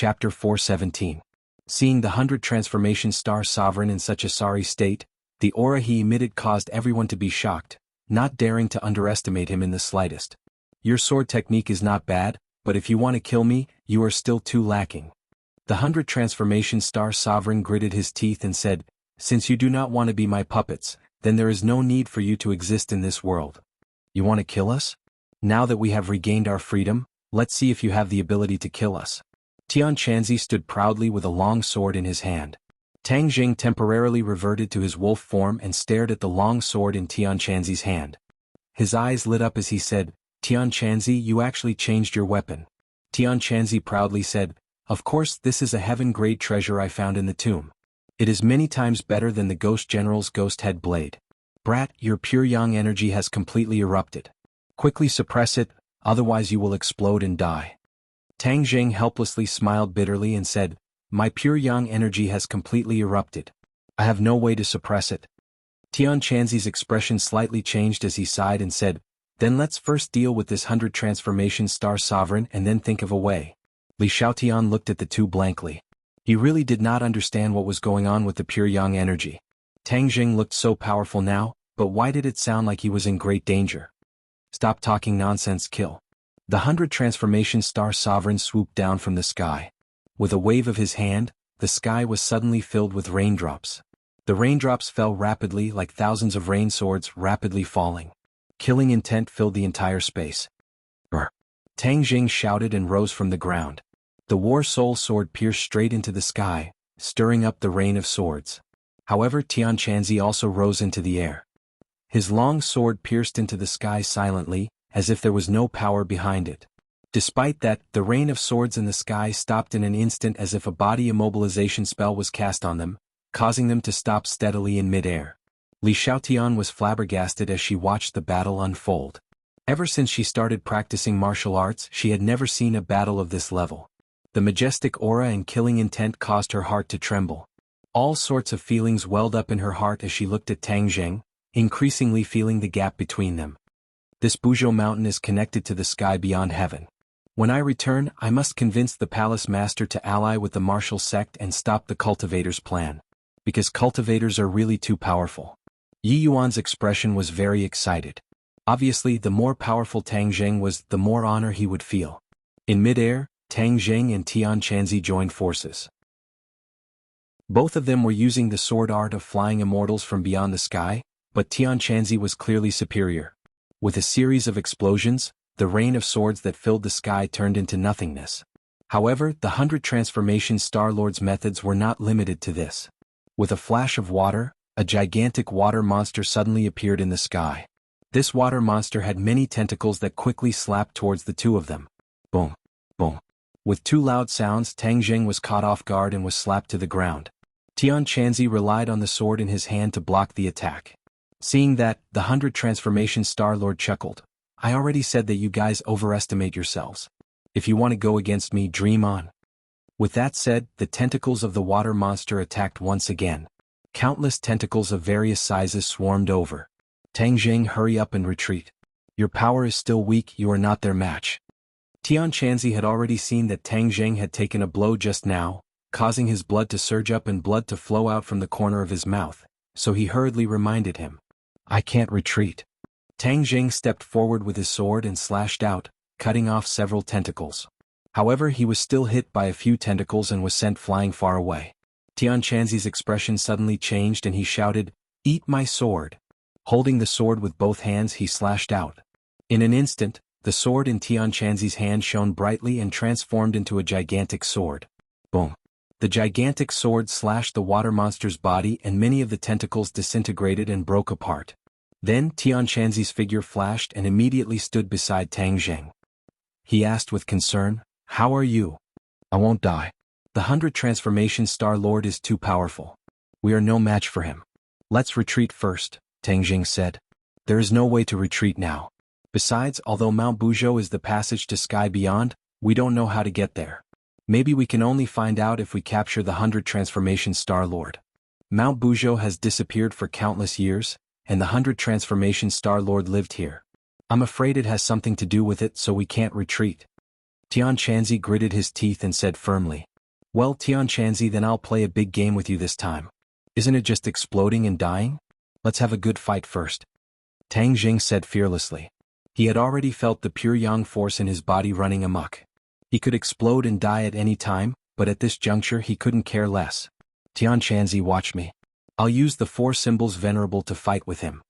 Chapter 417. Seeing the 100 Transformation Star Sovereign in such a sorry state, the aura he emitted caused everyone to be shocked, not daring to underestimate him in the slightest. Your sword technique is not bad, but if you want to kill me, you are still too lacking. The 100 Transformation Star Sovereign gritted his teeth and said, since you do not want to be my puppets, then there is no need for you to exist in this world. You want to kill us? Now that we have regained our freedom, let's see if you have the ability to kill us. Tian Chanzi stood proudly with a long sword in his hand. Tang Jing temporarily reverted to his wolf form and stared at the long sword in Tian Chanzi's hand. His eyes lit up as he said, Tian Chanzi, you actually changed your weapon. Tian Chanzi proudly said, of course this is a heaven-grade treasure I found in the tomb. It is many times better than the Ghost General's Ghost Head Blade. Brat, your pure yang energy has completely erupted. Quickly suppress it, otherwise you will explode and die. Tang Jing helplessly smiled bitterly and said, my pure yang energy has completely erupted. I have no way to suppress it. Tian Chanzi's expression slightly changed as he sighed and said, then let's first deal with this 100 Transformation Star Sovereign and then think of a way. Li Xiaotian looked at the two blankly. He really did not understand what was going on with the pure yang energy. Tang Jing looked so powerful now, but why did it sound like he was in great danger? Stop talking nonsense, kill. The 100 Transformation Star Sovereign swooped down from the sky. With a wave of his hand, the sky was suddenly filled with raindrops. The raindrops fell rapidly like thousands of rain swords rapidly falling. Killing intent filled the entire space. Brr. Tang Jing shouted and rose from the ground. The War Soul sword pierced straight into the sky, stirring up the rain of swords. However, Tian Chanzi also rose into the air. His long sword pierced into the sky silently, as if there was no power behind it. Despite that, the rain of swords in the sky stopped in an instant as if a body immobilization spell was cast on them, causing them to stop steadily in mid-air. Li Xiaotian was flabbergasted as she watched the battle unfold. Ever since she started practicing martial arts, she had never seen a battle of this level. The majestic aura and killing intent caused her heart to tremble. All sorts of feelings welled up in her heart as she looked at Tang Jing, increasingly feeling the gap between them. This Buzhou mountain is connected to the sky beyond heaven. When I return, I must convince the palace master to ally with the martial sect and stop the cultivators' plan. Because cultivators are really too powerful. Yi Yuan's expression was very excited. Obviously, the more powerful Tang Jing was, the more honor he would feel. In mid-air, Tang Jing and Tian Chanzi joined forces. Both of them were using the sword art of flying immortals from beyond the sky, but Tian Chanzi was clearly superior. With a series of explosions, the rain of swords that filled the sky turned into nothingness. However, the 100 Transformation Star Lord's methods were not limited to this. With a flash of water, a gigantic water monster suddenly appeared in the sky. This water monster had many tentacles that quickly slapped towards the two of them. Boom, boom. With two loud sounds, Tang Jing was caught off guard and was slapped to the ground. Tian Chanzi relied on the sword in his hand to block the attack. Seeing that, the 100 Transformation Star Lord chuckled. I already said that you guys overestimate yourselves. If you want to go against me, dream on. With that said, the tentacles of the water monster attacked once again. Countless tentacles of various sizes swarmed over. Tang Jing, hurry up and retreat. Your power is still weak, you are not their match. Tian Chanzi had already seen that Tang Jing had taken a blow just now, causing his blood to surge up and blood to flow out from the corner of his mouth, so he hurriedly reminded him. I can't retreat. Tang Jing stepped forward with his sword and slashed out, cutting off several tentacles. However, he was still hit by a few tentacles and was sent flying far away. Tian Chanzi's expression suddenly changed and he shouted, Eat my sword. Holding the sword with both hands, he slashed out. In an instant, the sword in Tian Chanzi's hand shone brightly and transformed into a gigantic sword. Boom. The gigantic sword slashed the water monster's body and many of the tentacles disintegrated and broke apart. Then Tian Chanzi's figure flashed and immediately stood beside Tang Jing. He asked with concern, How are you? I won't die. The 100 Transformation Star Lord is too powerful. We are no match for him. Let's retreat first, Tang Jing said. There is no way to retreat now. Besides, although Mount Buzhou is the passage to sky beyond, we don't know how to get there. Maybe we can only find out if we capture the 100 Transformation Star Lord. Mount Buzhou has disappeared for countless years, and the 100 Transformation Star Lord lived here. I'm afraid it has something to do with it, so we can't retreat. Tianqianzi gritted his teeth and said firmly. Well, Tianqianzi, then I'll play a big game with you this time. Isn't it just exploding and dying? Let's have a good fight first. Tang Jing said fearlessly. He had already felt the pure yang force in his body running amok. He could explode and die at any time, but at this juncture he couldn't care less. Tianqianzi, watch me. I'll use the four symbols venerable to fight with him.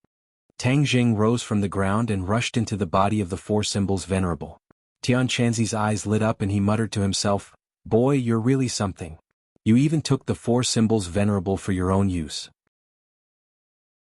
Tang Jing rose from the ground and rushed into the body of the four symbols venerable. Tianqianzi's eyes lit up and he muttered to himself, Boy, you're really something. You even took the four symbols venerable for your own use.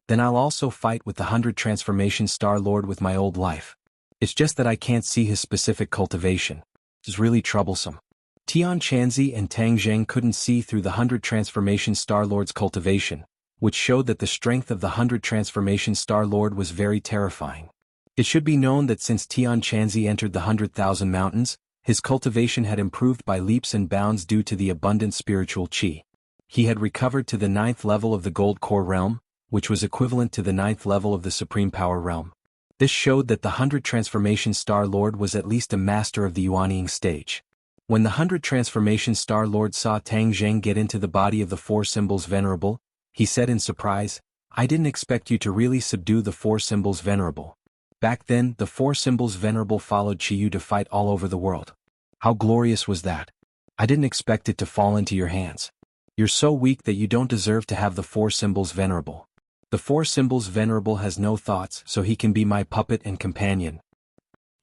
Then I'll also fight with the 100 Transformation Star Lord with my old life. It's just that I can't see his specific cultivation. It's really troublesome. Tianqianzi and Tang Jing couldn't see through the 100 Transformation Star Lord's cultivation, which showed that the strength of the 100 Transformation Star Lord was very terrifying. It should be known that since Tianqianzi entered the 100,000 mountains, his cultivation had improved by leaps and bounds due to the abundant spiritual qi. He had recovered to the 9th level of the Gold Core realm, which was equivalent to the 9th level of the Supreme Power realm. This showed that the 100 Transformation Star Lord was at least a master of the Yuanying stage. When the 100 Transformation Star Lord saw Tang Jing get into the body of the four symbols venerable, he said in surprise, I didn't expect you to really subdue the four symbols venerable. Back then, the four symbols venerable followed Qiyu to fight all over the world. How glorious was that? I didn't expect it to fall into your hands. You're so weak that you don't deserve to have the four symbols venerable. The four symbols venerable has no thoughts, so he can be my puppet and companion.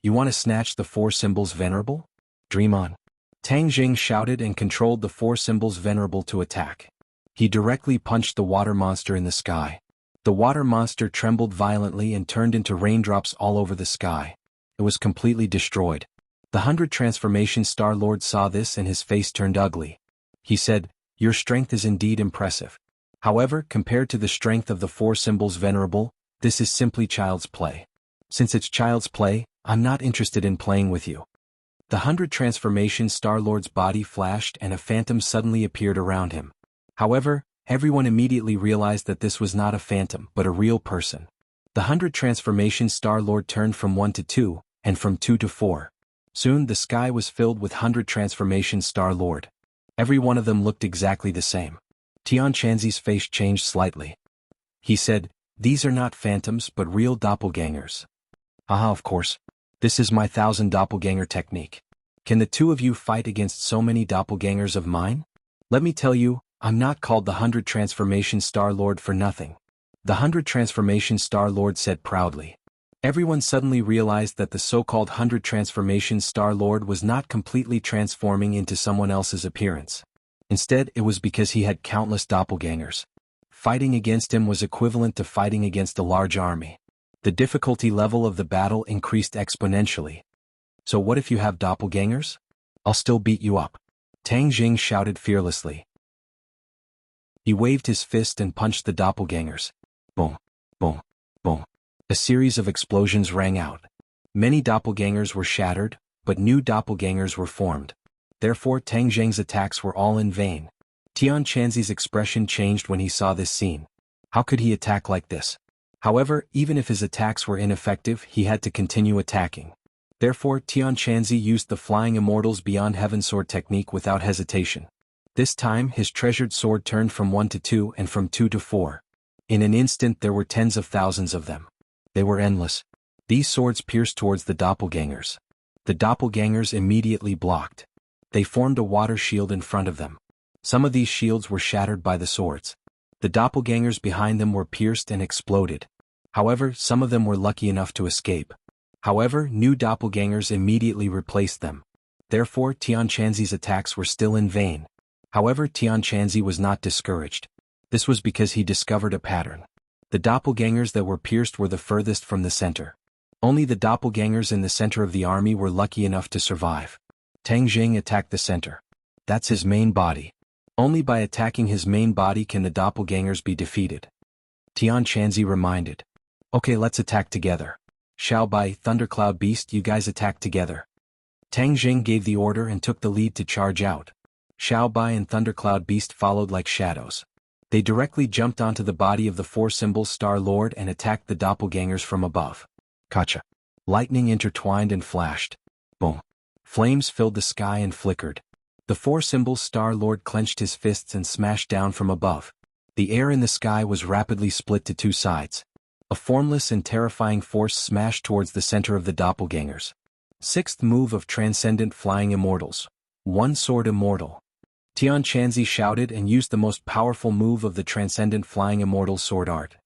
You want to snatch the four symbols venerable? Dream on. Tang Jing shouted and controlled the four symbols venerable to attack. He directly punched the water monster in the sky. The water monster trembled violently and turned into raindrops all over the sky. It was completely destroyed. The 100 Transformation Star Lord saw this and his face turned ugly. He said, Your strength is indeed impressive. However, compared to the strength of the four symbols venerable, this is simply child's play. Since it's child's play, I'm not interested in playing with you. The 100 Transformation Star Lord's body flashed and a phantom suddenly appeared around him. However, everyone immediately realized that this was not a phantom but a real person. The 100 Transformation Star Lord turned from 1 to 2, and from 2 to 4. Soon the sky was filled with 100 Transformation Star Lord. Every one of them looked exactly the same. Tianqianzi's face changed slightly. He said, These are not phantoms but real doppelgangers. Haha, of course. This is my 1000 doppelganger technique. Can the two of you fight against so many doppelgangers of mine? Let me tell you, I'm not called the 100 Transformation Star Lord for nothing. The 100 Transformation Star Lord said proudly. Everyone suddenly realized that the so-called 100 Transformation Star Lord was not completely transforming into someone else's appearance. Instead, it was because he had countless doppelgangers. Fighting against him was equivalent to fighting against a large army. The difficulty level of the battle increased exponentially. So what if you have doppelgangers? I'll still beat you up. Tang Jing shouted fearlessly. He waved his fist and punched the doppelgangers. Boom, boom, boom. A series of explosions rang out. Many doppelgangers were shattered, but new doppelgangers were formed. Therefore Tang Jing's attacks were all in vain. Tianqianzi's expression changed when he saw this scene. How could he attack like this? However, even if his attacks were ineffective, he had to continue attacking. Therefore Tianqianzi used the Flying Immortals Beyond Heaven sword technique without hesitation. This time his treasured sword turned from 1 to 2 and from 2 to 4. In an instant there were tens of thousands of them. They were endless. These swords pierced towards the doppelgangers. The doppelgangers immediately blocked. They formed a water shield in front of them. Some of these shields were shattered by the swords. The doppelgangers behind them were pierced and exploded. However, some of them were lucky enough to escape. However, new doppelgangers immediately replaced them. Therefore Tianqianzi's attacks were still in vain. However, Tianqianzi was not discouraged. This was because he discovered a pattern. The doppelgangers that were pierced were the furthest from the center. Only the doppelgangers in the center of the army were lucky enough to survive. Tang Jing attacked the center. That's his main body. Only by attacking his main body can the doppelgangers be defeated. Tianqianzi reminded. Okay, let's attack together. Xiaobai, Thundercloud Beast, you guys attack together. Tang Jing gave the order and took the lead to charge out. Xiaobai and Thundercloud Beast followed like shadows. They directly jumped onto the body of the four symbols Star Lord and attacked the doppelgangers from above. Gotcha. Lightning intertwined and flashed. Boom. Flames filled the sky and flickered. The four symbols Star-Lord clenched his fists and smashed down from above. The air in the sky was rapidly split to two sides. A formless and terrifying force smashed towards the center of the doppelgangers. Sixth move of Transcendent Flying Immortals. One Sword Immortal. Tian Chanzi shouted and used the most powerful move of the Transcendent Flying Immortal sword art.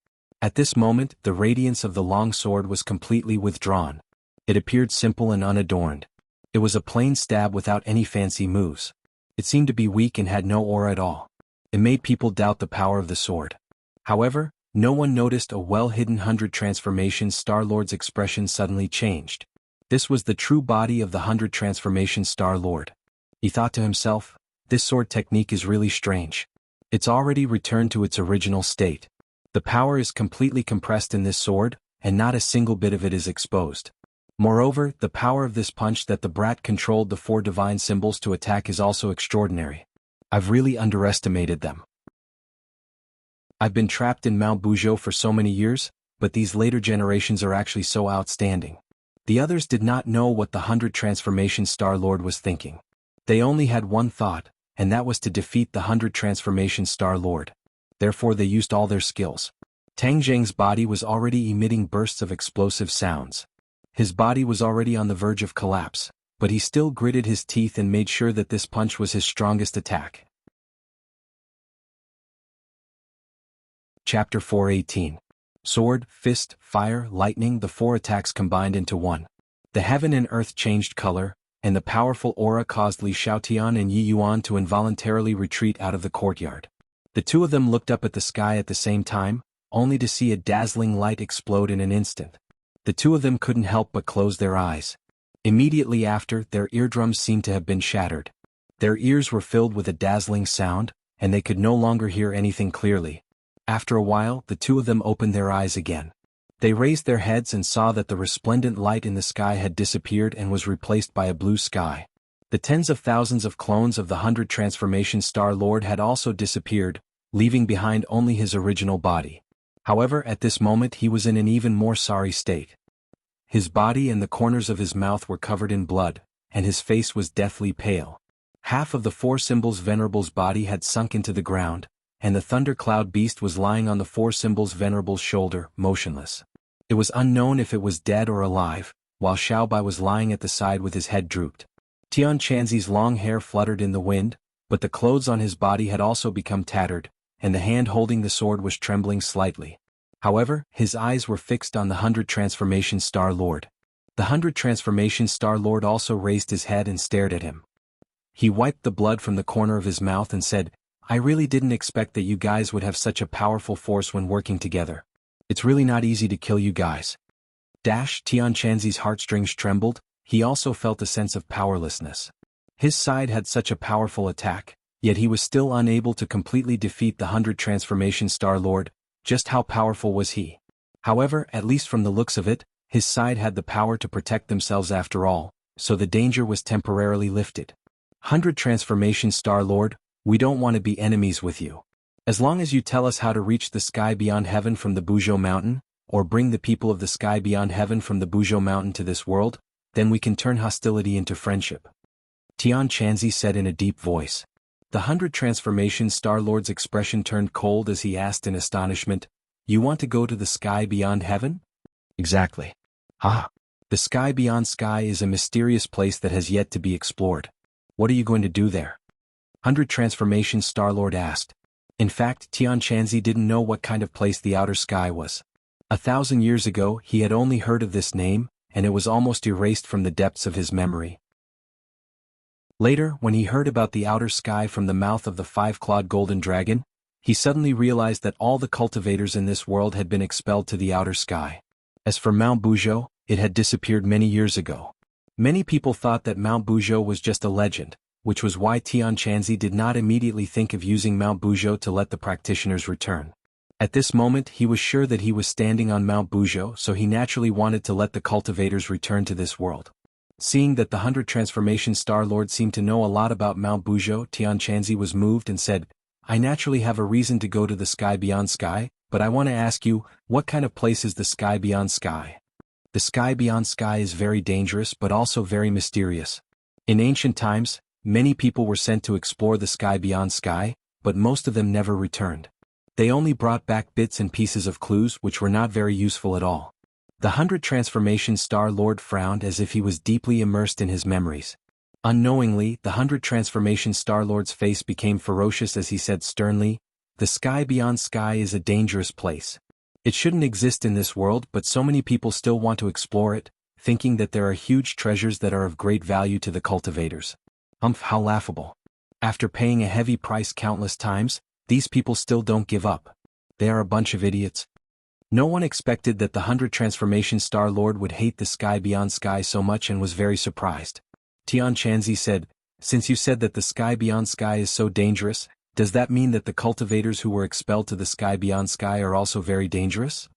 At this moment, the radiance of the long sword was completely withdrawn. It appeared simple and unadorned. It was a plain stab without any fancy moves. It seemed to be weak and had no aura at all. It made people doubt the power of the sword. However, no one noticed a well-hidden 100 transformations. Star-Lord's expression suddenly changed. This was the true body of the 100 transformations Star-Lord. He thought to himself, this sword technique is really strange. It's already returned to its original state. The power is completely compressed in this sword, and not a single bit of it is exposed. Moreover, the power of this punch that the brat controlled the four divine symbols to attack is also extraordinary. I've really underestimated them. I've been trapped in Mount Buzhou for so many years, but these later generations are actually so outstanding. The others did not know what the 100 transformation Star-Lord was thinking. They only had one thought, and that was to defeat the 100 transformation Star-Lord. Therefore they used all their skills. Tang Zheng's body was already emitting bursts of explosive sounds. His body was already on the verge of collapse, but he still gritted his teeth and made sure that this punch was his strongest attack. Chapter 4:18. Sword, Fist, Fire, Lightning. The four attacks combined into one. The heaven and earth changed color, and the powerful aura caused Li Xiaotian and Yi Yuan to involuntarily retreat out of the courtyard. The two of them looked up at the sky at the same time, only to see a dazzling light explode in an instant. The two of them couldn't help but close their eyes. Immediately after, their eardrums seemed to have been shattered. Their ears were filled with a dazzling sound, and they could no longer hear anything clearly. After a while, the two of them opened their eyes again. They raised their heads and saw that the resplendent light in the sky had disappeared and was replaced by a blue sky. The tens of thousands of clones of the 100 transformation Star-Lord had also disappeared, leaving behind only his original body. However, at this moment he was in an even more sorry state. His body and the corners of his mouth were covered in blood, and his face was deathly pale. Half of the four symbols' venerable's body had sunk into the ground, and the thundercloud beast was lying on the four symbols' venerable's shoulder, motionless. It was unknown if it was dead or alive, while Xiaobai was lying at the side with his head drooped. Tian Chanzi's long hair fluttered in the wind, but the clothes on his body had also become tattered, and the hand holding the sword was trembling slightly. However, his eyes were fixed on the 100 transformation Star-Lord. The 100 transformation Star-Lord also raised his head and stared at him. He wiped the blood from the corner of his mouth and said, I really didn't expect that you guys would have such a powerful force when working together. It's really not easy to kill you guys. Tian Chanzi's heartstrings trembled. He also felt a sense of powerlessness. His side had such a powerful attack, yet he was still unable to completely defeat the 100 transformation Star-Lord. Just how powerful was he? However, at least from the looks of it, his side had the power to protect themselves after all, so the danger was temporarily lifted. 100 transformation Star-Lord, we don't want to be enemies with you. As long as you tell us how to reach the sky beyond heaven from the Buzhou mountain, or bring the people of the sky beyond heaven from the Buzhou mountain to this world, then we can turn hostility into friendship. Tian Chanzi said in a deep voice. The 100 transformation Star-Lord's expression turned cold as he asked in astonishment, You want to go to the sky beyond heaven? Exactly. The sky beyond sky is a mysterious place that has yet to be explored. What are you going to do there? 100 transformation Star-Lord asked. In fact, Tian Chanzi didn't know what kind of place the outer sky was. 1,000 years ago he had only heard of this name, and it was almost erased from the depths of his memory. Later, when he heard about the outer sky from the mouth of the five-clawed golden dragon, he suddenly realized that all the cultivators in this world had been expelled to the outer sky. As for Mount Buzhou, it had disappeared many years ago. Many people thought that Mount Buzhou was just a legend, which was why Tian Chanzi did not immediately think of using Mount Buzhou to let the practitioners return. At this moment he was sure that he was standing on Mount Buzhou, so he naturally wanted to let the cultivators return to this world. Seeing that the 100 transformation Star-Lord seemed to know a lot about Mount Buzhou, Tian Chanzi was moved and said, I naturally have a reason to go to the sky beyond sky, but I want to ask you, what kind of place is the sky beyond sky? The sky beyond sky is very dangerous but also very mysterious. In ancient times, many people were sent to explore the sky beyond sky, but most of them never returned. They only brought back bits and pieces of clues which were not very useful at all. The 100 Transformation Star Lord frowned as if he was deeply immersed in his memories. Unknowingly, the 100 Transformation Star Lord's face became ferocious as he said sternly, "The sky beyond sky is a dangerous place. It shouldn't exist in this world, but so many people still want to explore it, thinking that there are huge treasures that are of great value to the cultivators. How laughable. After paying a heavy price countless times, these people still don't give up. They are a bunch of idiots." No one expected that the 100 Transformation Star Lord would hate the sky beyond sky so much and was very surprised. Tian Chanzi said, "Since you said that the sky beyond sky is so dangerous, does that mean that the cultivators who were expelled to the sky beyond sky are also very dangerous?"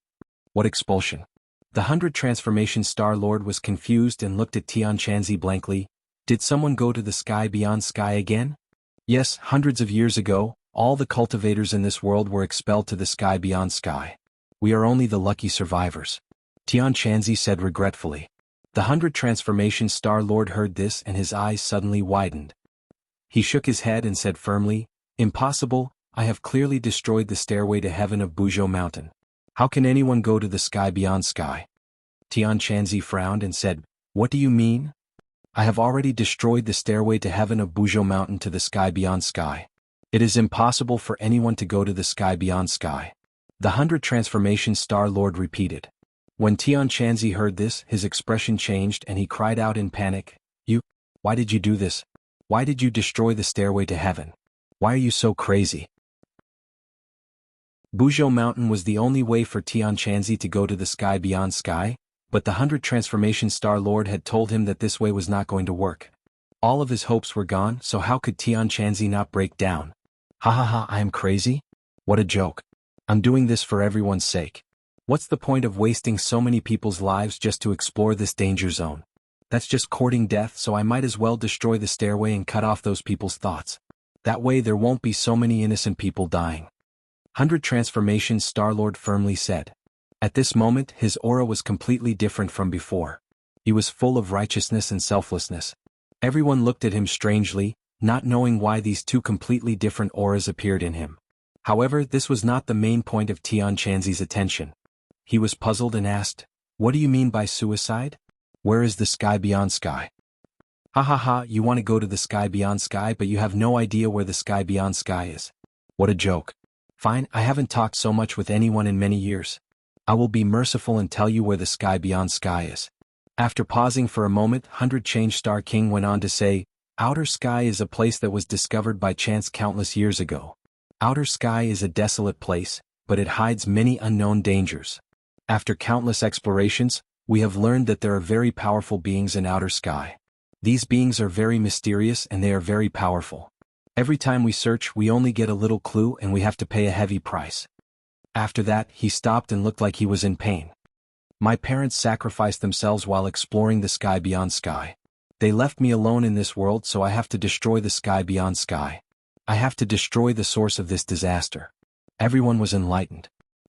"What expulsion?" The 100 Transformation Star Lord was confused and looked at Tian Chanzi blankly. "Did someone go to the sky beyond sky again?" "Yes, hundreds of years ago, all the cultivators in this world were expelled to the sky beyond sky. We are only the lucky survivors," Tian Chanzi said regretfully. The 100 Transformation Star Lord heard this and his eyes suddenly widened. He shook his head and said firmly, "Impossible, I have clearly destroyed the stairway to heaven of Buzhou Mountain. How can anyone go to the sky beyond sky?" Tian Chanzi frowned and said, "What do you mean?" "I have already destroyed the stairway to heaven of Buzhou Mountain to the sky beyond sky. It is impossible for anyone to go to the sky beyond sky," the 100 Transformation Star Lord repeated. When Tian Chanzi heard this, his expression changed and he cried out in panic, Why did you do this? Why did you destroy the stairway to heaven? Why are you so crazy?" Buzhou Mountain was the only way for Tian Chanzi to go to the sky beyond sky, but the 100 Transformation Star Lord had told him that this way was not going to work. All of his hopes were gone, so how could Tian Chanzi not break down? "Ha ha ha, I am crazy? What a joke. I'm doing this for everyone's sake. What's the point of wasting so many people's lives just to explore this danger zone? That's just courting death, so I might as well destroy the stairway and cut off those people's thoughts. That way there won't be so many innocent people dying," 100 Transformation Star Lord firmly said. At this moment his aura was completely different from before. He was full of righteousness and selflessness. Everyone looked at him strangely, not knowing why these two completely different auras appeared in him. However, this was not the main point of Tian Chanzi's attention. He was puzzled and asked, "What do you mean by suicide? Where is the sky beyond sky?" "Ha ha ha, you want to go to the sky beyond sky but you have no idea where the sky beyond sky is. What a joke. Fine, I haven't talked so much with anyone in many years. I will be merciful and tell you where the sky beyond sky is." After pausing for a moment, 100 Change Star King went on to say, "Outer sky is a place that was discovered by chance countless years ago. Outer sky is a desolate place, but it hides many unknown dangers. After countless explorations, we have learned that there are very powerful beings in outer sky. These beings are very mysterious and they are very powerful. Every time we search, we only get a little clue and we have to pay a heavy price." After that, he stopped and looked like he was in pain. "My parents sacrificed themselves while exploring the sky beyond sky. They left me alone in this world, so I have to destroy the sky beyond sky. I have to destroy the source of this disaster." Everyone was enlightened.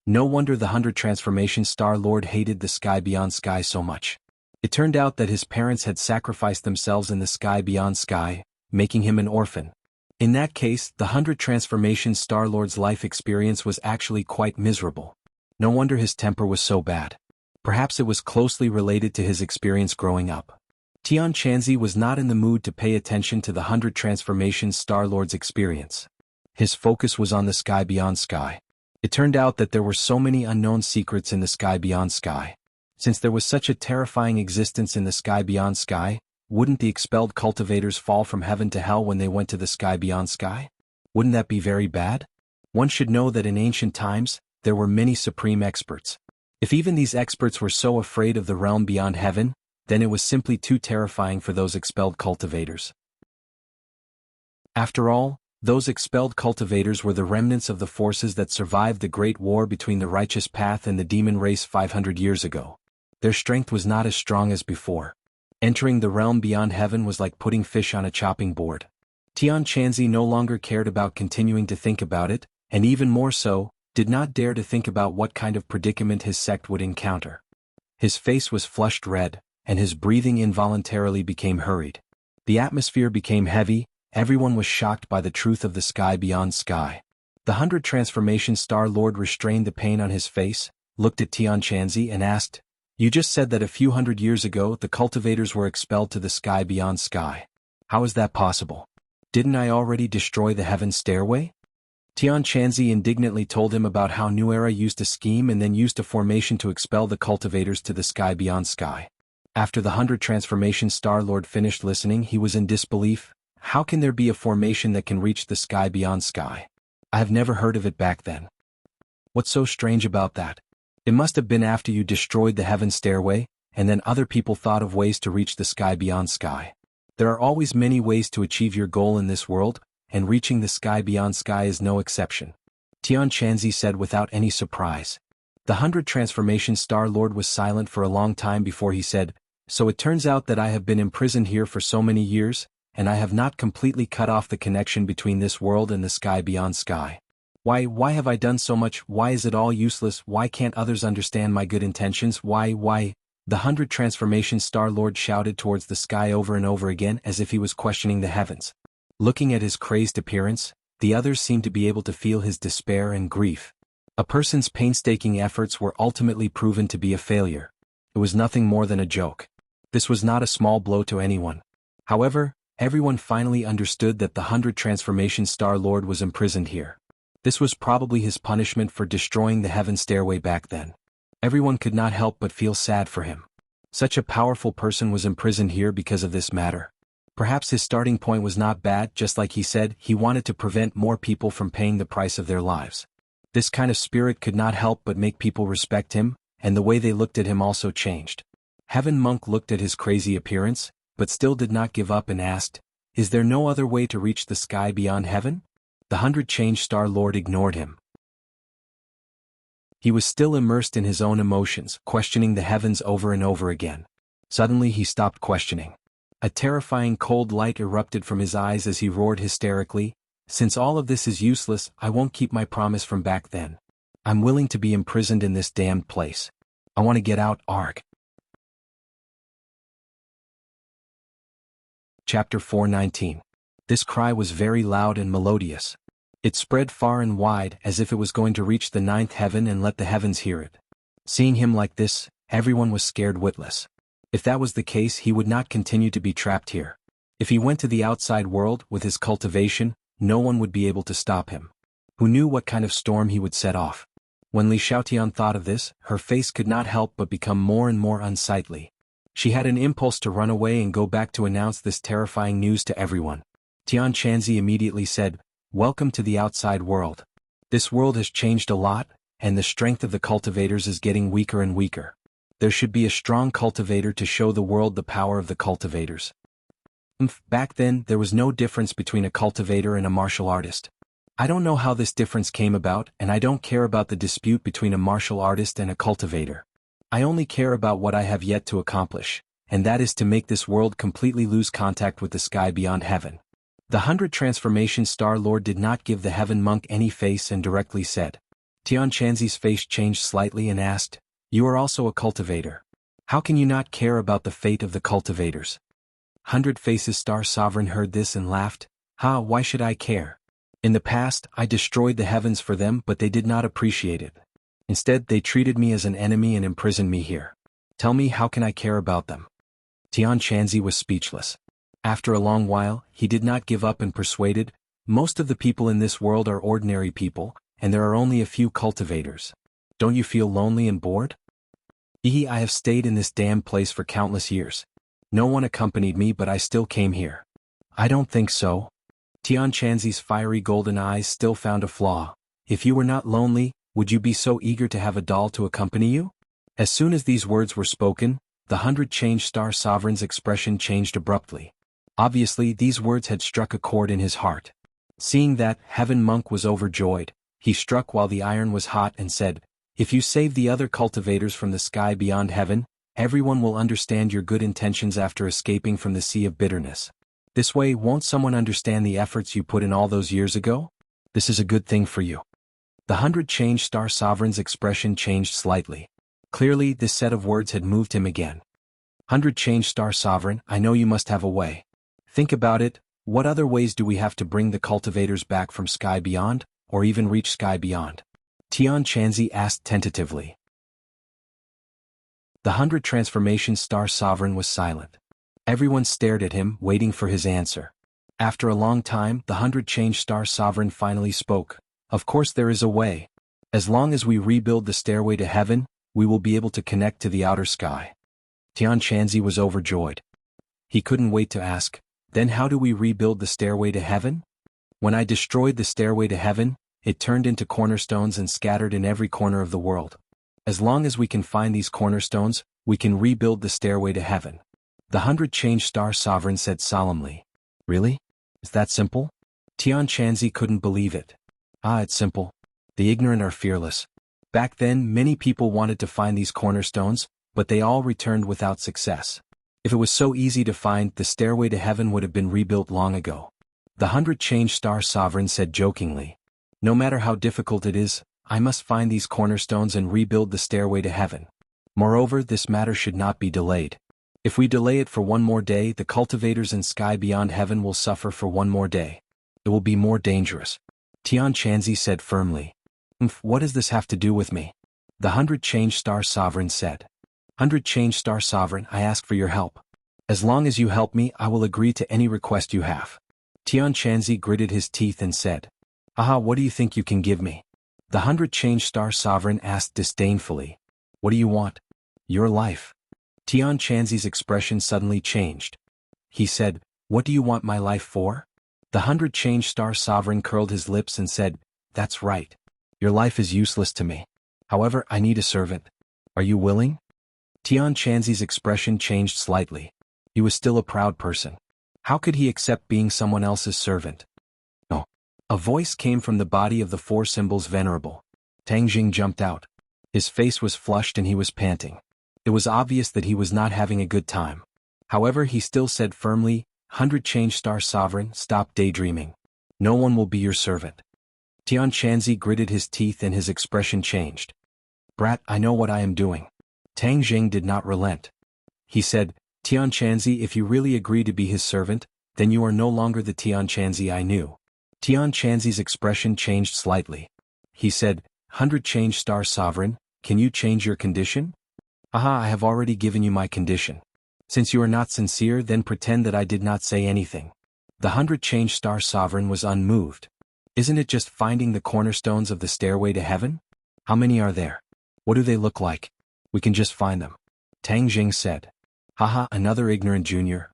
No wonder the 100 Transformation Star Lord hated the sky beyond sky so much. It turned out that his parents had sacrificed themselves in the sky beyond sky, making him an orphan. In that case, the 100 Transformation Star Lord's life experience was actually quite miserable. No wonder his temper was so bad. Perhaps it was closely related to his experience growing up. Tian Chanzi was not in the mood to pay attention to the 100 Transformation Star Lord's experience. His focus was on the sky beyond sky. It turned out that there were so many unknown secrets in the sky beyond sky. Since there was such a terrifying existence in the sky beyond sky, wouldn't the expelled cultivators fall from heaven to hell when they went to the sky beyond sky? Wouldn't that be very bad? One should know that in ancient times, there were many supreme experts. If even these experts were so afraid of the realm beyond heaven, then it was simply too terrifying for those expelled cultivators. After all, those expelled cultivators were the remnants of the forces that survived the Great War between the righteous path and the demon race 500 years ago. Their strength was not as strong as before. Entering the realm beyond heaven was like putting fish on a chopping board. Tian Chanzi no longer cared about continuing to think about it, and even more so, did not dare to think about what kind of predicament his sect would encounter. His face was flushed red, and his breathing involuntarily became hurried. The atmosphere became heavy, everyone was shocked by the truth of the sky beyond sky. The 100 Transformation Star Lord restrained the pain on his face, looked at Tianqianzi and asked, "You just said that a few hundred years ago the cultivators were expelled to the sky beyond sky. How is that possible? Didn't I already destroy the heaven stairway?" Tianqianzi indignantly told him about how New Era used a scheme and then used a formation to expel the cultivators to the sky beyond sky. After the 100 Transformation Star Lord finished listening, he was in disbelief. How can there be a formation that can reach the sky beyond sky? I have never heard of it back then. What's so strange about that? It must have been after you destroyed the heaven stairway, and then other people thought of ways to reach the sky beyond sky. There are always many ways to achieve your goal in this world, and reaching the sky beyond sky is no exception. Tianqianzi said without any surprise. The 100 Transformation Star Lord was silent for a long time before he said, "So it turns out that I have been imprisoned here for so many years, and I have not completely cut off the connection between this world and the sky beyond sky. Why have I done so much? Why is it all useless? Why can't others understand my good intentions? Why? The 100 Transformation Star Lord shouted towards the sky over and over again as if he was questioning the heavens. Looking at his crazed appearance, the others seemed to be able to feel his despair and grief. A person's painstaking efforts were ultimately proven to be a failure. It was nothing more than a joke. This was not a small blow to anyone. However, everyone finally understood that the 100 Transformation Star Lord was imprisoned here. This was probably his punishment for destroying the heaven stairway back then. Everyone could not help but feel sad for him. Such a powerful person was imprisoned here because of this matter. Perhaps his starting point was not bad, just like he said, he wanted to prevent more people from paying the price of their lives. This kind of spirit could not help but make people respect him, and the way they looked at him also changed. Heaven Monk looked at his crazy appearance, but still did not give up and asked, "Is there no other way to reach the sky beyond heaven?" The 100 Change Star Lord ignored him. He was still immersed in his own emotions, questioning the heavens over and over again. Suddenly he stopped questioning. A terrifying cold light erupted from his eyes as he roared hysterically, "Since all of this is useless, I won't keep my promise from back then. I'm willing to be imprisoned in this damned place. I want to get out, arg." Chapter 419. This cry was very loud and melodious. It spread far and wide as if it was going to reach the 9th heaven and let the heavens hear it. Seeing him like this, everyone was scared witless. If that was the case, he would not continue to be trapped here. If he went to the outside world with his cultivation, no one would be able to stop him. Who knew what kind of storm he would set off? When Li Xiaotian thought of this, her face could not help but become more and more unsightly. She had an impulse to run away and go back to announce this terrifying news to everyone. Tianqianzi immediately said, "Welcome to the outside world. This world has changed a lot, and the strength of the cultivators is getting weaker and weaker. There should be a strong cultivator to show the world the power of the cultivators." Back then, there was no difference between a cultivator and a martial artist. I don't know how this difference came about, and I don't care about the dispute between a martial artist and a cultivator. I only care about what I have yet to accomplish, and that is to make this world completely lose contact with the sky beyond heaven. The 100 Transformation Star Lord did not give the Heaven Monk any face and directly said. Tianqianzi's face changed slightly and asked, "You are also a cultivator. How can you not care about the fate of the cultivators?" 100 Faces Star Sovereign heard this and laughed. "Ha, why should I care? In the past, I destroyed the heavens for them, but they did not appreciate it. Instead, they treated me as an enemy and imprisoned me here. Tell me, how can I care about them?" Tianqianzi was speechless. After a long while, he did not give up and persuaded, "Most of the people in this world are ordinary people, and there are only a few cultivators. Don't you feel lonely and bored?" I have stayed in this damned place for countless years. No one accompanied me, but I still came here." "I don't think so." Tianqianzi's fiery golden eyes still found a flaw. "If you were not lonely, would you be so eager to have a doll to accompany you?" As soon as these words were spoken, the 100 Change Star Sovereign's expression changed abruptly. Obviously, these words had struck a chord in his heart. Seeing that, Heaven Monk was overjoyed. He struck while the iron was hot and said, "If you save the other cultivators from the sky beyond heaven, everyone will understand your good intentions after escaping from the sea of bitterness. This way, won't someone understand the efforts you put in all those years ago? This is a good thing for you." The 100 Change Star Sovereign's expression changed slightly. Clearly, this set of words had moved him again. "100 Change Star Sovereign, I know you must have a way. Think about it, what other ways do we have to bring the cultivators back from Sky Beyond, or even reach Sky Beyond? Tian Chanzi asked tentatively. The 100 Transformation Star Sovereign was silent. Everyone stared at him, waiting for his answer. After a long time, the 100 Change Star Sovereign finally spoke. Of course there is a way. As long as we rebuild the stairway to heaven, we will be able to connect to the outer sky. Tian Chanzi was overjoyed. He couldn't wait to ask, then how do we rebuild the stairway to heaven? When I destroyed the stairway to heaven, it turned into cornerstones and scattered in every corner of the world. As long as we can find these cornerstones, we can rebuild the stairway to heaven. The 100 Change Star Sovereign said solemnly. Really? Is that simple? Tian Chanzi couldn't believe it. It's simple. The ignorant are fearless. Back then, many people wanted to find these cornerstones, but they all returned without success. If it was so easy to find, the stairway to heaven would have been rebuilt long ago. The 100 Change Star Sovereign said jokingly. No matter how difficult it is, I must find these cornerstones and rebuild the stairway to heaven. Moreover, this matter should not be delayed. If we delay it for one more day, the cultivators in Sky Beyond Heaven will suffer for one more day. It will be more dangerous. Tian Chanzi said firmly. What does this have to do with me? The 100 Change Star Sovereign said. 100 Change Star Sovereign, I ask for your help. As long as you help me, I will agree to any request you have. Tian Chanzi gritted his teeth and said. What do you think you can give me? The 100 Change Star Sovereign asked disdainfully. What do you want? Your life. Tian Chanzi's expression suddenly changed. He said, what do you want my life for? The 100 Change Star Sovereign curled his lips and said, that's right. Your life is useless to me. However, I need a servant. Are you willing? Tian Chanzi's expression changed slightly. He was still a proud person. How could he accept being someone else's servant? No. A voice came from the body of the four symbols venerable. Tang Jing jumped out. His face was flushed and he was panting. It was obvious that he was not having a good time. However, he still said firmly, 100 Change Star Sovereign, stop daydreaming. No one will be your servant. Tian Chanzi gritted his teeth and his expression changed. Brat, I know what I am doing. Tang Jing did not relent. He said, Tian Chanzi, if you really agree to be his servant, then you are no longer the Tian Chanzi I knew. Tian Chanzi's expression changed slightly. He said, 100 Change Star Sovereign, can you change your condition? I have already given you my condition. Since you are not sincere, then pretend that I did not say anything. The 100 Change Star Sovereign was unmoved. Isn't it just finding the cornerstones of the stairway to heaven? How many are there? What do they look like? We can just find them. Tang Jing said. Another ignorant junior.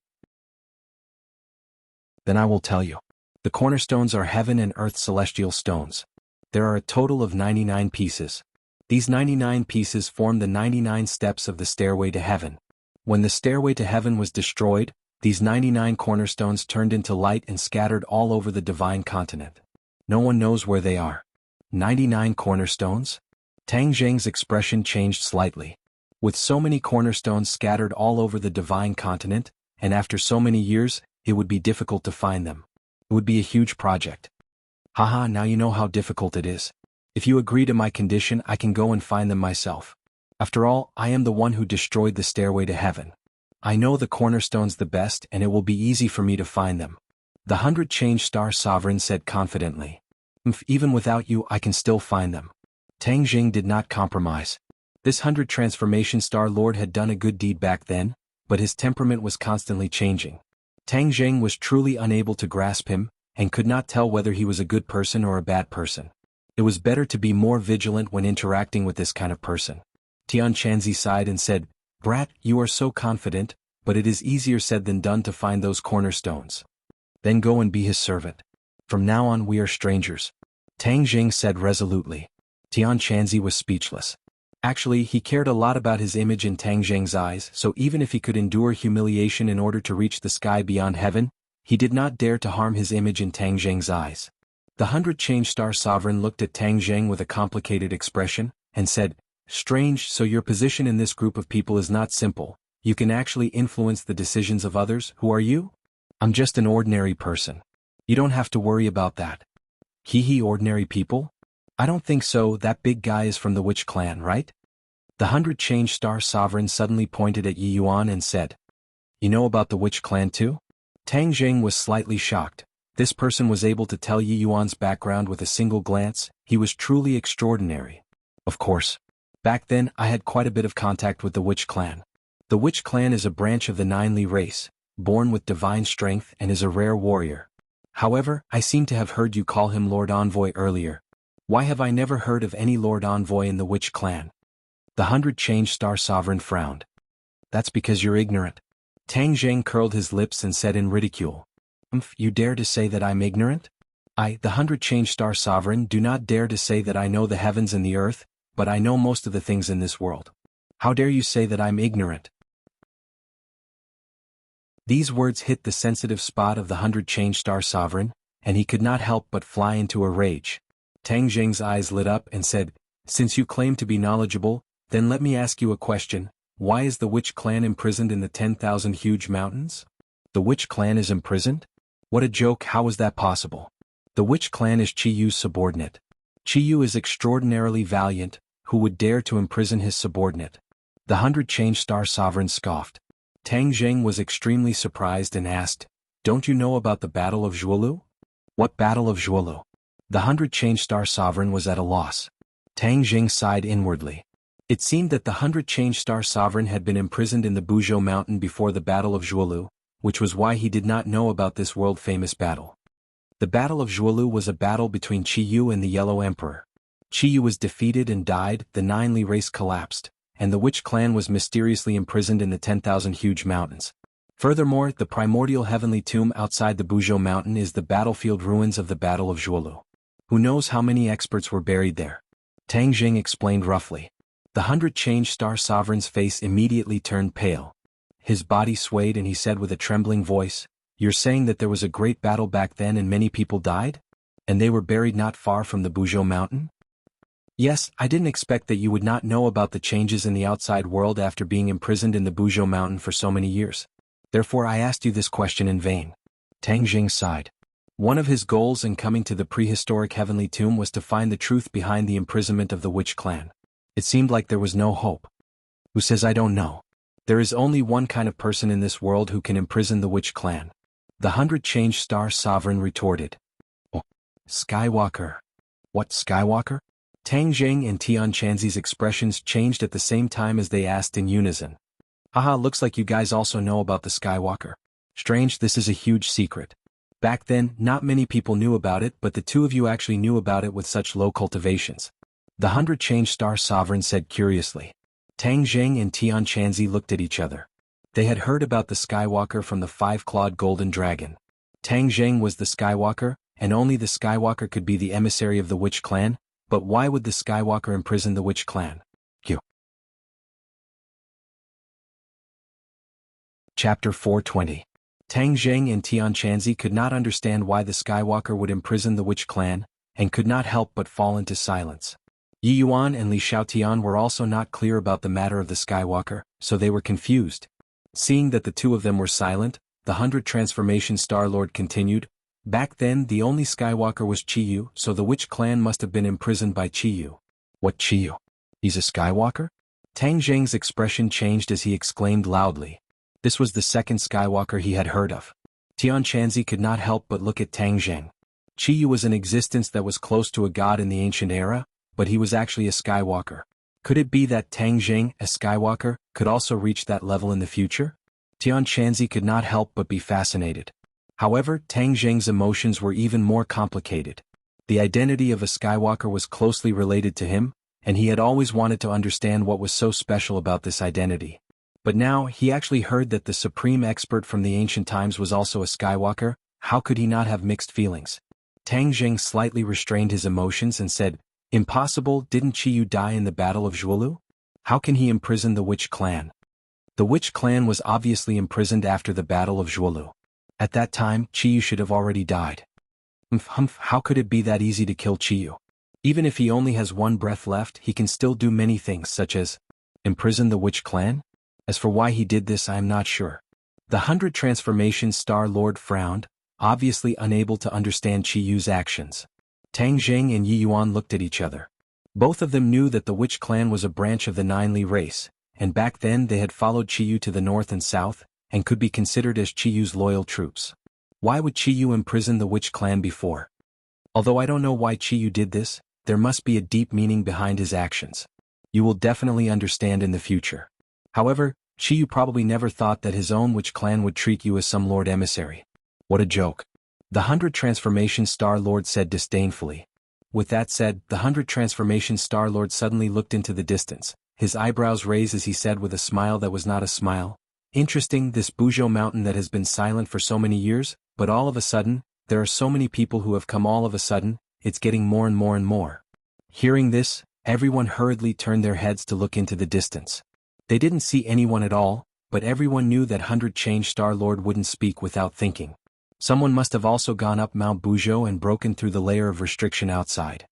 Then I will tell you. The cornerstones are heaven and earth celestial stones. There are a total of 99 pieces. These 99 pieces form the 99 steps of the stairway to heaven. When the stairway to heaven was destroyed, these 99 cornerstones turned into light and scattered all over the divine continent. No one knows where they are. 99 cornerstones? Tang Jing's expression changed slightly. With so many cornerstones scattered all over the divine continent, and after so many years, it would be difficult to find them. It would be a huge project. Now you know how difficult it is. If you agree to my condition, I can go and find them myself. After all, I am the one who destroyed the stairway to heaven. I know the cornerstones the best and it will be easy for me to find them. The 100 Change Star Sovereign said confidently. Even without you, I can still find them. Tang Jing did not compromise. This 100 Transformation Star Lord had done a good deed back then, but his temperament was constantly changing. Tang Jing was truly unable to grasp him, and could not tell whether he was a good person or a bad person. It was better to be more vigilant when interacting with this kind of person. Tian Chanzi sighed and said, Brat, you are so confident, but it is easier said than done to find those cornerstones. Then go and be his servant. From now on we are strangers. Tang Jing said resolutely. Tian Chanzi was speechless. Actually, he cared a lot about his image in Tang Jing's eyes, so even if he could endure humiliation in order to reach the sky beyond heaven, he did not dare to harm his image in Tang Jing's eyes. The 100 Change Star Sovereign looked at Tang Jing with a complicated expression, and said, Strange, so your position in this group of people is not simple. You can actually influence the decisions of others. Who are you? I'm just an ordinary person. You don't have to worry about that. Ordinary people? I don't think so. That big guy is from the Witch clan, right? The 100 Change Star Sovereign suddenly pointed at Yi Yuan and said, You know about the Witch clan too? Tang Jing was slightly shocked. This person was able to tell Yi Yuan's background with a single glance. He was truly extraordinary. Of course. Back then, I had quite a bit of contact with the Witch clan. The Witch clan is a branch of the Nine Li race, born with divine strength and is a rare warrior. However, I seem to have heard you call him Lord Envoy earlier. Why have I never heard of any Lord Envoy in the Witch clan? The 100 Star Sovereign frowned. That's because you're ignorant. Tang Zheng curled his lips and said in ridicule. You dare to say that I'm ignorant? I, the 100 Star Sovereign, do not dare to say that I know the heavens and the earth, but I know most of the things in this world. How dare you say that I'm ignorant? These words hit the sensitive spot of the 100 Star Sovereign, and he could not help but fly into a rage. Tang Zheng's eyes lit up and said, Since you claim to be knowledgeable, then let me ask you a question. Why is the Witch clan imprisoned in the 10,000 huge mountains? The Witch clan is imprisoned? What a joke, how is that possible? The Witch clan is Qi Yu's subordinate. Qi Yu is extraordinarily valiant, who would dare to imprison his subordinate? The 100 Star Sovereign scoffed. Tang Zheng was extremely surprised and asked, Don't you know about the Battle of Zhuolu? What Battle of Zhuolu? The 100 Star Sovereign was at a loss. Tang Zheng sighed inwardly. It seemed that the 100 Star Sovereign had been imprisoned in the Buzhou mountain before the Battle of Zhuolu, which was why he did not know about this world-famous battle. The Battle of Zhuolu was a battle between Qi Yu and the Yellow Emperor. Qi Yu was defeated and died, the Nine Li race collapsed, and the Witch clan was mysteriously imprisoned in the 10,000 huge mountains. Furthermore, the primordial heavenly tomb outside the Buzhou mountain is the battlefield ruins of the Battle of Zhuolu. Who knows how many experts were buried there? Tang Jing explained roughly. The 100 Star Sovereign's face immediately turned pale. His body swayed and he said with a trembling voice, You're saying that there was a great battle back then and many people died? And they were buried not far from the Buzhou mountain? Yes, I didn't expect that you would not know about the changes in the outside world after being imprisoned in the Buzhou mountain for so many years. Therefore I asked you this question in vain. Tang Jing sighed. One of his goals in coming to the prehistoric heavenly tomb was to find the truth behind the imprisonment of the Witch clan. It seemed like there was no hope. Who says I don't know? There is only one kind of person in this world who can imprison the Witch clan. The 100 Star Sovereign retorted. Oh, Skywalker. What Skywalker? Tang Zheng and Tian Chanzi's expressions changed at the same time as they asked in unison. Haha, looks like you guys also know about the Skywalker. Strange, this is a huge secret. Back then, not many people knew about it, but the two of you actually knew about it with such low cultivations. The 100 Star Sovereign said curiously. Tang Zheng and Tian Chanzi looked at each other. They had heard about the Skywalker from the five-clawed golden dragon. Tang Zheng was the Skywalker, and only the Skywalker could be the emissary of the Witch clan, but why would the Skywalker imprison the Witch clan? Q. Chapter 420. Tang Zheng and Tian Chanzi could not understand why the Skywalker would imprison the Witch clan, and could not help but fall into silence. Yi Yuan and Li Xiaotian were also not clear about the matter of the Skywalker, so they were confused. Seeing that the two of them were silent, the 100 Transformation Star Lord continued, Back then the only Skywalker was Qi Yu, so the Witch clan must have been imprisoned by Qi Yu. What Qi Yu? He's a Skywalker? Tang Zheng's expression changed as he exclaimed loudly. This was the second Skywalker he had heard of. Tian Chanzi could not help but look at Tang Zheng. Qi Yu was an existence that was close to a god in the ancient era, but he was actually a Skywalker. Could it be that Tang Zheng, a Skywalker, could also reach that level in the future? Tian Chanzi could not help but be fascinated. However, Tang Zheng's emotions were even more complicated. The identity of a Skywalker was closely related to him, and he had always wanted to understand what was so special about this identity. But now, he actually heard that the supreme expert from the ancient times was also a Skywalker. How could he not have mixed feelings? Tang Zheng slightly restrained his emotions and said, Impossible, didn't Qi Yu die in the Battle of Zhuolu? How can he imprison the Witch clan? The Witch clan was obviously imprisoned after the Battle of Zhuolu. At that time, Qi Yu should have already died. How could it be that easy to kill Qi Yu? Even if he only has one breath left, he can still do many things such as imprison the Witch clan? As for why he did this, I am not sure. The 100 Transformation Star Lord frowned, obviously unable to understand Qi Yu's actions. Tang Zheng and Yi Yuan looked at each other. Both of them knew that the Witch clan was a branch of the Nine Li race, and back then they had followed Qi Yu to the north and south, and could be considered as Chiyu's loyal troops. Why would Chiyu imprison the witch clan before? Although I don't know why Chiyu did this, there must be a deep meaning behind his actions. You will definitely understand in the future. However, Chiyu probably never thought that his own witch clan would treat you as some lord emissary. What a joke. The 100 Transformation Star Lord said disdainfully. With that said, the 100 Transformation Star Lord suddenly looked into the distance, his eyebrows raised as he said with a smile that was not a smile. Interesting, this Buzhou mountain that has been silent for so many years, but all of a sudden, there are so many people who have come all of a sudden, it's getting more and more and more. Hearing this, everyone hurriedly turned their heads to look into the distance. They didn't see anyone at all, but everyone knew that 100 Change Star Lord wouldn't speak without thinking. Someone must have also gone up Mount Buzhou and broken through the layer of restriction outside.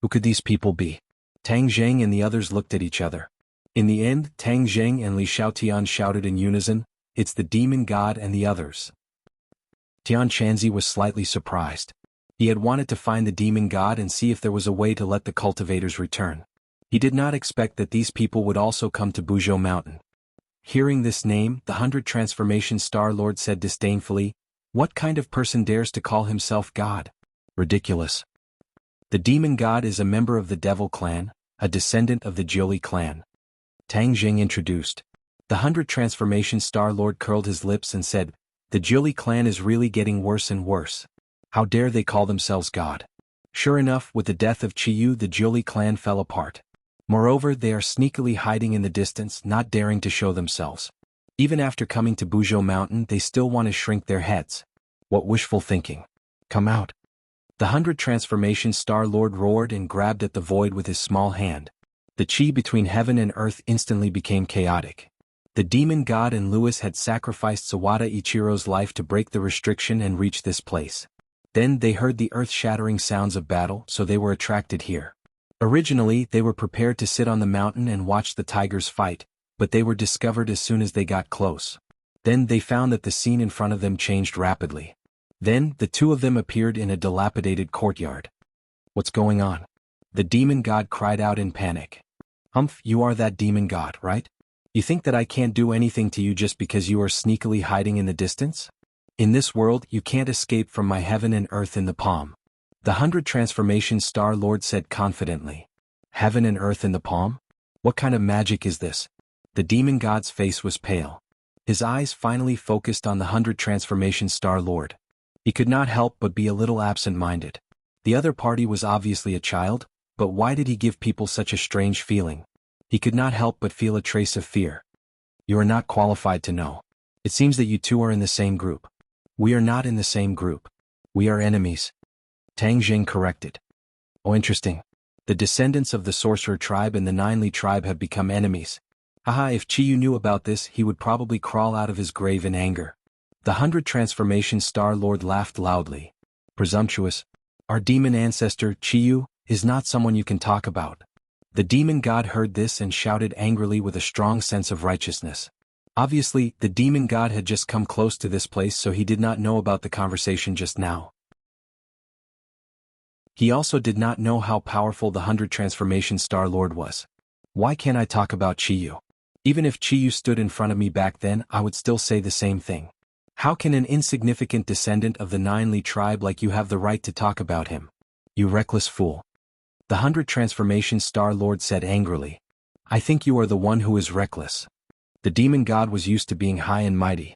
Who could these people be? Tang Zheng and the others looked at each other. In the end, Tang Zheng and Li Xiaotian shouted in unison, "It's the demon god and the others." Tian Chanzi was slightly surprised. He had wanted to find the demon god and see if there was a way to let the cultivators return. He did not expect that these people would also come to Buzhou Mountain. Hearing this name, the 100 Transformation Star Lord said disdainfully, "What kind of person dares to call himself God? Ridiculous." The demon god is a member of the Devil clan, a descendant of the Jiuli clan. Tang Jing introduced. The 100 Transformation Star Lord curled his lips and said, "The Jiuli clan is really getting worse and worse. How dare they call themselves God?" Sure enough, with the death of Chiyu, the Jiuli clan fell apart. Moreover, they are sneakily hiding in the distance, not daring to show themselves. Even after coming to Buzhou Mountain, they still want to shrink their heads. What wishful thinking. Come out. The 100 Transformation Star Lord roared and grabbed at the void with his small hand. The chi between heaven and earth instantly became chaotic. The demon god and Lewis had sacrificed Sawada Ichiro's life to break the restriction and reach this place. Then they heard the earth-shattering sounds of battle, so they were attracted here. Originally, they were prepared to sit on the mountain and watch the tigers fight, but they were discovered as soon as they got close. Then they found that the scene in front of them changed rapidly. Then, the two of them appeared in a dilapidated courtyard. What's going on? The demon god cried out in panic. Humph, you are that demon god, right? You think that I can't do anything to you just because you are sneakily hiding in the distance? In this world, you can't escape from my heaven and earth in the palm. The 100 Transformation Star Lord said confidently. Heaven and earth in the palm? What kind of magic is this? The demon god's face was pale. His eyes finally focused on the 100 Transformation Star Lord. He could not help but be a little absent-minded. The other party was obviously a child, but why did he give people such a strange feeling? He could not help but feel a trace of fear. You are not qualified to know. It seems that you two are in the same group. We are not in the same group. We are enemies. Tang Jing corrected. Oh, interesting. The descendants of the Sorcerer tribe and the Nineli tribe have become enemies. Haha, if Chiyu knew about this, he would probably crawl out of his grave in anger. The 100 Transformation Star Lord laughed loudly. Presumptuous. Our demon ancestor, Chiyu, is not someone you can talk about. The demon god heard this and shouted angrily with a strong sense of righteousness. Obviously, the demon god had just come close to this place, so he did not know about the conversation just now. He also did not know how powerful the 100 Transformation Star Lord was. Why can't I talk about Chiyu? Even if Chiyu stood in front of me back then, I would still say the same thing. How can an insignificant descendant of the Nineli tribe like you have the right to talk about him? You reckless fool. The 100 Transformation Star Lord said angrily. I think you are the one who is reckless. The demon god was used to being high and mighty.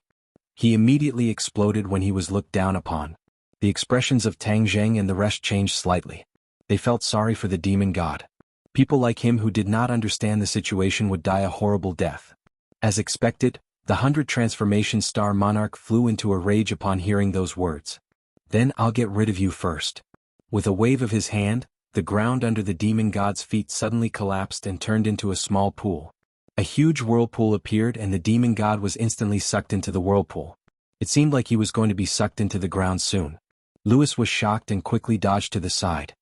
He immediately exploded when he was looked down upon. The expressions of Tang Zheng and the rest changed slightly. They felt sorry for the demon god. People like him who did not understand the situation would die a horrible death. As expected, the 100 Transformation Star Monarch flew into a rage upon hearing those words. Then I'll get rid of you first. With a wave of his hand, the ground under the demon god's feet suddenly collapsed and turned into a small pool. A huge whirlpool appeared and the demon god was instantly sucked into the whirlpool. It seemed like he was going to be sucked into the ground soon. Lewis was shocked and quickly dodged to the side.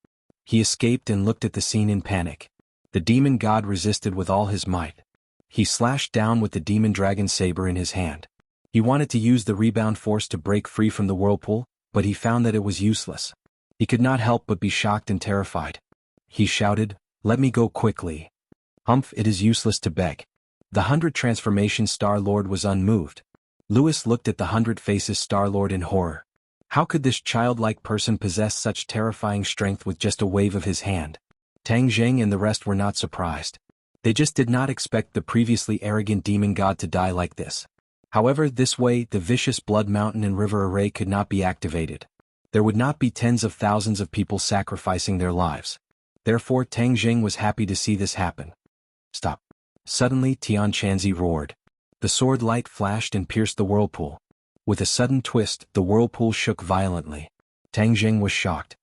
He escaped and looked at the scene in panic. The demon god resisted with all his might. He slashed down with the demon dragon saber in his hand. He wanted to use the rebound force to break free from the whirlpool, but he found that it was useless. He could not help but be shocked and terrified. He shouted, "Let me go quickly." Humph, it is useless to beg. The 100 Transformation Star-Lord was unmoved. Louis looked at the 100 Faces Star-Lord in horror. How could this childlike person possess such terrifying strength with just a wave of his hand? Tang Zheng and the rest were not surprised. They just did not expect the previously arrogant demon god to die like this. However, this way, the vicious blood mountain and river array could not be activated. There would not be tens of thousands of people sacrificing their lives. Therefore, Tang Zheng was happy to see this happen. Stop. Suddenly, Tian Chanzi roared. The sword light flashed and pierced the whirlpool. With a sudden twist, the whirlpool shook violently. Tang Zheng was shocked.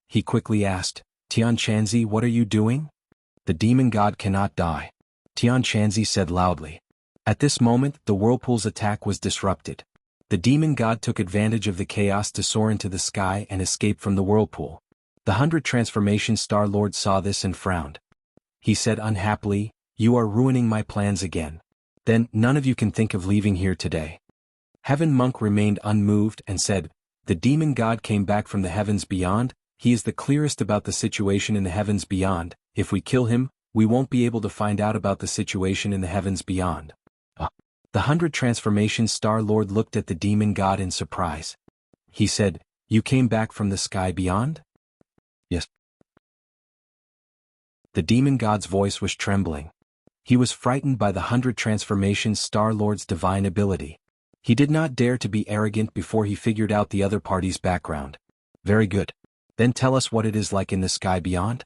He quickly asked, Tian Chanzi, what are you doing? The demon god cannot die. Tian Chanzi said loudly. At this moment, the whirlpool's attack was disrupted. The demon god took advantage of the chaos to soar into the sky and escape from the whirlpool. The 100 Transformation Star-Lord saw this and frowned. He said unhappily, You are ruining my plans again. Then, none of you can think of leaving here today. Heaven Monk remained unmoved and said, The demon god came back from the heavens beyond. He is the clearest about the situation in the heavens beyond. If we kill him, we won't be able to find out about the situation in the heavens beyond. The 100 Transformation Star-Lord looked at the demon god in surprise. He said, You came back from the sky beyond? Yes. The demon god's voice was trembling. He was frightened by the 100 Transformation Star-Lord's divine ability. He did not dare to be arrogant before he figured out the other party's background. Very good. Then tell us what it is like in the sky beyond?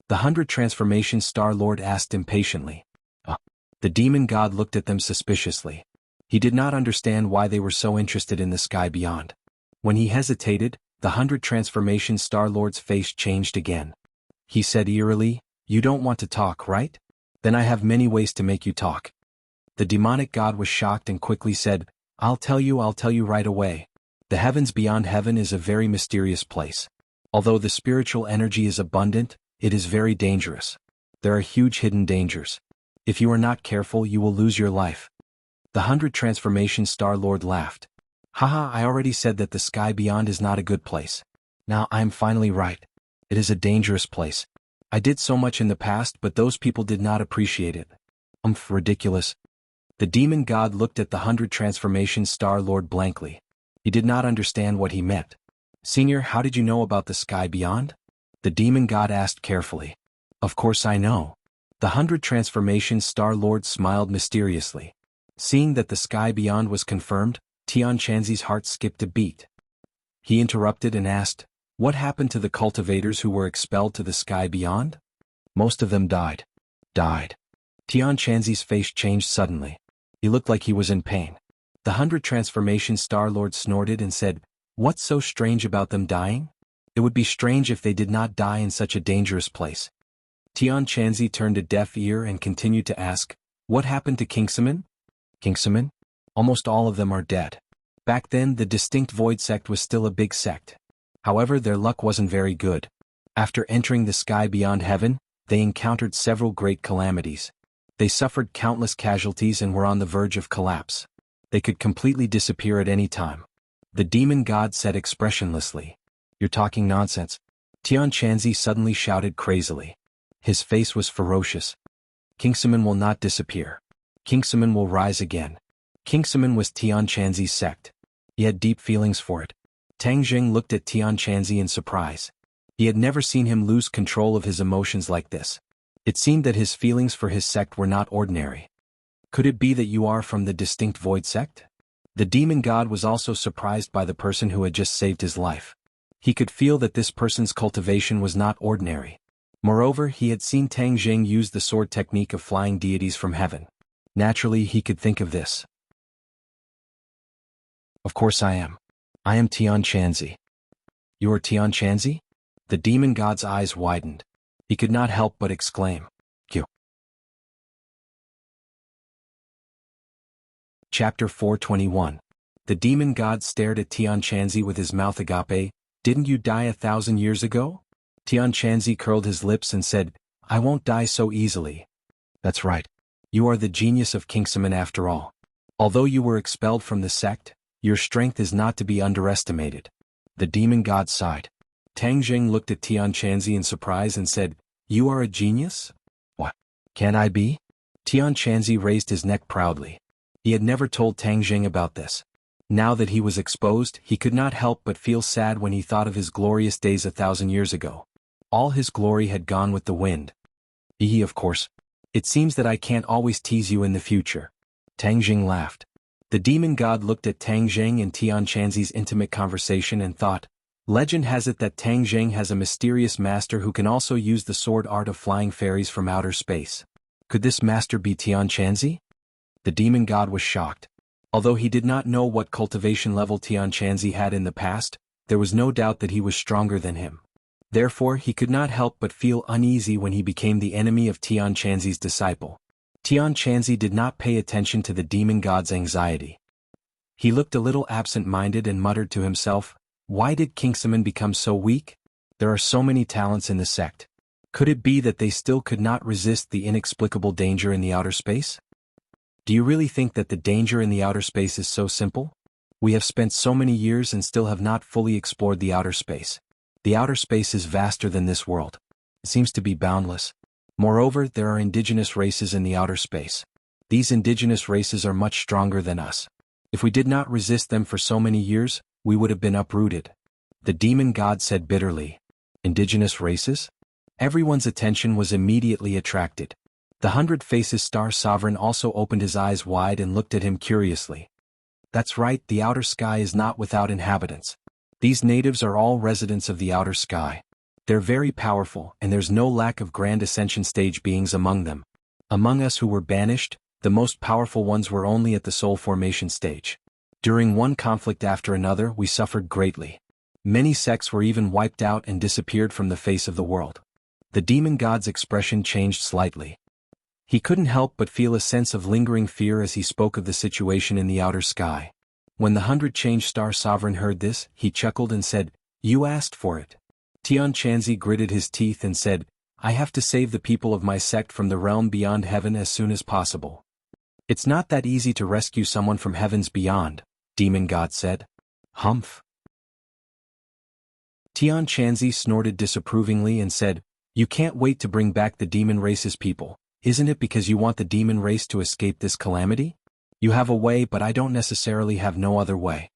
The 100 Transformation Star-Lord asked impatiently. The demon god looked at them suspiciously. He did not understand why they were so interested in the sky beyond. When he hesitated, the 100 Transformation Star-Lord's face changed again. He said eerily, You don't want to talk, right? Then I have many ways to make you talk. The demonic god was shocked and quickly said, I'll tell you right away. The heavens beyond heaven is a very mysterious place. Although the spiritual energy is abundant, it is very dangerous. There are huge hidden dangers. If you are not careful, you will lose your life. The 100 Transformation Star-Lord laughed. Haha, I already said that the sky beyond is not a good place. Now I am finally right. It is a dangerous place. I did so much in the past, but those people did not appreciate it. Ridiculous. The demon god looked at the 100 Transformation Star-Lord blankly. He did not understand what he meant. Senior, how did you know about the sky beyond? The demon god asked carefully. Of course I know. The 100 Transformation Star-Lord smiled mysteriously. Seeing that the sky beyond was confirmed, Tian Chanzi's heart skipped a beat. He interrupted and asked, What happened to the cultivators who were expelled to the sky beyond? Most of them died. Died. Tian Chanzi's face changed suddenly. He looked like he was in pain. The 100 Transformation Star-Lord snorted and said, What's so strange about them dying? It would be strange if they did not die in such a dangerous place. Tian Chanzi turned a deaf ear and continued to ask, What happened to Kingsaman? Kingsaman? Almost all of them are dead. Back then, the distinct Void sect was still a big sect. However, their luck wasn't very good. After entering the sky beyond heaven, they encountered several great calamities. They suffered countless casualties and were on the verge of collapse. They could completely disappear at any time. The demon god said expressionlessly, You're talking nonsense. Tian Chanzi suddenly shouted crazily. His face was ferocious. Kingsaman will not disappear. Kingsaman will rise again. Kingsaman was Tian Chanzi's sect. He had deep feelings for it. Tang Zheng looked at Tian Chanzi in surprise. He had never seen him lose control of his emotions like this. It seemed that his feelings for his sect were not ordinary. Could it be that you are from the distinct Void sect? The demon god was also surprised by the person who had just saved his life. He could feel that this person's cultivation was not ordinary. Moreover, he had seen Tang Zheng use the sword technique of flying deities from heaven. Naturally, he could think of this. Of course I am. I am Tian Chanzi. You are Tian Chanzi? The demon god's eyes widened. He could not help but exclaim, Q. Chapter 421. The demon god stared at Tian Chanzi with his mouth agape. Didn't you die 1,000 years ago? Tian Chanzi curled his lips and said, I won't die so easily. That's right. You are the genius of Kingsaman after all. Although you were expelled from the sect, your strength is not to be underestimated. The demon god sighed. Tang Zheng looked at Tian Chanzi in surprise and said, You are a genius? What? Can I be? Tian Chanzi raised his neck proudly. He had never told Tang Jing about this. Now that he was exposed, he could not help but feel sad when he thought of his glorious days 1,000 years ago. All his glory had gone with the wind. Of course. It seems that I can't always tease you in the future. Tang Jing laughed. The demon god looked at Tang Jing and Tian Chanzi's intimate conversation and thought, legend has it that Tang Jing has a mysterious master who can also use the sword art of flying fairies from outer space. Could this master be Tian Chanzi? The demon god was shocked. Although he did not know what cultivation level Tian Chanzi had in the past, there was no doubt that he was stronger than him. Therefore he could not help but feel uneasy when he became the enemy of Tian Chanzi's disciple. Tian Chanzi did not pay attention to the demon god's anxiety. He looked a little absent-minded and muttered to himself, why did Kingsaman become so weak? There are so many talents in the sect. Could it be that they still could not resist the inexplicable danger in the outer space? Do you really think that the danger in the outer space is so simple? We have spent so many years and still have not fully explored the outer space. The outer space is vaster than this world. It seems to be boundless. Moreover, there are indigenous races in the outer space. These indigenous races are much stronger than us. If we did not resist them for so many years, we would have been uprooted. The demon god said bitterly. Indigenous races? Everyone's attention was immediately attracted. The 100 Faces Star Sovereign also opened his eyes wide and looked at him curiously. That's right, the outer sky is not without inhabitants. These natives are all residents of the outer sky. They're very powerful, and there's no lack of grand ascension stage beings among them. Among us who were banished, the most powerful ones were only at the soul formation stage. During one conflict after another, we suffered greatly. Many sects were even wiped out and disappeared from the face of the world. The demon god's expression changed slightly. He couldn't help but feel a sense of lingering fear as he spoke of the situation in the outer sky. When the 100 Change Star Sovereign heard this, he chuckled and said, you asked for it. Tian Chanzi gritted his teeth and said, I have to save the people of my sect from the realm beyond heaven as soon as possible. It's not that easy to rescue someone from heavens beyond, demon god said. Humph. Tian Chanzi snorted disapprovingly and said, you can't wait to bring back the demon race's people. Isn't it because you want the demon race to escape this calamity? You have a way, but I don't necessarily have no other way.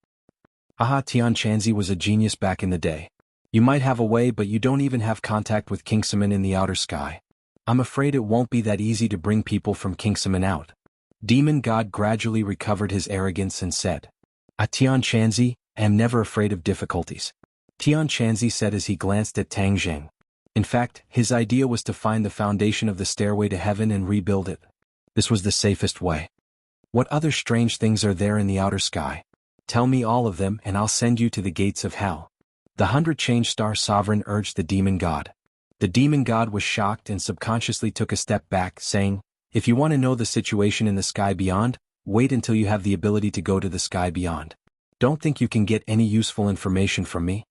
Aha, Tian Chanzi was a genius back in the day. You might have a way, but you don't even have contact with Kingsaman in the outer sky. I'm afraid it won't be that easy to bring people from Kingsaman out. Demon God gradually recovered his arrogance and said, Tian Chanzi, I am never afraid of difficulties. Tian Chanzi said as he glanced at Tang Jing. In fact, his idea was to find the foundation of the stairway to heaven and rebuild it. This was the safest way. What other strange things are there in the outer sky? Tell me all of them and I'll send you to the gates of hell. The 100 Change Star Sovereign urged the demon god. The demon god was shocked and subconsciously took a step back, saying, if you want to know the situation in the sky beyond, wait until you have the ability to go to the sky beyond. Don't think you can get any useful information from me.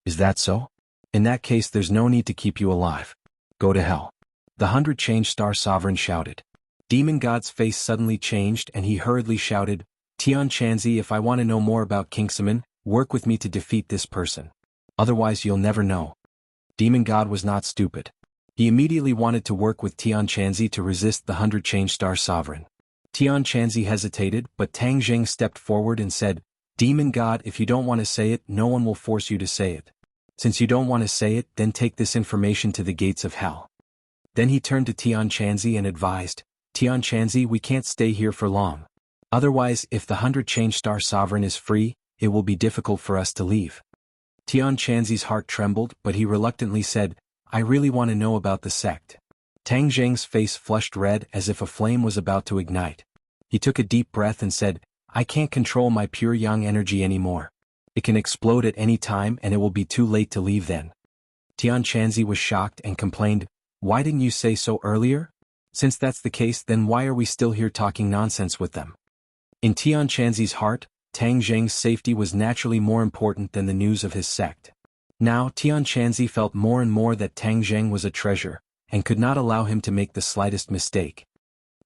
Is that so? In that case, there's no need to keep you alive. Go to hell. The 100 Change Star Sovereign shouted. Demon God's face suddenly changed and he hurriedly shouted, Tian Chanzi, if I want to know more about Kingsaman, work with me to defeat this person. Otherwise you'll never know. Demon God was not stupid. He immediately wanted to work with Tian Chanzi to resist the 100 Change Star Sovereign. Tian Chanzi hesitated, but Tang Jing stepped forward and said, Demon God, if you don't want to say it, no one will force you to say it. Since you don't want to say it, then take this information to the gates of hell. Then he turned to Tian Chanzi and advised, Tian Chanzi, we can't stay here for long. Otherwise, if the 100 Change Star Sovereign is free, it will be difficult for us to leave. Tian Chanzi's heart trembled, but he reluctantly said, I really want to know about the sect. Tang Jing's face flushed red as if a flame was about to ignite. He took a deep breath and said, I can't control my pure yang energy anymore. It can explode at any time and it will be too late to leave then. Tian Chanzi was shocked and complained, why didn't you say so earlier? Since that's the case, then why are we still here talking nonsense with them? In Tian Chanzi's heart, Tang Jing's safety was naturally more important than the news of his sect. Now Tian Chanzi felt more and more that Tang Jing was a treasure, and could not allow him to make the slightest mistake.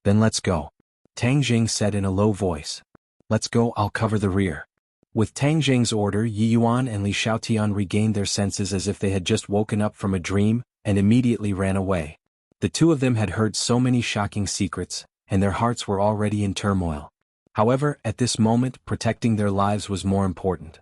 Then let's go. Tang Jing said in a low voice. Let's go, I'll cover the rear. With Tang Jing's order, Yi Yuan and Li Xiaotian regained their senses as if they had just woken up from a dream, and immediately ran away. The two of them had heard so many shocking secrets, and their hearts were already in turmoil. However, at this moment, protecting their lives was more important.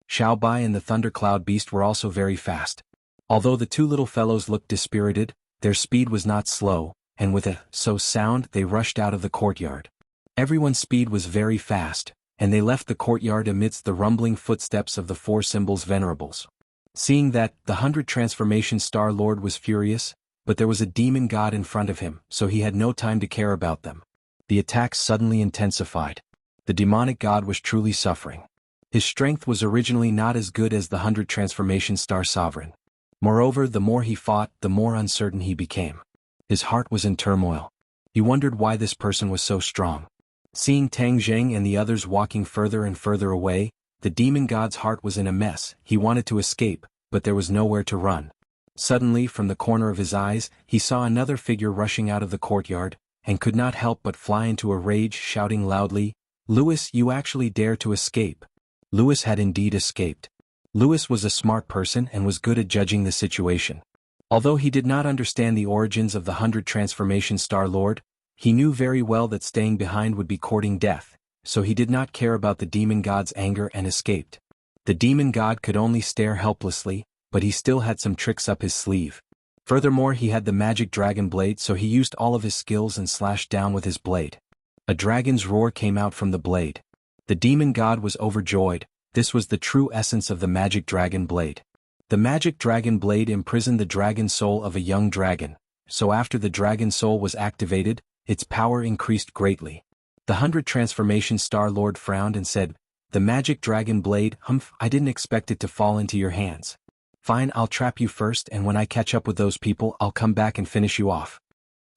Xiaobai and the thundercloud beast were also very fast. Although the two little fellows looked dispirited, their speed was not slow, and with a sound they rushed out of the courtyard. Everyone's speed was very fast, and they left the courtyard amidst the rumbling footsteps of the four symbols venerables. Seeing that, the 100 Transformation Star Lord was furious, but there was a demon god in front of him, so he had no time to care about them. The attacks suddenly intensified. The demonic god was truly suffering. His strength was originally not as good as the 100 Transformation Star Sovereign. Moreover, the more he fought, the more uncertain he became. His heart was in turmoil. He wondered why this person was so strong. Seeing Tang Zheng and the others walking further and further away, the demon god's heart was in a mess. He wanted to escape, but there was nowhere to run. Suddenly, from the corner of his eyes, he saw another figure rushing out of the courtyard, and could not help but fly into a rage, shouting loudly, "Louis, you actually dare to escape!" Louis had indeed escaped. Louis was a smart person and was good at judging the situation. Although he did not understand the origins of the 100 Transformation Star Lord, he knew very well that staying behind would be courting death, so he did not care about the demon god's anger and escaped. The demon god could only stare helplessly, but he still had some tricks up his sleeve. Furthermore, he had the magic dragon blade, so he used all of his skills and slashed down with his blade. A dragon's roar came out from the blade. The demon god was overjoyed. This was the true essence of the magic dragon blade. The magic dragon blade imprisoned the dragon soul of a young dragon, so after the dragon soul was activated, its power increased greatly. The 100 Transformation Star Lord frowned and said, "The magic dragon blade, humph, I didn't expect it to fall into your hands. Fine, I'll trap you first, and when I catch up with those people I'll come back and finish you off."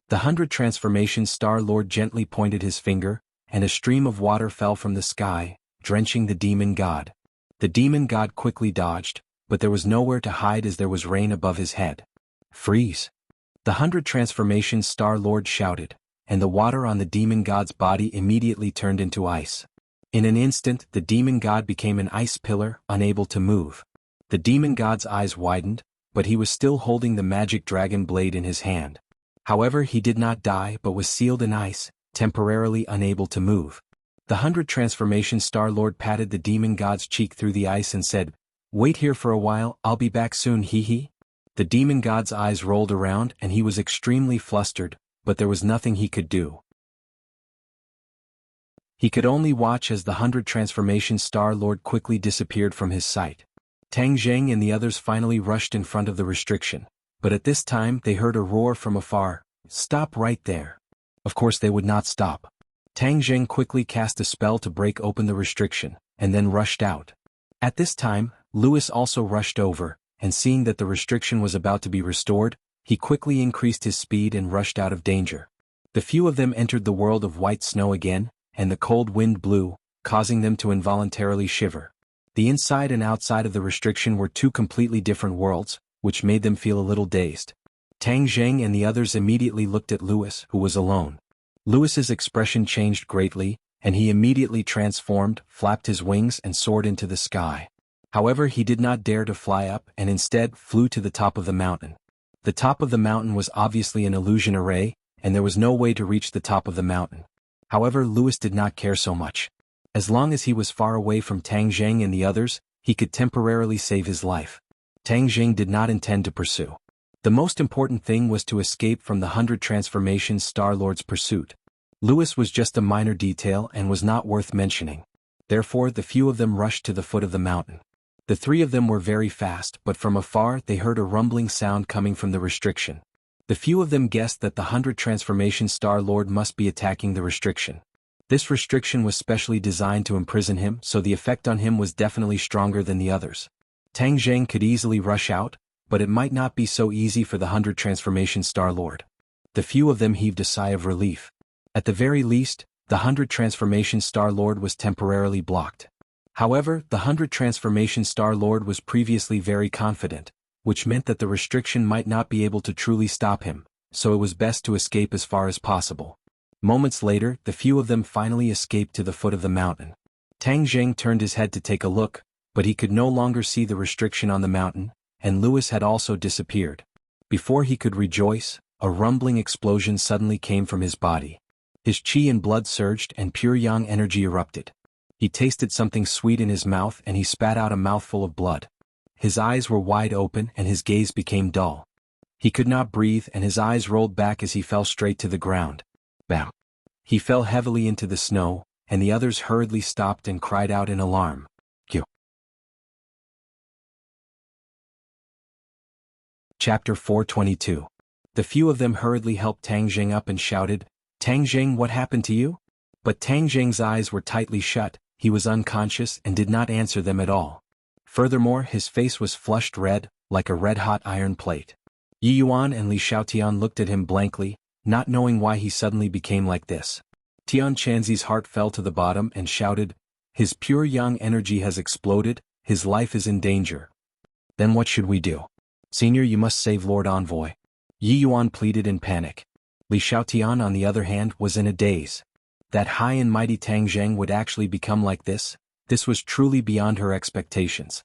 The 100 Transformation Star Lord gently pointed his finger, and a stream of water fell from the sky, drenching the demon god. The demon god quickly dodged, but there was nowhere to hide as there was rain above his head. "Freeze!" The 100 Transformation Star Lord shouted, and the water on the demon god's body immediately turned into ice. In an instant, the demon god became an ice pillar, unable to move. The demon god's eyes widened, but he was still holding the magic dragon blade in his hand. However, he did not die but was sealed in ice, temporarily unable to move. The 100 Transformation Star Lord patted the demon god's cheek through the ice and said, "Wait here for a while, I'll be back soon, hee hee." The demon god's eyes rolled around and he was extremely flustered, but there was nothing he could do. He could only watch as the 100 Transformation Star Lord quickly disappeared from his sight. Tang Zheng and the others finally rushed in front of the restriction, but at this time they heard a roar from afar, "Stop right there." Of course they would not stop. Tang Zheng quickly cast a spell to break open the restriction, and then rushed out. At this time, Louis also rushed over, and seeing that the restriction was about to be restored, he quickly increased his speed and rushed out of danger. The few of them entered the world of white snow again, and the cold wind blew, causing them to involuntarily shiver. The inside and outside of the restriction were two completely different worlds, which made them feel a little dazed. Tang Zheng and the others immediately looked at Louis, who was alone. Louis's expression changed greatly, and he immediately transformed, flapped his wings and soared into the sky. However, he did not dare to fly up and instead flew to the top of the mountain. The top of the mountain was obviously an illusion array, and there was no way to reach the top of the mountain. However, Louis did not care so much. As long as he was far away from Tang Zheng and the others, he could temporarily save his life. Tang Zheng did not intend to pursue. The most important thing was to escape from the 100 Transformation Star Lord's pursuit. Louis was just a minor detail and was not worth mentioning. Therefore, the few of them rushed to the foot of the mountain. The three of them were very fast, but from afar they heard a rumbling sound coming from the restriction. The few of them guessed that the 100 Transformation Star Lord must be attacking the restriction. This restriction was specially designed to imprison him, so the effect on him was definitely stronger than the others. Tang Zheng could easily rush out, but it might not be so easy for the 100 Transformation Star Lord. The few of them heaved a sigh of relief. At the very least, the 100 Transformation Star Lord was temporarily blocked. However, the 100 Transformation Star Lord was previously very confident, which meant that the restriction might not be able to truly stop him, so it was best to escape as far as possible. Moments later, the few of them finally escaped to the foot of the mountain. Tang Zheng turned his head to take a look, but he could no longer see the restriction on the mountain, and Louis had also disappeared. Before he could rejoice, a rumbling explosion suddenly came from his body. His qi and blood surged and pure yang energy erupted. He tasted something sweet in his mouth and he spat out a mouthful of blood. His eyes were wide open and his gaze became dull. He could not breathe and his eyes rolled back as he fell straight to the ground. Bam! He fell heavily into the snow, and the others hurriedly stopped and cried out in alarm. Q. Chapter 422. The few of them hurriedly helped Tang Jing up and shouted, "Tang Jing, what happened to you?" But Tang Jing's eyes were tightly shut, he was unconscious and did not answer them at all. Furthermore, his face was flushed red, like a red-hot iron plate. Yi Yuan and Li Xiaotian looked at him blankly, not knowing why he suddenly became like this. Tian Chanzi's heart fell to the bottom and shouted, "His pure yang energy has exploded, his life is in danger." "Then what should we do?" "Senior, you must save Lord Envoy." Yi Yuan pleaded in panic. Li Xiaotian, on the other hand, was in a daze. That high and mighty Tang Zheng would actually become like this was truly beyond her expectations.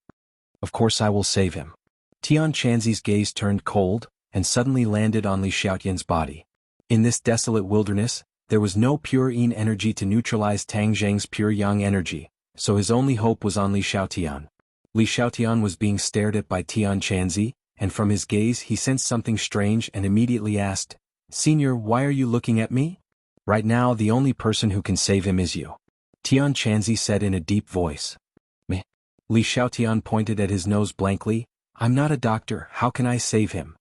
"Of course I will save him." Tian Chanzi's gaze turned cold, and suddenly landed on Li Xiaotian's body. In this desolate wilderness, there was no pure yin energy to neutralize Tang Zheng's pure yang energy, so his only hope was on Li Xiaotian. Li Xiaotian was being stared at by Tian Chanzi, and from his gaze he sensed something strange and immediately asked, "Senior, why are you looking at me?" "Right now the only person who can save him is you," Tian Chanzi said in a deep voice. "Me?" Li Xiaotian pointed at his nose blankly. "I'm not a doctor, how can I save him?"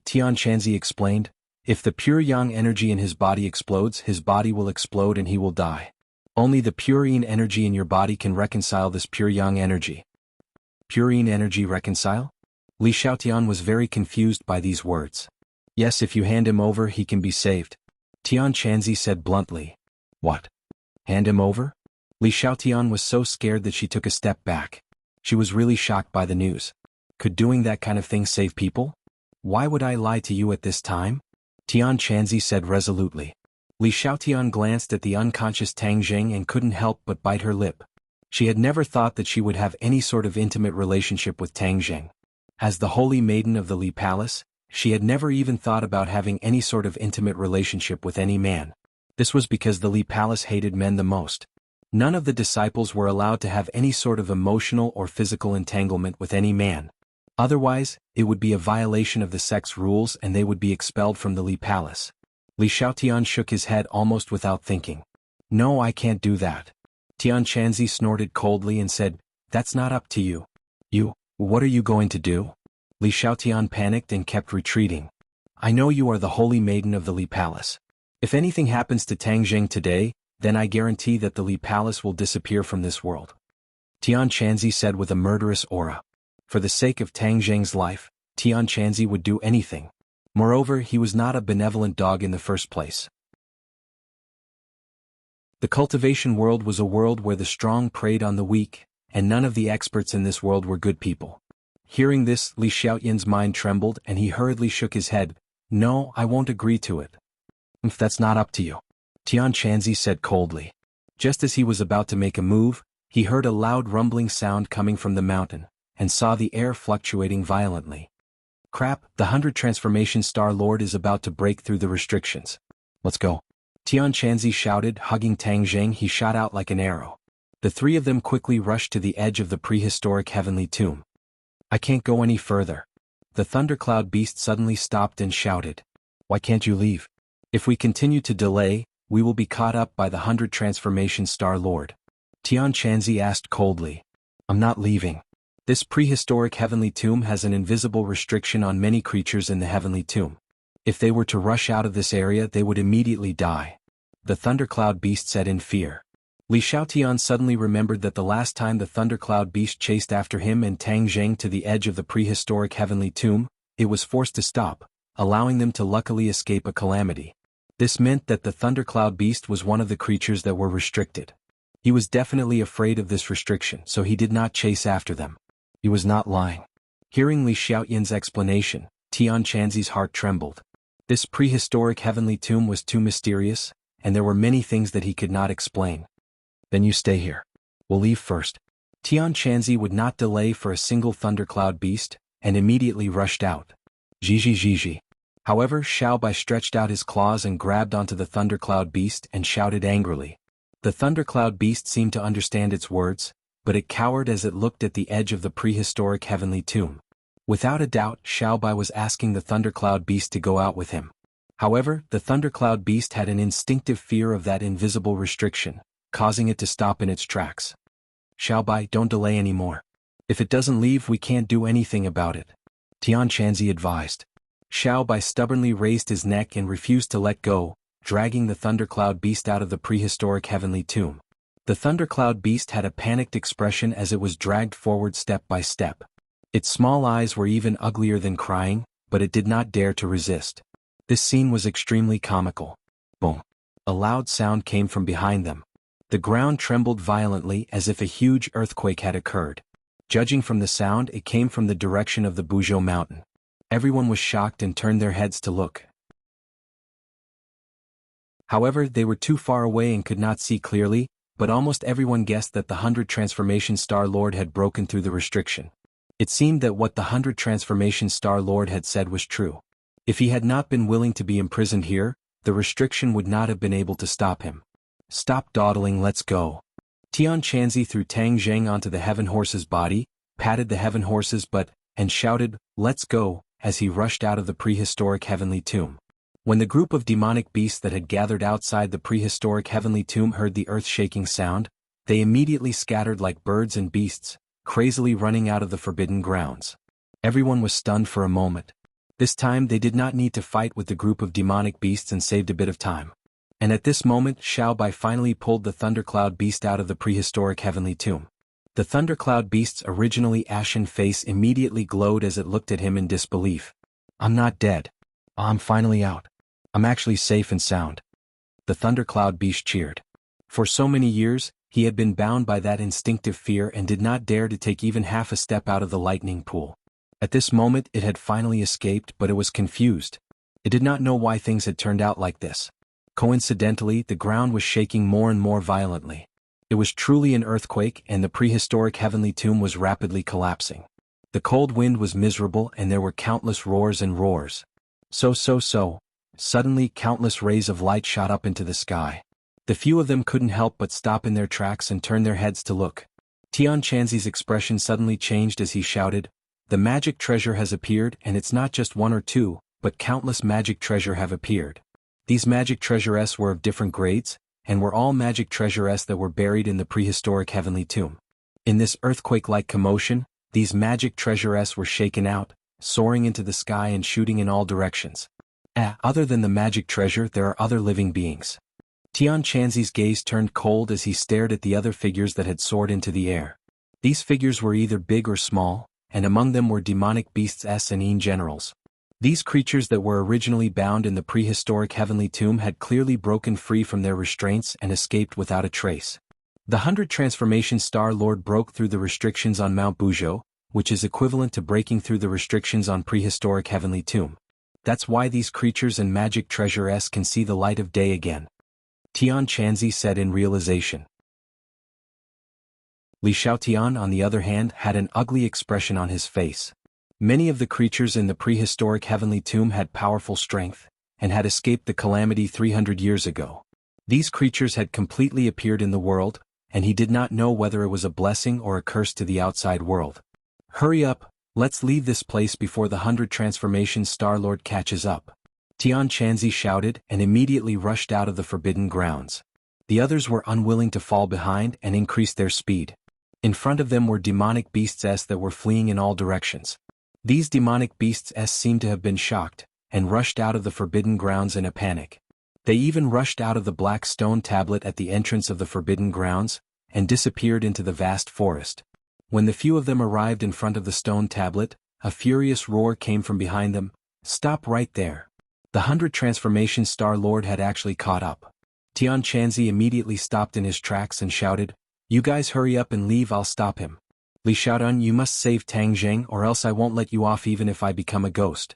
Tian Chanzi explained, "If the pure yang energy in his body explodes, his body will explode and he will die. Only the pure yin energy in your body can reconcile this pure yang energy." "Pure yin energy reconcile?" Li Xiaotian was very confused by these words. "Yes, if you hand him over he can be saved," Tian Chanzi said bluntly. "What? Hand him over?" Li Xiaotian was so scared that she took a step back. She was really shocked by the news. Could doing that kind of thing save people? "Why would I lie to you at this time?" Tian Chanzi said resolutely. Li Xiaotian glanced at the unconscious Tang Jing and couldn't help but bite her lip. She had never thought that she would have any sort of intimate relationship with Tang Jing. As the holy maiden of the Li Palace, she had never even thought about having any sort of intimate relationship with any man. This was because the Li Palace hated men the most. None of the disciples were allowed to have any sort of emotional or physical entanglement with any man. Otherwise, it would be a violation of the sect's rules and they would be expelled from the Li Palace. Li Xiaotian shook his head almost without thinking. "No, I can't do that." Tian Chanzi snorted coldly and said, "That's not up to you." What are you going to do?" Li Xiaotian panicked and kept retreating. "I know you are the holy maiden of the Li Palace. If anything happens to Tang Jing today, then I guarantee that the Li Palace will disappear from this world," Tian Chanzi said with a murderous aura. For the sake of Tang Jing's life, Tian Chanzi would do anything. Moreover, he was not a benevolent dog in the first place. The cultivation world was a world where the strong preyed on the weak, and none of the experts in this world were good people. Hearing this, Li Xiaotian's mind trembled and he hurriedly shook his head. "No, I won't agree to it." "If that's not up to you," Tian Chanzi said coldly. Just as he was about to make a move, he heard a loud rumbling sound coming from the mountain, and saw the air fluctuating violently. "Crap, the 100 Transformation Star Lord is about to break through the restrictions. Let's go." Tian Chanzi shouted, hugging Tang Jing. He shot out like an arrow. The three of them quickly rushed to the edge of the prehistoric heavenly tomb. "I can't go any further." The thundercloud beast suddenly stopped and shouted. "Why can't you leave? If we continue to delay, we will be caught up by the 100 Transformation Star Lord." Tian Chanzi asked coldly. "I'm not leaving. This prehistoric heavenly tomb has an invisible restriction on many creatures in the heavenly tomb. If they were to rush out of this area they would immediately die," the thundercloud beast said in fear. Li Xiaotian suddenly remembered that the last time the thundercloud beast chased after him and Tang Jing to the edge of the prehistoric heavenly tomb, it was forced to stop, allowing them to luckily escape a calamity. This meant that the thundercloud beast was one of the creatures that were restricted. He was definitely afraid of this restriction, so he did not chase after them. He was not lying. Hearing Li Xiaotian's explanation, Tian Chanzi's heart trembled. This prehistoric heavenly tomb was too mysterious, and there were many things that he could not explain. "Then you stay here. We'll leave first." Tian Chanzi would not delay for a single thundercloud beast, and immediately rushed out. Zhi. However, Xiaobai stretched out his claws and grabbed onto the thundercloud beast and shouted angrily. The thundercloud beast seemed to understand its words, but it cowered as it looked at the edge of the prehistoric heavenly tomb. Without a doubt, Xiaobai was asking the thundercloud beast to go out with him. However, the thundercloud beast had an instinctive fear of that invisible restriction, causing it to stop in its tracks. Xiaobai, don't delay anymore. If it doesn't leave, we can't do anything about it, Tian Chanzi advised. Xiaobai stubbornly raised his neck and refused to let go, dragging the thundercloud beast out of the prehistoric heavenly tomb. The thundercloud beast had a panicked expression as it was dragged forward step by step. Its small eyes were even uglier than crying, but it did not dare to resist. This scene was extremely comical. Boom! A loud sound came from behind them. The ground trembled violently as if a huge earthquake had occurred. Judging from the sound, it came from the direction of the Buzhou mountain. Everyone was shocked and turned their heads to look. However, they were too far away and could not see clearly, but almost everyone guessed that the 100 Transformation Star Lord had broken through the restriction. It seemed that what the 100 Transformation Star Lord had said was true. If he had not been willing to be imprisoned here, the restriction would not have been able to stop him. Stop dawdling, let's go. Tian Chanzi threw Tang Zheng onto the heaven horse's body, patted the heaven horse's butt, and shouted, "Let's go," as he rushed out of the prehistoric heavenly tomb. When the group of demonic beasts that had gathered outside the prehistoric heavenly tomb heard the earth-shaking sound, they immediately scattered like birds and beasts, crazily running out of the forbidden grounds. Everyone was stunned for a moment. This time they did not need to fight with the group of demonic beasts and saved a bit of time. And at this moment Xiaobai finally pulled the thundercloud beast out of the prehistoric heavenly tomb. The thundercloud beast's originally ashen face immediately glowed as it looked at him in disbelief. "I'm not dead. I'm finally out. I'm actually safe and sound." The thundercloud beast cheered. For so many years, he had been bound by that instinctive fear and did not dare to take even half a step out of the lightning pool. At this moment it had finally escaped, but it was confused. It did not know why things had turned out like this. Coincidentally, the ground was shaking more and more violently. It was truly an earthquake, and the prehistoric heavenly tomb was rapidly collapsing. The cold wind was miserable and there were countless roars and roars. Suddenly countless rays of light shot up into the sky. The few of them couldn't help but stop in their tracks and turn their heads to look. Tian Chanzi's expression suddenly changed as he shouted, "The magic treasure has appeared, and it's not just one or two, but countless magic treasure have appeared." These magic treasures were of different grades, and were all magic treasures that were buried in the prehistoric heavenly tomb. In this earthquake-like commotion, these magic treasures were shaken out, soaring into the sky and shooting in all directions. Other than the magic treasure, there are other living beings. Tian Chanzi's gaze turned cold as he stared at the other figures that had soared into the air. These figures were either big or small, and among them were demonic beasts and Yin generals. These creatures that were originally bound in the prehistoric heavenly tomb had clearly broken free from their restraints and escaped without a trace. The 100 Transformation Star Lord broke through the restrictions on Mount Buzhou, which is equivalent to breaking through the restrictions on prehistoric heavenly tomb. That's why these creatures and magic treasures can see the light of day again, Tian Chanzi said in realization. Li Xiaotian, on the other hand, had an ugly expression on his face. Many of the creatures in the prehistoric heavenly tomb had powerful strength, and had escaped the calamity 300 years ago. These creatures had completely appeared in the world, and he did not know whether it was a blessing or a curse to the outside world. "Hurry up, let's leave this place before the 100 Transformation Star Lord catches up," Tian Chanzi shouted and immediately rushed out of the forbidden grounds. The others were unwilling to fall behind and increased their speed. In front of them were demonic beasts that were fleeing in all directions. These demonic beasts seemed to have been shocked, and rushed out of the forbidden grounds in a panic. They even rushed out of the black stone tablet at the entrance of the forbidden grounds, and disappeared into the vast forest. When the few of them arrived in front of the stone tablet, a furious roar came from behind them, "Stop right there." The 100 Transformation Star Lord had actually caught up. Tian Chanzi immediately stopped in his tracks and shouted, "You guys hurry up and leave, I'll stop him. Li Xiaodan, you must save Tang Zheng or else I won't let you off even if I become a ghost."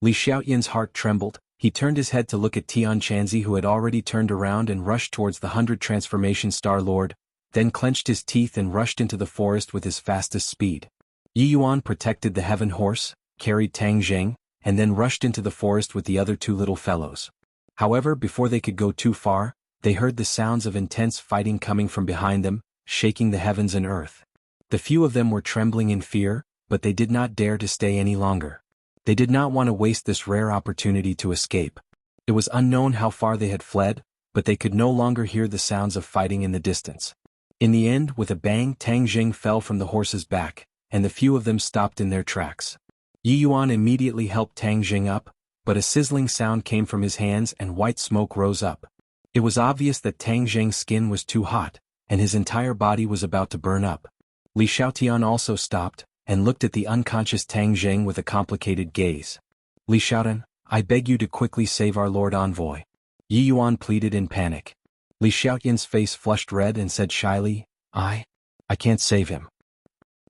Li Xiaoyan's heart trembled. He turned his head to look at Tian Chanzi, who had already turned around and rushed towards the 100 Transformation Star Lord, then clenched his teeth and rushed into the forest with his fastest speed. Yi Yuan protected the heaven horse, carried Tang Zheng, and then rushed into the forest with the other two little fellows. However, before they could go too far, they heard the sounds of intense fighting coming from behind them, shaking the heavens and earth. The few of them were trembling in fear, but they did not dare to stay any longer. They did not want to waste this rare opportunity to escape. It was unknown how far they had fled, but they could no longer hear the sounds of fighting in the distance. In the end, with a bang, Tang Jing fell from the horse's back, and the few of them stopped in their tracks. Yi Yuan immediately helped Tang Jing up, but a sizzling sound came from his hands and white smoke rose up. It was obvious that Tang Jing's skin was too hot, and his entire body was about to burn up. Li Xiaotian also stopped, and looked at the unconscious Tang Jing with a complicated gaze. Li Xiaotian, I beg you to quickly save our Lord Envoy. Yi Yuan pleaded in panic. Li Xiaotian's face flushed red and said shyly, I can't save him.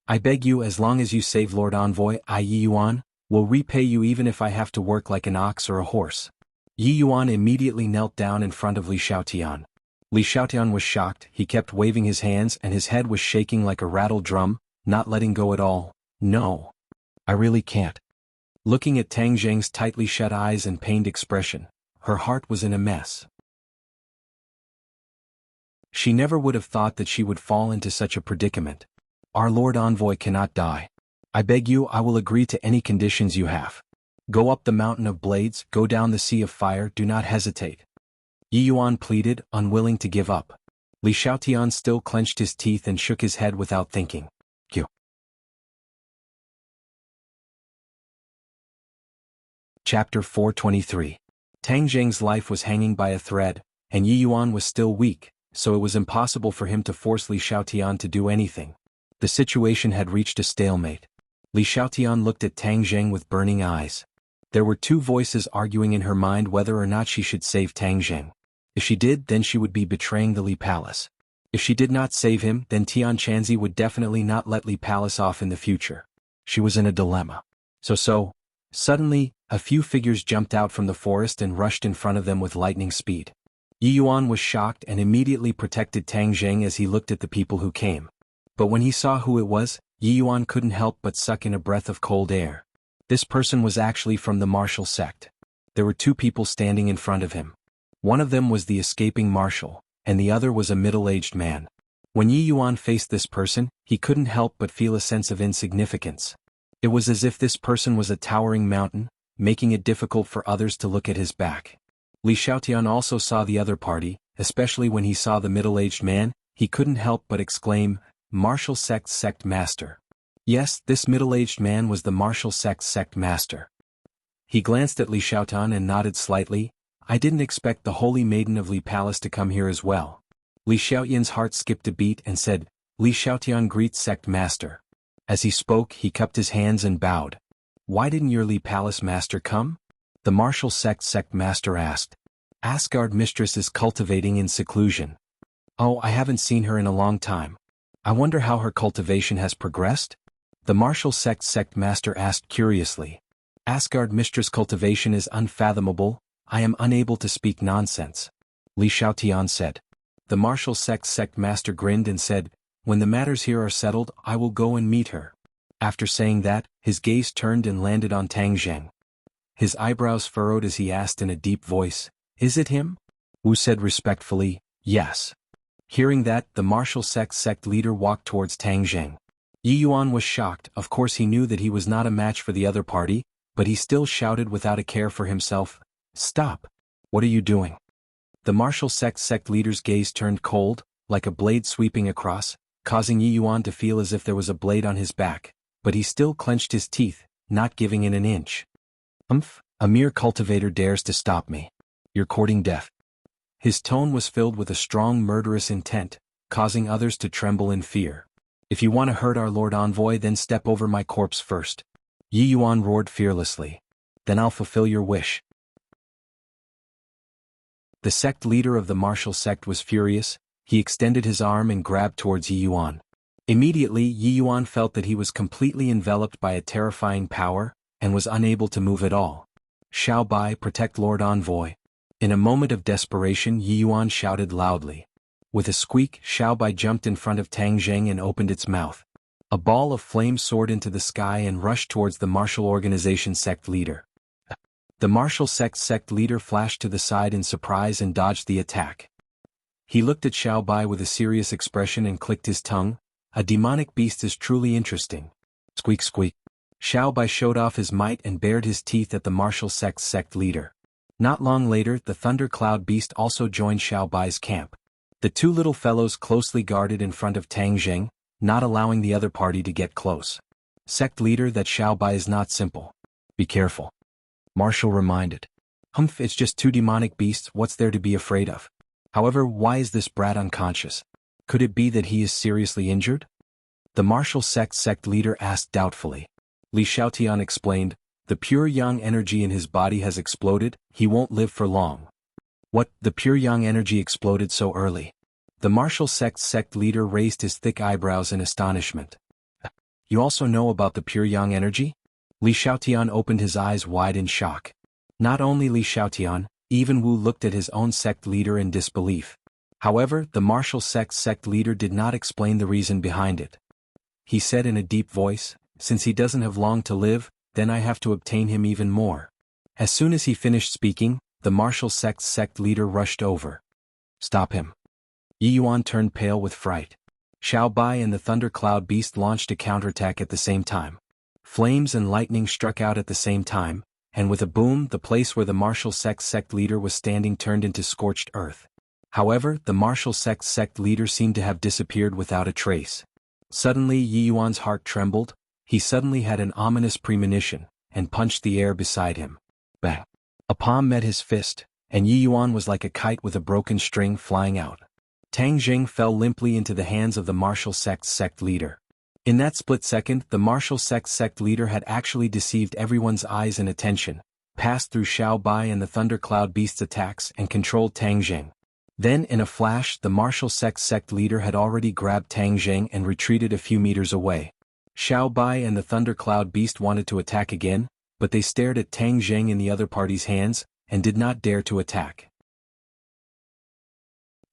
I beg you, as long as you save Lord Envoy, I, Yi Yuan, will repay you even if I have to work like an ox or a horse. Yi Yuan immediately knelt down in front of Li Xiaotian. Li Xiaotian was shocked. He kept waving his hands and his head was shaking like a rattled drum, not letting go at all. No. I really can't. Looking at Tang Jing's tightly shut eyes and pained expression, her heart was in a mess. She never would have thought that she would fall into such a predicament. Our Lord Envoy cannot die. I beg you, I will agree to any conditions you have. Go up the mountain of blades, go down the sea of fire, do not hesitate. Yi Yuan pleaded, unwilling to give up. Li Xiaotian still clenched his teeth and shook his head without thinking. Q. Chapter 423. Tang Jing's life was hanging by a thread, and Yi Yuan was still weak, so it was impossible for him to force Li Xiaotian to do anything. The situation had reached a stalemate. Li Xiaotian looked at Tang Jing with burning eyes. There were two voices arguing in her mind whether or not she should save Tang Jing. If she did, then she would be betraying the Li Palace. If she did not save him, then Tian Chanzi would definitely not let Li Palace off in the future. She was in a dilemma. Suddenly, a few figures jumped out from the forest and rushed in front of them with lightning speed. Yi Yuan was shocked and immediately protected Tang Jing as he looked at the people who came. But when he saw who it was, Yi Yuan couldn't help but suck in a breath of cold air. This person was actually from the martial sect. There were two people standing in front of him. One of them was the escaping marshal, and the other was a middle-aged man. When Yi Yuan faced this person, he couldn't help but feel a sense of insignificance. It was as if this person was a towering mountain, making it difficult for others to look at his back. Li Xiaotian also saw the other party, especially when he saw the middle-aged man. He couldn't help but exclaim, Martial sect master. Yes, this middle-aged man was the martial sect master. He glanced at Li Xiaotian and nodded slightly. I didn't expect the holy maiden of Li Palace to come here as well. Li Xiaotian's heart skipped a beat and said, Li Xiaotian greets sect master. As he spoke, he cupped his hands and bowed. Why didn't your Li Palace master come? The martial sect master asked. Asgard mistress is cultivating in seclusion. Oh, I haven't seen her in a long time. I wonder how her cultivation has progressed? The martial sect master asked curiously. Asgard mistress cultivation is unfathomable. I am unable to speak nonsense. Li Xiaotian said. The martial sect master grinned and said, when the matters here are settled, I will go and meet her. After saying that, his gaze turned and landed on Tang Jing. His eyebrows furrowed as he asked in a deep voice, Is it him? Wu said respectfully, Yes. Hearing that, the martial sect leader walked towards Tang Jing. Yi Yuan was shocked. Of course he knew that he was not a match for the other party, but he still shouted without a care for himself, Stop! What are you doing? The martial sect leader's gaze turned cold, like a blade sweeping across, causing Yi Yuan to feel as if there was a blade on his back, but he still clenched his teeth, not giving in an inch. A mere cultivator dares to stop me. You're courting death. His tone was filled with a strong murderous intent, causing others to tremble in fear. If you want to hurt our Lord Envoy, then step over my corpse first. Yi Yuan roared fearlessly. Then I'll fulfill your wish. The sect leader of the martial sect was furious. He extended his arm and grabbed towards Yi Yuan. Immediately, Yi Yuan felt that he was completely enveloped by a terrifying power, and was unable to move at all. Xiao Bai, protect Lord Envoy. In a moment of desperation, Yi Yuan shouted loudly. With a squeak, Xiao Bai jumped in front of Tang Jing and opened its mouth. A ball of flame soared into the sky and rushed towards the martial organization sect leader. The martial sect leader flashed to the side in surprise and dodged the attack. He looked at Xiao Bai with a serious expression and clicked his tongue. A demonic beast is truly interesting. Squeak squeak. Xiao Bai showed off his might and bared his teeth at the martial sect leader. Not long later, the thundercloud beast also joined Xiao Bai's camp. The two little fellows closely guarded in front of Tang Zheng, not allowing the other party to get close. Sect leader, that Xiao Bai is not simple. Be careful. Marshal reminded. Humph, it's just two demonic beasts, what's there to be afraid of? However, why is this brat unconscious? Could it be that he is seriously injured? The martial sect leader asked doubtfully. Li Xiaotian explained, the pure yang energy in his body has exploded, he won't live for long. What, the pure yang energy exploded so early? The martial sect leader raised his thick eyebrows in astonishment. You also know about the pure yang energy? Li Xiaotian opened his eyes wide in shock. Not only Li Xiaotian, even Wu looked at his own sect leader in disbelief. However, the martial sect leader did not explain the reason behind it. He said in a deep voice, since he doesn't have long to live, then I have to obtain him even more. As soon as he finished speaking, the martial sect leader rushed over. Stop him. Yi Yuan turned pale with fright. Xiao Bai and the thundercloud beast launched a counterattack at the same time. Flames and lightning struck out at the same time, and with a boom, the place where the martial sect leader was standing turned into scorched earth. However, the martial sect leader seemed to have disappeared without a trace. Suddenly Yi Yuan's heart trembled. He suddenly had an ominous premonition, and punched the air beside him. Bang! A palm met his fist, and Yi Yuan was like a kite with a broken string flying out. Tang Zheng fell limply into the hands of the martial sect leader. In that split second, the martial sect leader had actually deceived everyone's eyes and attention, passed through Xiao Bai and the thundercloud beast's attacks and controlled Tang Zheng. Then in a flash, the martial sect leader had already grabbed Tang Zheng and retreated a few meters away. Xiao Bai and the thundercloud beast wanted to attack again, but they stared at Tang Zheng in the other party's hands, and did not dare to attack.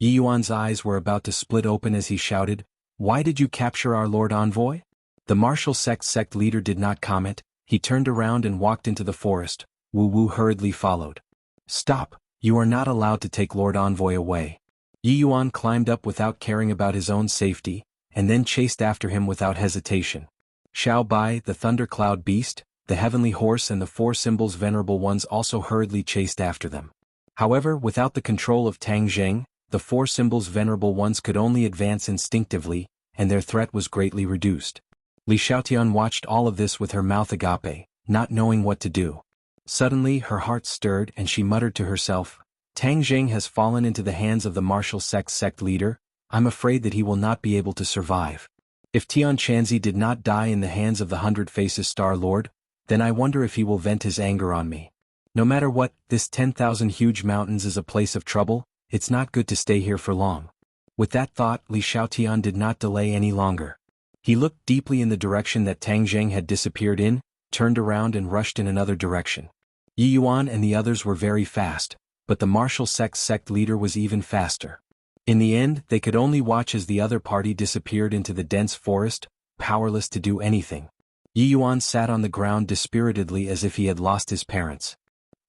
Yi Yuan's eyes were about to split open as he shouted, "Why did you capture our Lord Envoy?" The martial sect leader did not comment. He turned around and walked into the forest. Wu hurriedly followed. Stop, you are not allowed to take Lord Envoy away. Yi Yuan climbed up without caring about his own safety, and then chased after him without hesitation. Xiao Bai, the thundercloud beast, the heavenly horse and the four symbols venerable ones also hurriedly chased after them. However, without the control of Tang Zheng, the four symbols venerable ones could only advance instinctively, and their threat was greatly reduced. Li Xiaotian watched all of this with her mouth agape, not knowing what to do. Suddenly her heart stirred and she muttered to herself, Tang Zheng has fallen into the hands of the martial sect leader. I'm afraid that he will not be able to survive. If Tian Chanzi did not die in the hands of the 100 Faces Star Lord, then I wonder if he will vent his anger on me. No matter what, this 10,000 huge mountains is a place of trouble. It's not good to stay here for long. With that thought, Li Xiaotian did not delay any longer. He looked deeply in the direction that Tang Zheng had disappeared in, turned around and rushed in another direction. Yi Yuan and the others were very fast, but the martial sect leader was even faster. In the end, they could only watch as the other party disappeared into the dense forest, powerless to do anything. Yi Yuan sat on the ground dispiritedly as if he had lost his parents.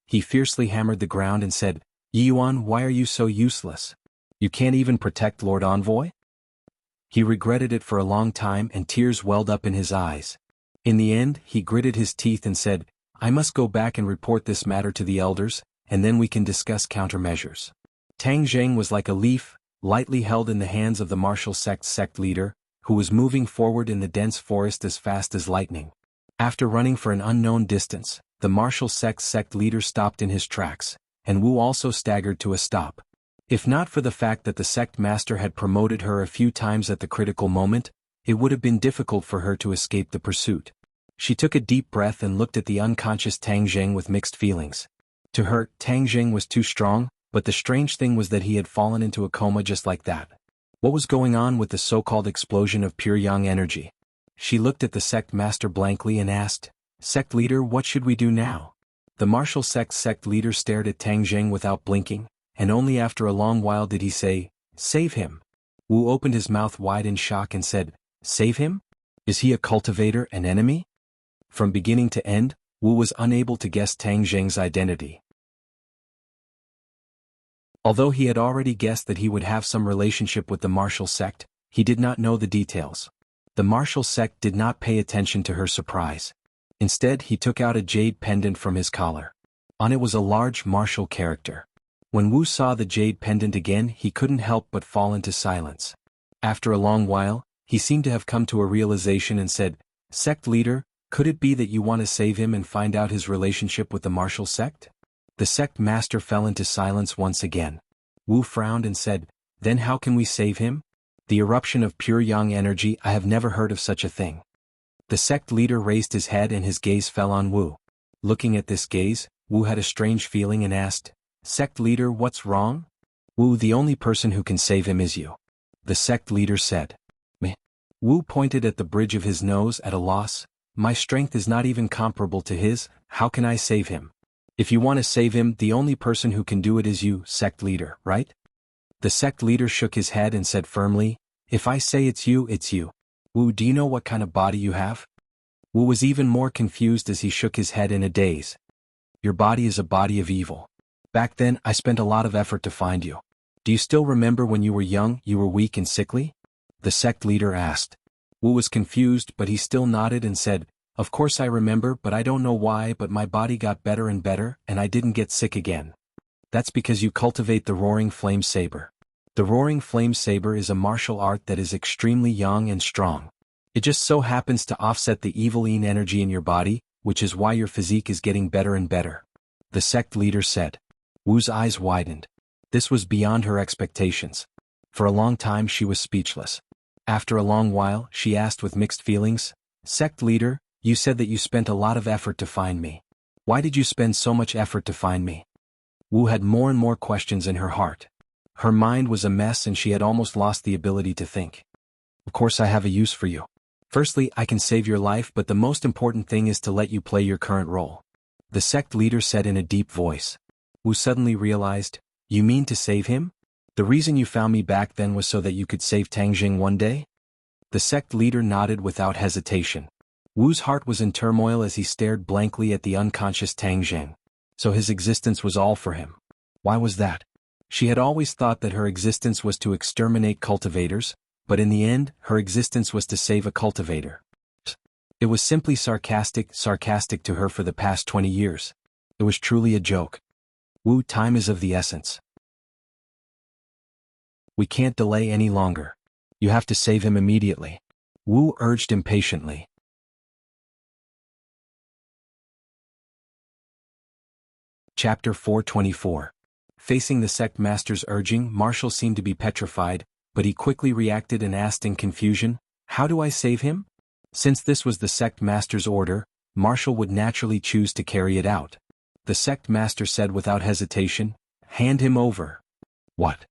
He fiercely hammered the ground and said, Yi Yuan, why are you so useless? You can't even protect Lord Envoy? He regretted it for a long time and tears welled up in his eyes. In the end, he gritted his teeth and said, I must go back and report this matter to the elders, and then we can discuss countermeasures. Tang Zheng was like a leaf, lightly held in the hands of the martial sect leader, who was moving forward in the dense forest as fast as lightning. After running for an unknown distance, the martial sect leader stopped in his tracks, and Wu also staggered to a stop. If not for the fact that the sect master had promoted her a few times at the critical moment, it would have been difficult for her to escape the pursuit. She took a deep breath and looked at the unconscious Tang Zheng with mixed feelings. To her, Tang Zheng was too strong, but the strange thing was that he had fallen into a coma just like that. What was going on with the so-called explosion of pure yang energy? She looked at the sect master blankly and asked, Sect leader, what should we do now? The martial sect leader stared at Tang Zheng without blinking, and only after a long while did he say, Save him. Wu opened his mouth wide in shock and said, Save him? Is he a cultivator, an enemy? From beginning to end, Wu was unable to guess Tang Zheng's identity. Although he had already guessed that he would have some relationship with the martial sect, he did not know the details. The martial sect did not pay attention to her surprise. Instead, he took out a jade pendant from his collar. On it was a large martial character. When Wu saw the jade pendant again, he couldn't help but fall into silence. After a long while, he seemed to have come to a realization and said, "Sect leader, could it be that you want to save him and find out his relationship with the martial sect?" The sect master fell into silence once again. Wu frowned and said, "Then how can we save him? The eruption of pure yang energy, I have never heard of such a thing." The sect leader raised his head and his gaze fell on Wu. Looking at this gaze, Wu had a strange feeling and asked, "Sect leader, what's wrong?" "Wu, the only person who can save him is you," the sect leader said. "Meh." Wu pointed at the bridge of his nose at a loss. "My strength is not even comparable to his, how can I save him?" "If you want to save him, the only person who can do it is you, sect leader, right?" The sect leader shook his head and said firmly, "If I say it's you, it's you." "Wu, do you know what kind of body you have?" Wu was even more confused as he shook his head in a daze. "Your body is a body of evil. Back then, I spent a lot of effort to find you. Do you still remember when you were young, you were weak and sickly?" the sect leader asked. Wu was confused, but he still nodded and said, "Of course I remember, but I don't know why, but my body got better and better, and I didn't get sick again." "That's because you cultivate the roaring flame saber. The roaring flame saber is a martial art that is extremely young and strong. It just so happens to offset the evil yin energy in your body, which is why your physique is getting better and better," the sect leader said. Wu's eyes widened. This was beyond her expectations. For a long time she was speechless. After a long while, she asked with mixed feelings, "Sect leader, you said that you spent a lot of effort to find me. Why did you spend so much effort to find me?" Wu had more and more questions in her heart. Her mind was a mess and she had almost lost the ability to think. "Of course I have a use for you. Firstly, I can save your life, but the most important thing is to let you play your current role," the sect leader said in a deep voice. Wu suddenly realized, "You mean to save him? The reason you found me back then was so that you could save Tang Jing one day?" The sect leader nodded without hesitation. Wu's heart was in turmoil as he stared blankly at the unconscious Tang Jing. So his existence was all for him. Why was that? She had always thought that her existence was to exterminate cultivators, but in the end, her existence was to save a cultivator. It was simply sarcastic to her for the past 20 years. It was truly a joke. "Wu, time is of the essence. We can't delay any longer. You have to save him immediately," Wu urged impatiently. Chapter 424. Facing the sect master's urging, Marshall seemed to be petrified, but he quickly reacted and asked in confusion, "How do I save him?" Since this was the sect master's order, Marshall would naturally choose to carry it out. The sect master said without hesitation, "Hand him over." "What?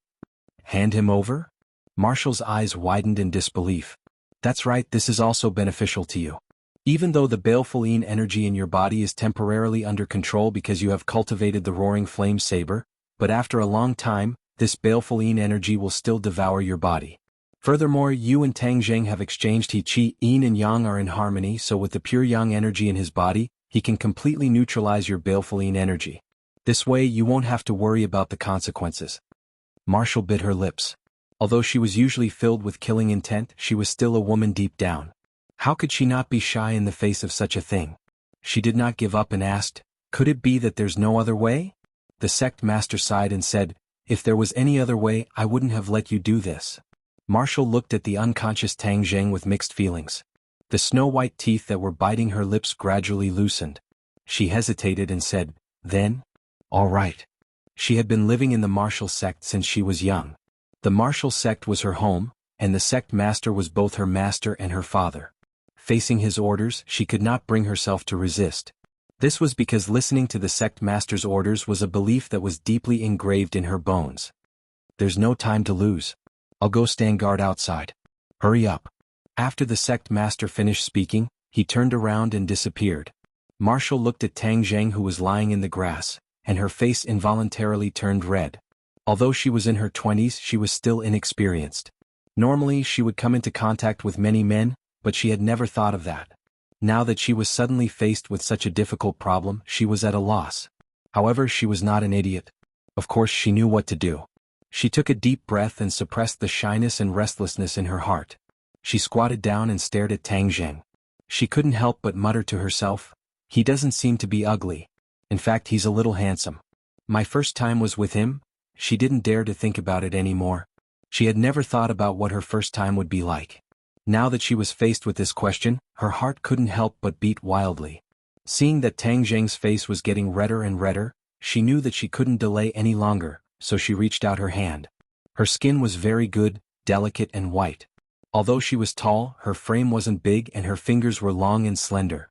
Hand him over?" Marshall's eyes widened in disbelief. "That's right, this is also beneficial to you. Even though the baleful yin energy in your body is temporarily under control because you have cultivated the roaring flame saber, but after a long time, this baleful yin energy will still devour your body. Furthermore, you and Tang Zheng have exchanged qi, yin and yang are in harmony, so with the pure yang energy in his body, he can completely neutralize your baleful yin energy. This way you won't have to worry about the consequences." Marshall bit her lips. Although she was usually filled with killing intent, she was still a woman deep down. How could she not be shy in the face of such a thing? She did not give up and asked, "Could it be that there's no other way?" The sect master sighed and said, "If there was any other way, I wouldn't have let you do this." Marshall looked at the unconscious Tang Zheng with mixed feelings. The snow-white teeth that were biting her lips gradually loosened. She hesitated and said, "Then? All right." She had been living in the martial sect since she was young. The martial sect was her home, and the sect master was both her master and her father. Facing his orders, she could not bring herself to resist. This was because listening to the sect master's orders was a belief that was deeply engraved in her bones. "There's no time to lose. I'll go stand guard outside. Hurry up." After the sect master finished speaking, he turned around and disappeared. Marshall looked at Tang Zheng, who was lying in the grass, and her face involuntarily turned red. Although she was in her 20s, she was still inexperienced. Normally she would come into contact with many men, but she had never thought of that. Now that she was suddenly faced with such a difficult problem, she was at a loss. However, she was not an idiot. Of course, she knew what to do. She took a deep breath and suppressed the shyness and restlessness in her heart. She squatted down and stared at Tang Zheng. She couldn't help but mutter to herself, "He doesn't seem to be ugly. In fact, he's a little handsome. My first time was with him." She didn't dare to think about it anymore. She had never thought about what her first time would be like. Now that she was faced with this question, her heart couldn't help but beat wildly. Seeing that Tang Zheng's face was getting redder and redder, she knew that she couldn't delay any longer, so she reached out her hand. Her skin was very good, delicate and white. Although she was tall, her frame wasn't big and her fingers were long and slender.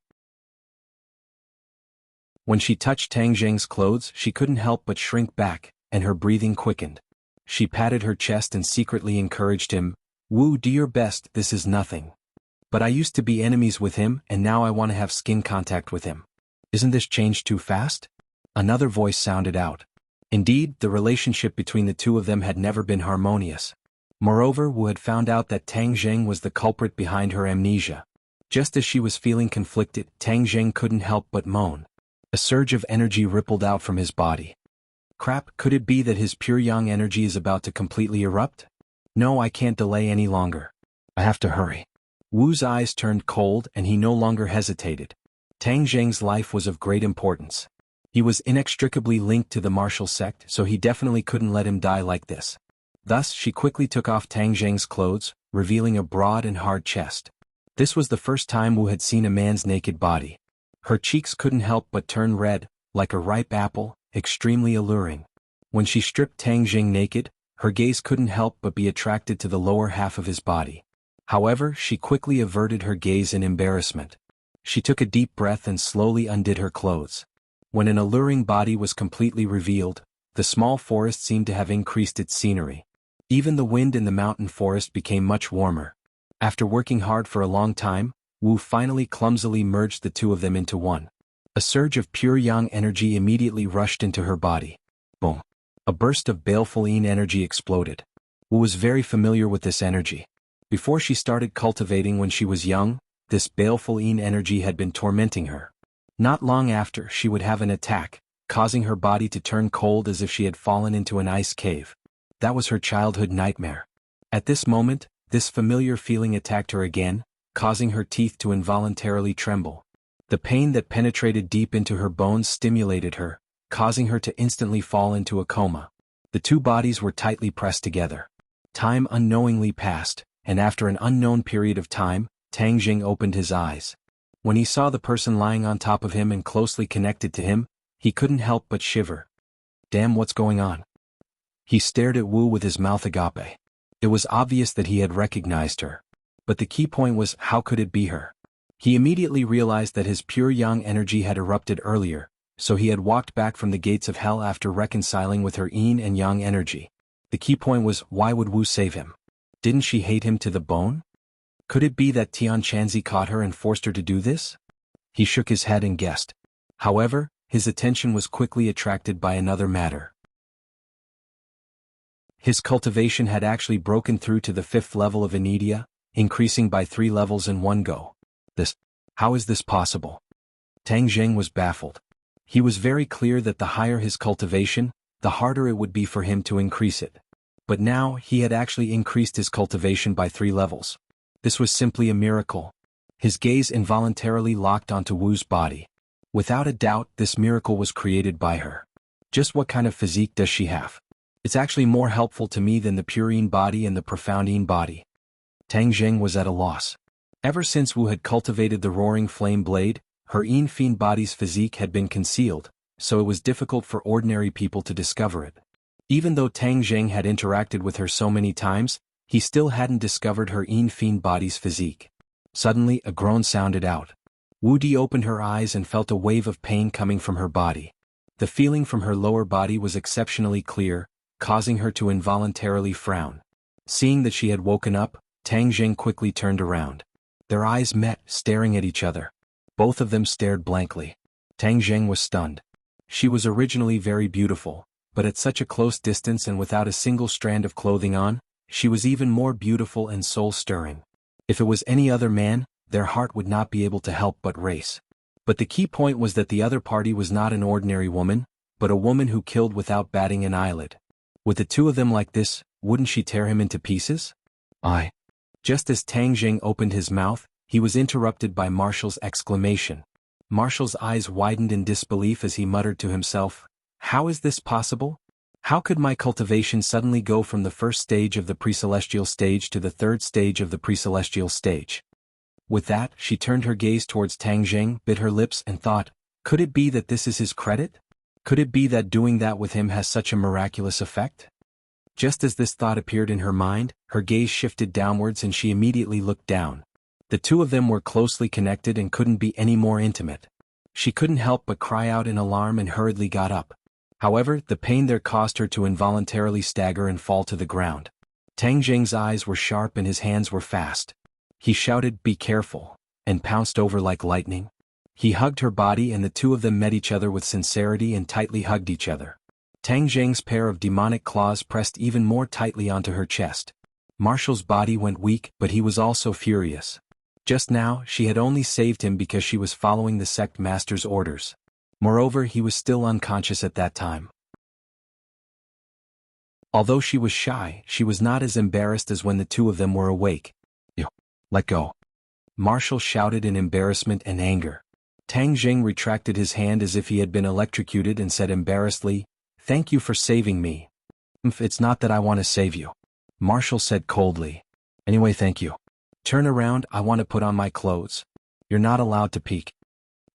When she touched Tang Zheng's clothes, she couldn't help but shrink back, and her breathing quickened. She patted her chest and secretly encouraged him, "Wu, do your best, this is nothing. But I used to be enemies with him and now I want to have skin contact with him. Isn't this change too fast?" Another voice sounded out. Indeed, the relationship between the two of them had never been harmonious. Moreover, Wu had found out that Tang Zheng was the culprit behind her amnesia. Just as she was feeling conflicted, Tang Zheng couldn't help but moan. A surge of energy rippled out from his body. Crap, could it be that his pure yang energy is about to completely erupt? No, I can't delay any longer. I have to hurry. Wu's eyes turned cold and he no longer hesitated. Tang Zheng's life was of great importance. He was inextricably linked to the martial sect, so he definitely couldn't let him die like this. Thus, she quickly took off Tang Zheng's clothes, revealing a broad and hard chest. This was the first time Wu had seen a man's naked body. Her cheeks couldn't help but turn red, like a ripe apple, extremely alluring. When she stripped Tang Zheng naked, her gaze couldn't help but be attracted to the lower half of his body. However, she quickly averted her gaze in embarrassment. She took a deep breath and slowly undid her clothes. When an alluring body was completely revealed, the small forest seemed to have increased its scenery. Even the wind in the mountain forest became much warmer. After working hard for a long time, Wu finally clumsily merged the two of them into one. A surge of pure yang energy immediately rushed into her body. Boom! A burst of baleful yin energy exploded. Wu was very familiar with this energy. Before she started cultivating when she was young, this baleful yin energy had been tormenting her. Not long after, she would have an attack, causing her body to turn cold as if she had fallen into an ice cave. That was her childhood nightmare. At this moment, this familiar feeling attacked her again, causing her teeth to involuntarily tremble. The pain that penetrated deep into her bones stimulated her, causing her to instantly fall into a coma. The two bodies were tightly pressed together. Time unknowingly passed, and after an unknown period of time, Tang Zheng opened his eyes. When he saw the person lying on top of him and closely connected to him, he couldn't help but shiver. Damn, what's going on? He stared at Wu with his mouth agape. It was obvious that he had recognized her. But the key point was, how could it be her? He immediately realized that his pure yang energy had erupted earlier, so he had walked back from the gates of hell after reconciling with her yin and yang energy. The key point was, why would Wu save him? Didn't she hate him to the bone? Could it be that Tian Chanzi caught her and forced her to do this? He shook his head and guessed. However, his attention was quickly attracted by another matter. His cultivation had actually broken through to the 5th level of Anidia, increasing by 3 levels in one go. How is this possible? Tang Zheng was baffled. He was very clear that the higher his cultivation, the harder it would be for him to increase it. But now, he had actually increased his cultivation by 3 levels. This was simply a miracle. His gaze involuntarily locked onto Wu's body. Without a doubt, this miracle was created by her. Just what kind of physique does she have? It's actually more helpful to me than the pure yin body and the profound yin body. Tang Zheng was at a loss. Ever since Wu had cultivated the roaring flame blade, her yin fiend body's physique had been concealed, so it was difficult for ordinary people to discover it. Even though Tang Zheng had interacted with her so many times, he still hadn't discovered her yin fiend body's physique. Suddenly, a groan sounded out. Wu Di opened her eyes and felt a wave of pain coming from her body. The feeling from her lower body was exceptionally clear, causing her to involuntarily frown. Seeing that she had woken up, Tang Zheng quickly turned around. Their eyes met, staring at each other. Both of them stared blankly. Tang Zheng was stunned. She was originally very beautiful, but at such a close distance and without a single strand of clothing on, she was even more beautiful and soul-stirring. If it was any other man, their heart would not be able to help but race. But the key point was that the other party was not an ordinary woman, but a woman who killed without batting an eyelid. With the two of them like this, wouldn't she tear him into pieces? Just as Tang Jing opened his mouth, he was interrupted by Marshall's exclamation. Marshall's eyes widened in disbelief as he muttered to himself, "How is this possible? How could my cultivation suddenly go from the first stage of the pre-celestial stage to the third stage of the pre-celestial stage?" With that, she turned her gaze towards Tang Jing, bit her lips and thought, could it be that this is his credit? Could it be that doing that with him has such a miraculous effect? Just as this thought appeared in her mind, her gaze shifted downwards and she immediately looked down. The two of them were closely connected and couldn't be any more intimate. She couldn't help but cry out in alarm and hurriedly got up. However, the pain there caused her to involuntarily stagger and fall to the ground. Tang Jing's eyes were sharp and his hands were fast. He shouted, "Be careful," and pounced over like lightning. He hugged her body and the two of them met each other with sincerity and tightly hugged each other. Tang Jing's pair of demonic claws pressed even more tightly onto her chest. Marshall's body went weak, but he was also furious. Just now, she had only saved him because she was following the sect master's orders. Moreover, he was still unconscious at that time. Although she was shy, she was not as embarrassed as when the two of them were awake. "You, let go," Marshall shouted in embarrassment and anger. Tang Jing retracted his hand as if he had been electrocuted and said embarrassedly, "Thank you for saving me." "It's not that I want to save you," Marshall said coldly. "Anyway, thank you. Turn around, I want to put on my clothes." "You're not allowed to peek."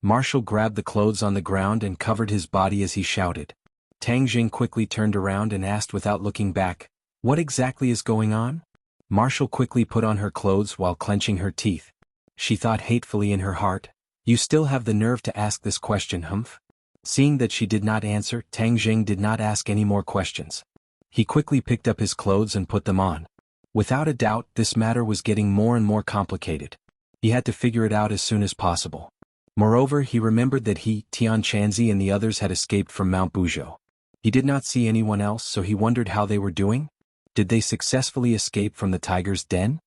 Marshall grabbed the clothes on the ground and covered his body as he shouted. Tang Jing quickly turned around and asked without looking back, "What exactly is going on?" Marshall quickly put on her clothes while clenching her teeth. She thought hatefully in her heart, "You still have the nerve to ask this question, humph?" Seeing that she did not answer, Tang Jing did not ask any more questions. He quickly picked up his clothes and put them on. Without a doubt, this matter was getting more and more complicated. He had to figure it out as soon as possible. Moreover, he remembered that he, Tian Chanzi and the others had escaped from Mount Buzhou. He did not see anyone else, so he wondered how they were doing. Did they successfully escape from the tiger's den?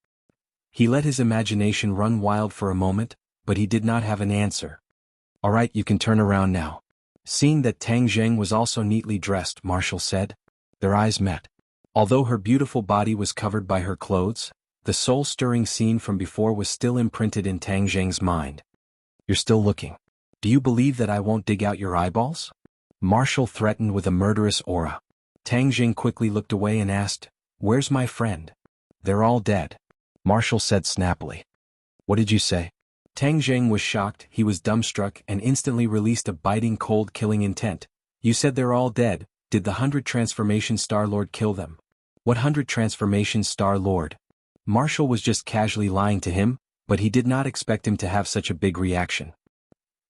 He let his imagination run wild for a moment, but he did not have an answer. "All right, you can turn around now." Seeing that Tang Jing was also neatly dressed, Marshall said. Their eyes met. Although her beautiful body was covered by her clothes, the soul-stirring scene from before was still imprinted in Tang Jing's mind. "You're still looking. Do you believe that I won't dig out your eyeballs?" Marshall threatened with a murderous aura. Tang Jing quickly looked away and asked, "Where's my friend?" "They're all dead," Marshall said snappily. "What did you say?" Tang Jing was shocked, he was dumbstruck and instantly released a biting cold killing intent. "You said they're all dead. Did the 100 Transformation Star Lord kill them?" "What 100 Transformation Star Lord?" Marshall was just casually lying to him, but he did not expect him to have such a big reaction.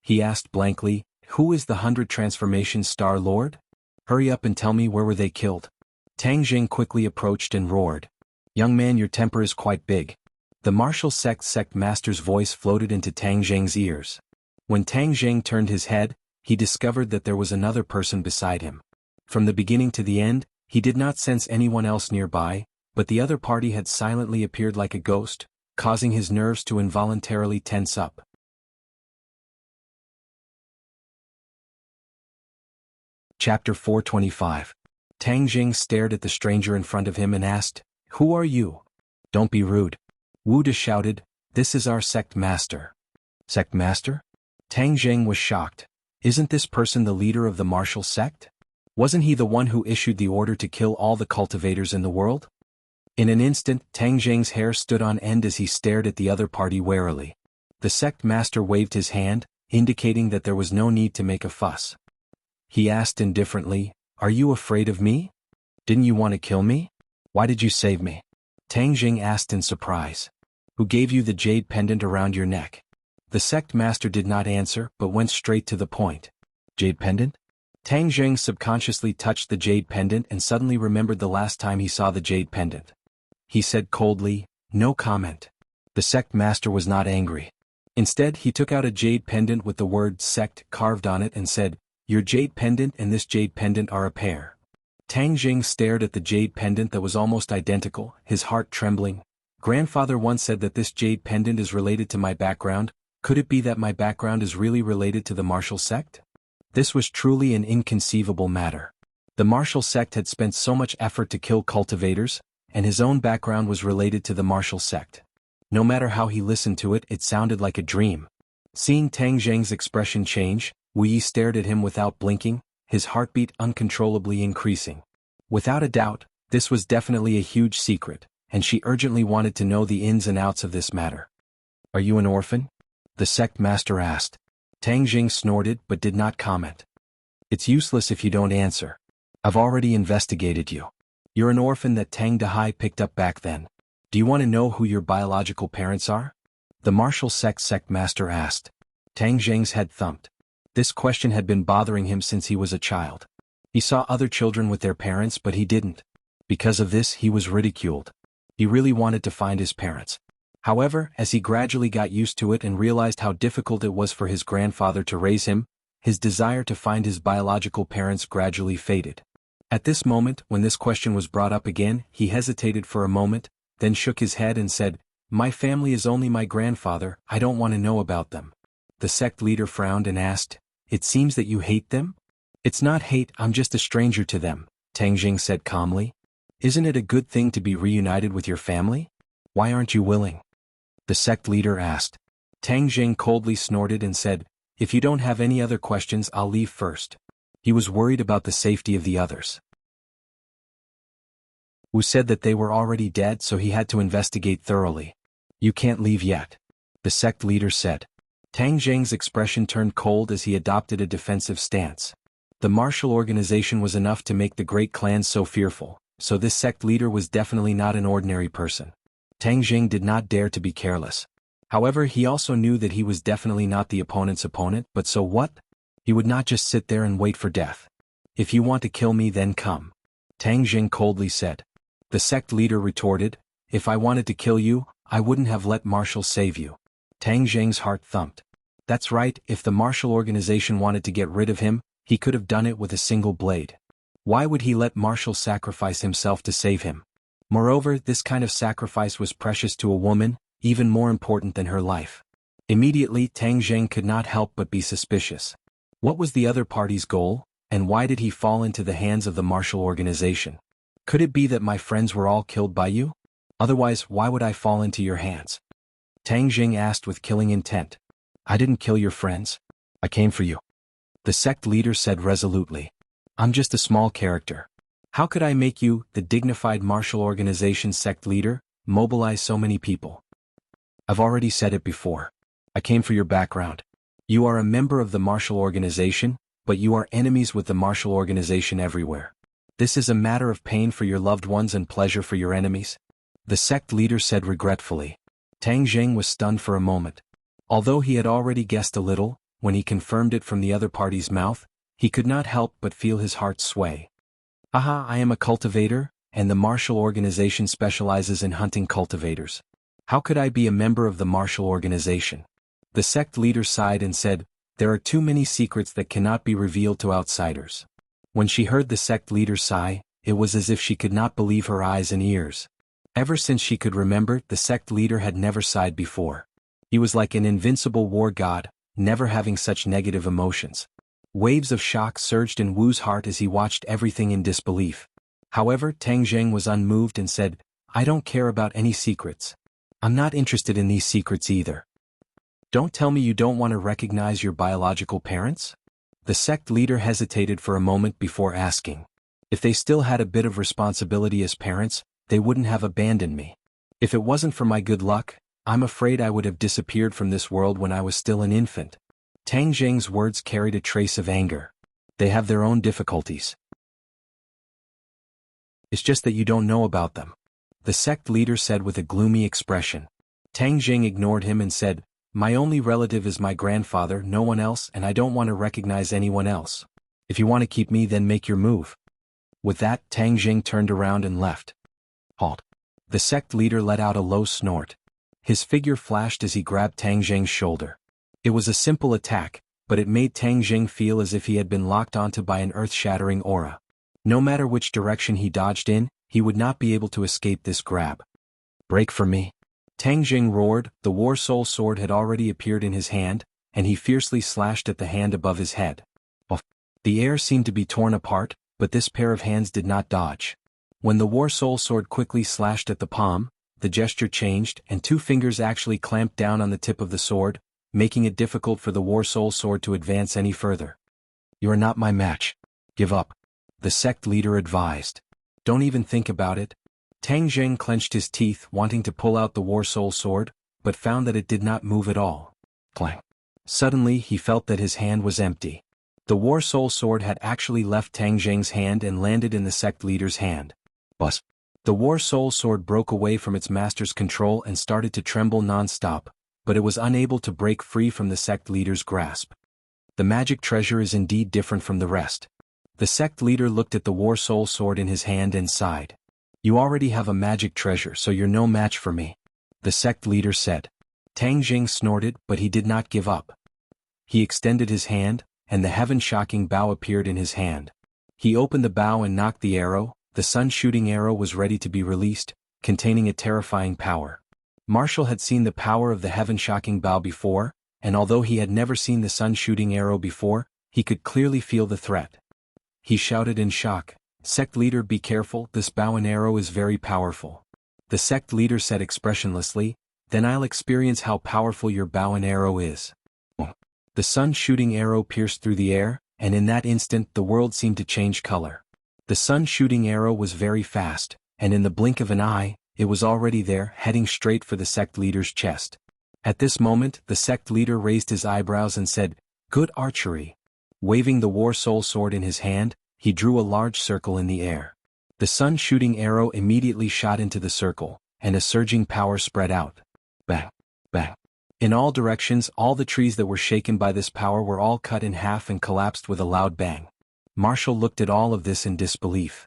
He asked blankly, "Who is the 100 Transformation Star Lord? Hurry up and tell me, where were they killed?" Tang Jing quickly approached and roared, "Young man, your temper is quite big." The martial sect master's voice floated into Tang Jing's ears. When Tang Jing turned his head, he discovered that there was another person beside him. From the beginning to the end, he did not sense anyone else nearby, but the other party had silently appeared like a ghost, causing his nerves to involuntarily tense up. Chapter 425. Tang Jing stared at the stranger in front of him and asked, "Who are you?" "Don't be rude." Wu De shouted, "This is our sect master." "Sect master?" Tang Jing was shocked. Isn't this person the leader of the martial sect? Wasn't he the one who issued the order to kill all the cultivators in the world? In an instant, Tang Jing's hair stood on end as he stared at the other party warily. The sect master waved his hand, indicating that there was no need to make a fuss. He asked indifferently, "Are you afraid of me? Didn't you want to kill me? Why did you save me?" Tang Jing asked in surprise. "Who gave you the jade pendant around your neck?" The sect master did not answer, but went straight to the point. "Jade pendant?" Tang Jing subconsciously touched the jade pendant and suddenly remembered the last time he saw the jade pendant. He said coldly, "No comment." The sect master was not angry. Instead, he took out a jade pendant with the word sect carved on it and said, "Your jade pendant and this jade pendant are a pair." Tang Jing stared at the jade pendant that was almost identical, his heart trembling. Grandfather once said that this jade pendant is related to my background. Could it be that my background is really related to the martial sect? This was truly an inconceivable matter. The martial sect had spent so much effort to kill cultivators, and his own background was related to the martial sect. No matter how he listened to it, it sounded like a dream. Seeing Tang Zheng's expression change, Wu Yi stared at him without blinking, his heartbeat uncontrollably increasing. Without a doubt, this was definitely a huge secret, and she urgently wanted to know the ins and outs of this matter. Are you an orphan? The sect master asked. Tang Jing snorted but did not comment. It's useless if you don't answer. I've already investigated you. You're an orphan that Tang Dehai picked up back then. Do you want to know who your biological parents are? The martial sect master asked. Tang Jing's head thumped. This question had been bothering him since he was a child. He saw other children with their parents but he didn't. Because of this he was ridiculed. He really wanted to find his parents. However, as he gradually got used to it and realized how difficult it was for his grandfather to raise him, his desire to find his biological parents gradually faded. At this moment, when this question was brought up again, he hesitated for a moment, then shook his head and said, "My family is only my grandfather, I don't want to know about them." The sect leader frowned and asked, "It seems that you hate them?" "It's not hate, I'm just a stranger to them," Tang Jing said calmly. "Isn't it a good thing to be reunited with your family? Why aren't you willing?" The sect leader asked. Tang Jing coldly snorted and said, "If you don't have any other questions, I'll leave first." He was worried about the safety of the others. Wu said that they were already dead, so he had to investigate thoroughly. "You can't leave yet," the sect leader said. Tang Jing's expression turned cold as he adopted a defensive stance. The martial organization was enough to make the great clans so fearful, so this sect leader was definitely not an ordinary person. Tang Jing did not dare to be careless. However, he also knew that he was definitely not the opponent's opponent, but so what? He would not just sit there and wait for death. "If you want to kill me, then come," Tang Jing coldly said. The sect leader retorted, "If I wanted to kill you, I wouldn't have let Marshall save you." Tang Jing's heart thumped. That's right, if the martial organization wanted to get rid of him, he could have done it with a single blade. Why would he let Marshall sacrifice himself to save him? Moreover, this kind of sacrifice was precious to a woman, even more important than her life. Immediately, Tang Jing could not help but be suspicious. What was the other party's goal, and why did he fall into the hands of the martial organization? Could it be that my friends were all killed by you? Otherwise, why would I fall into your hands? Tang Jing asked with killing intent. "I didn't kill your friends. I came for you," the sect leader said resolutely. "I'm just a small character. How could I make you, the dignified martial organization sect leader, mobilize so many people? I've already said it before. I came for your background. You are a member of the martial organization, but you are enemies with the martial organization everywhere. This is a matter of pain for your loved ones and pleasure for your enemies," the sect leader said regretfully. Tang Jing was stunned for a moment. Although he had already guessed a little, when he confirmed it from the other party's mouth, he could not help but feel his heart sway. "Aha, I am a cultivator, and the martial organization specializes in hunting cultivators. How could I be a member of the martial organization?" The sect leader sighed and said, "There are too many secrets that cannot be revealed to outsiders." When she heard the sect leader sigh, it was as if she could not believe her eyes and ears. Ever since she could remember, the sect leader had never sighed before. He was like an invincible war god, never having such negative emotions. Waves of shock surged in Wu's heart as he watched everything in disbelief. However, Tang Jing was unmoved and said, "I don't care about any secrets. I'm not interested in these secrets either." "Don't tell me you don't want to recognize your biological parents?" The sect leader hesitated for a moment before asking. "If they still had a bit of responsibility as parents, they wouldn't have abandoned me. If it wasn't for my good luck, I'm afraid I would have disappeared from this world when I was still an infant." Tang Jing's words carried a trace of anger. "They have their own difficulties. It's just that you don't know about them," the sect leader said with a gloomy expression. Tang Jing ignored him and said, "My only relative is my grandfather, no one else, and I don't want to recognize anyone else. If you want to keep me, then make your move." With that, Tang Jing turned around and left. "Halt." The sect leader let out a low snort. His figure flashed as he grabbed Tang Jing's shoulder. It was a simple attack, but it made Tang Jing feel as if he had been locked onto by an earth-shattering aura. No matter which direction he dodged in, he would not be able to escape this grab. Break from me. Tang Jing roared. The War Soul sword had already appeared in his hand, and he fiercely slashed at the hand above his head. The air seemed to be torn apart, but this pair of hands did not dodge. When the War Soul sword quickly slashed at the palm, the gesture changed and 2 fingers actually clamped down on the tip of the sword, making it difficult for the War Soul sword to advance any further. You are not my match. Give up. The sect leader advised. Don't even think about it. Tang Jing clenched his teeth, wanting to pull out the War Soul sword, but found that it did not move at all. Clang. Suddenly he felt that his hand was empty. The War Soul sword had actually left Tang Jing's hand and landed in the sect leader's hand. Buzz. The War Soul sword broke away from its master's control and started to tremble non-stop, but it was unable to break free from the sect leader's grasp. The magic treasure is indeed different from the rest. The sect leader looked at the War Soul sword in his hand and sighed. You already have a magic treasure, so you're no match for me, the sect leader said. Tang Jing snorted, but he did not give up. He extended his hand, and the heaven-shocking bow appeared in his hand. He opened the bow and knocked the arrow. The sun-shooting arrow was ready to be released, containing a terrifying power. Marshall had seen the power of the heaven-shocking bow before, and although he had never seen the sun-shooting arrow before, he could clearly feel the threat. He shouted in shock, "Sect leader, be careful, this bow and arrow is very powerful." The sect leader said expressionlessly, "Then I'll experience how powerful your bow and arrow is." The sun-shooting arrow pierced through the air, and in that instant the world seemed to change color. The sun-shooting arrow was very fast, and in the blink of an eye, it was already there, heading straight for the sect leader's chest. At this moment, the sect leader raised his eyebrows and said, "Good archery." Waving the War Soul sword in his hand, he drew a large circle in the air. The sun-shooting arrow immediately shot into the circle, and a surging power spread out. Bang! Bang! In all directions, all the trees that were shaken by this power were all cut in half and collapsed with a loud bang. Marshall looked at all of this in disbelief.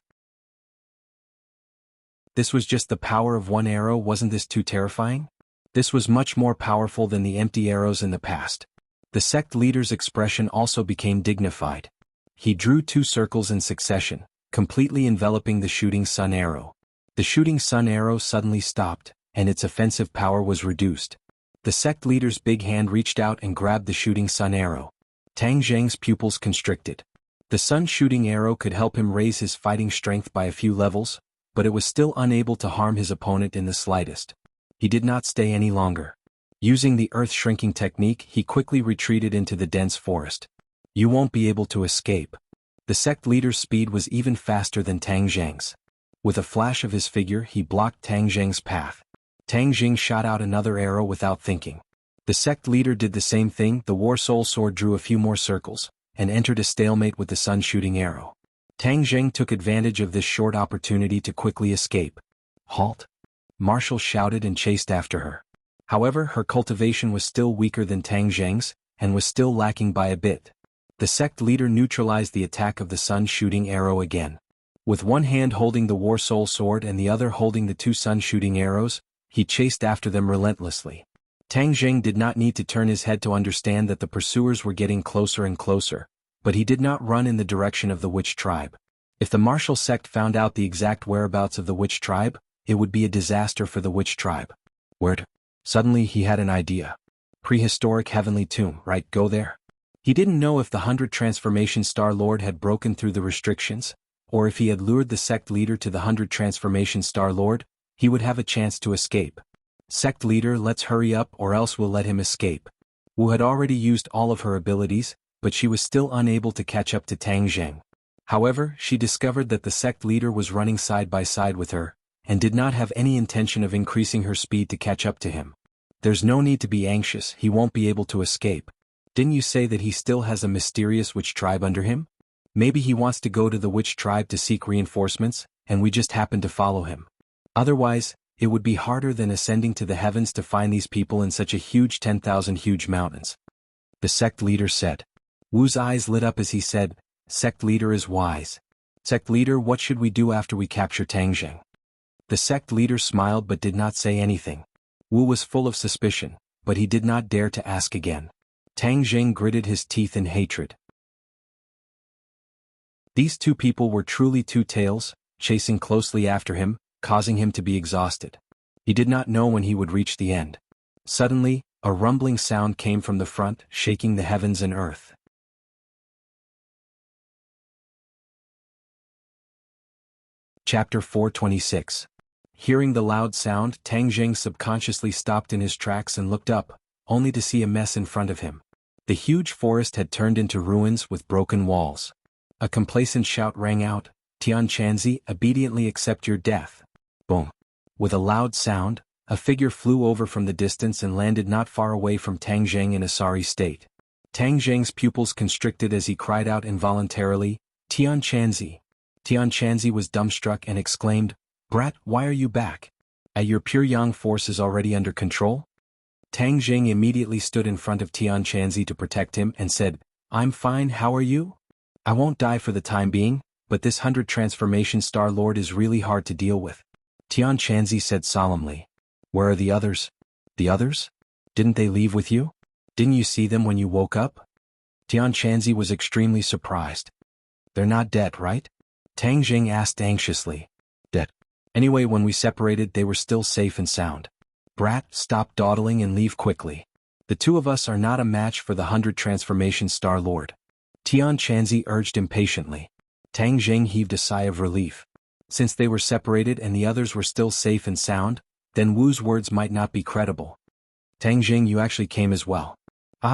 This was just the power of one arrow. Wasn't this too terrifying? This was much more powerful than the empty arrows in the past. The sect leader's expression also became dignified. He drew 2 circles in succession, completely enveloping the shooting sun arrow. The shooting sun arrow suddenly stopped, and its offensive power was reduced. The sect leader's big hand reached out and grabbed the shooting sun arrow. Tang Jing's pupils constricted. The sun-shooting arrow could help him raise his fighting strength by a few levels, but it was still unable to harm his opponent in the slightest. He did not stay any longer. Using the earth-shrinking technique, he quickly retreated into the dense forest. You won't be able to escape. The sect leader's speed was even faster than Tang Jing's. With a flash of his figure, he blocked Tang Jing's path. Tang Jing shot out another arrow without thinking. The sect leader did the same thing. The War Soul sword drew a few more circles, and entered a stalemate with the sun-shooting arrow. Tang Jing took advantage of this short opportunity to quickly escape. Halt! Marshall shouted and chased after her. However, her cultivation was still weaker than Tang Jing's, and was still lacking by a bit. The sect leader neutralized the attack of the sun-shooting arrow again. With one hand holding the War Soul sword and the other holding the 2 sun-shooting arrows, he chased after them relentlessly. Tang Jing did not need to turn his head to understand that the pursuers were getting closer and closer, but he did not run in the direction of the witch tribe. If the martial sect found out the exact whereabouts of the witch tribe, it would be a disaster for the witch tribe. Word. Suddenly he had an idea. Prehistoric heavenly tomb, right? Go there. He didn't know if the 100 Transformation Star Lord had broken through the restrictions, or if he had lured the sect leader to the 100 Transformation Star Lord, he would have a chance to escape. Sect leader, let's hurry up or else we'll let him escape. Wu had already used all of her abilities, but she was still unable to catch up to Tang Jing. However, she discovered that the sect leader was running side by side with her, and did not have any intention of increasing her speed to catch up to him. There's no need to be anxious, he won't be able to escape. Didn't you say that he still has a mysterious witch tribe under him? Maybe he wants to go to the witch tribe to seek reinforcements, and we just happen to follow him. Otherwise, it would be harder than ascending to the heavens to find these people in such a huge 10,000 huge mountains. The sect leader said. Wu's eyes lit up as he said, Sect leader is wise. Sect leader, what should we do after we capture Tang Jing? The sect leader smiled but did not say anything. Wu was full of suspicion, but he did not dare to ask again. Tang Jing gritted his teeth in hatred. These 2 people were truly 2 tails, chasing closely after him, causing him to be exhausted. He did not know when he would reach the end. Suddenly, a rumbling sound came from the front, shaking the heavens and earth. Chapter 426. Hearing the loud sound, Tang Jing subconsciously stopped in his tracks and looked up, only to see a mess in front of him. The huge forest had turned into ruins with broken walls. A complacent shout rang out, "Tian Chanzi, obediently accept your death." Boom. With a loud sound, a figure flew over from the distance and landed not far away from Tang Jing in a sorry state. Tang Jing's pupils constricted as he cried out involuntarily, "Tian Chanzi." Tian Chanzi was dumbstruck and exclaimed, "Brat, why are you back? Your pure yang force is already under control?" Tang Jing immediately stood in front of Tian Chanzi to protect him and said, "I'm fine, how are you? I won't die for the time being, but this 100 transformation Star Lord is really hard to deal with." Tian Chanzi said solemnly, "Where are the others?" "The others? Didn't they leave with you? Didn't you see them when you woke up?" Tian Chanzi was extremely surprised. "They're not dead, right?" Tang Jing asked anxiously. "Dead. Anyway, when we separated they were still safe and sound." "Brat, stop dawdling and leave quickly. The two of us are not a match for the 100 transformation Star Lord." Tian Chanzi urged impatiently. Tang Jing heaved a sigh of relief. Since they were separated and the others were still safe and sound, then Wu's words might not be credible. "Tang Jing, you actually came as well.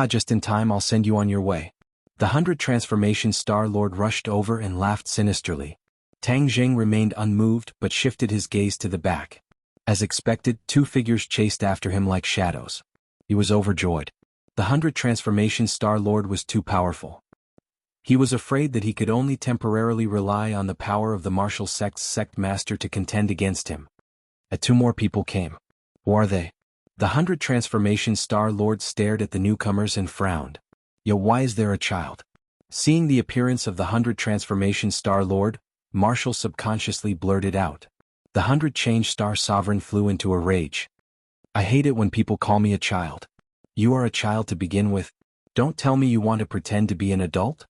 Just in time, I'll send you on your way." The 100 transformation Star Lord rushed over and laughed sinisterly. Tang Jing remained unmoved but shifted his gaze to the back. As expected, two figures chased after him like shadows. He was overjoyed. The 100 transformation Star Lord was too powerful. He was afraid that he could only temporarily rely on the power of the martial sect's sect master to contend against him. Two more people came. "Who are they?" The 100 transformation Star Lord stared at the newcomers and frowned. Why is there a child?" Seeing the appearance of the 100 transformation Star Lord, Marshall subconsciously blurted out. The 100 change Star Sovereign flew into a rage. "I hate it when people call me a child. You are a child to begin with. Don't tell me you want to pretend to be an adult?"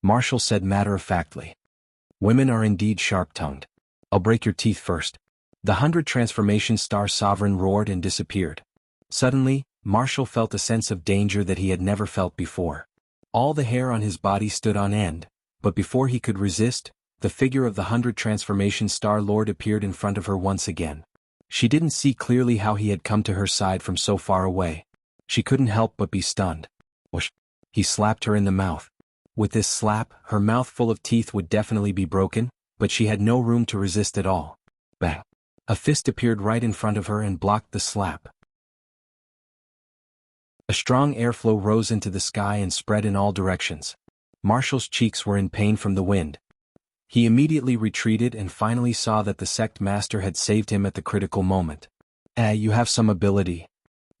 Marshall said matter-of-factly. "Women are indeed sharp-tongued. I'll break your teeth first." The 100 transformation Star Sovereign roared and disappeared. Suddenly, Marshall felt a sense of danger that he had never felt before. All the hair on his body stood on end, but before he could resist, the figure of the 100 transformation Star Lord appeared in front of her once again. She didn't see clearly how he had come to her side from so far away. She couldn't help but be stunned. Whoosh! He slapped her in the mouth. With this slap, her mouth full of teeth would definitely be broken, but she had no room to resist at all. Bang! A fist appeared right in front of her and blocked the slap. A strong airflow rose into the sky and spread in all directions. Marshall's cheeks were in pain from the wind. He immediately retreated and finally saw that the sect master had saved him at the critical moment. You have some ability."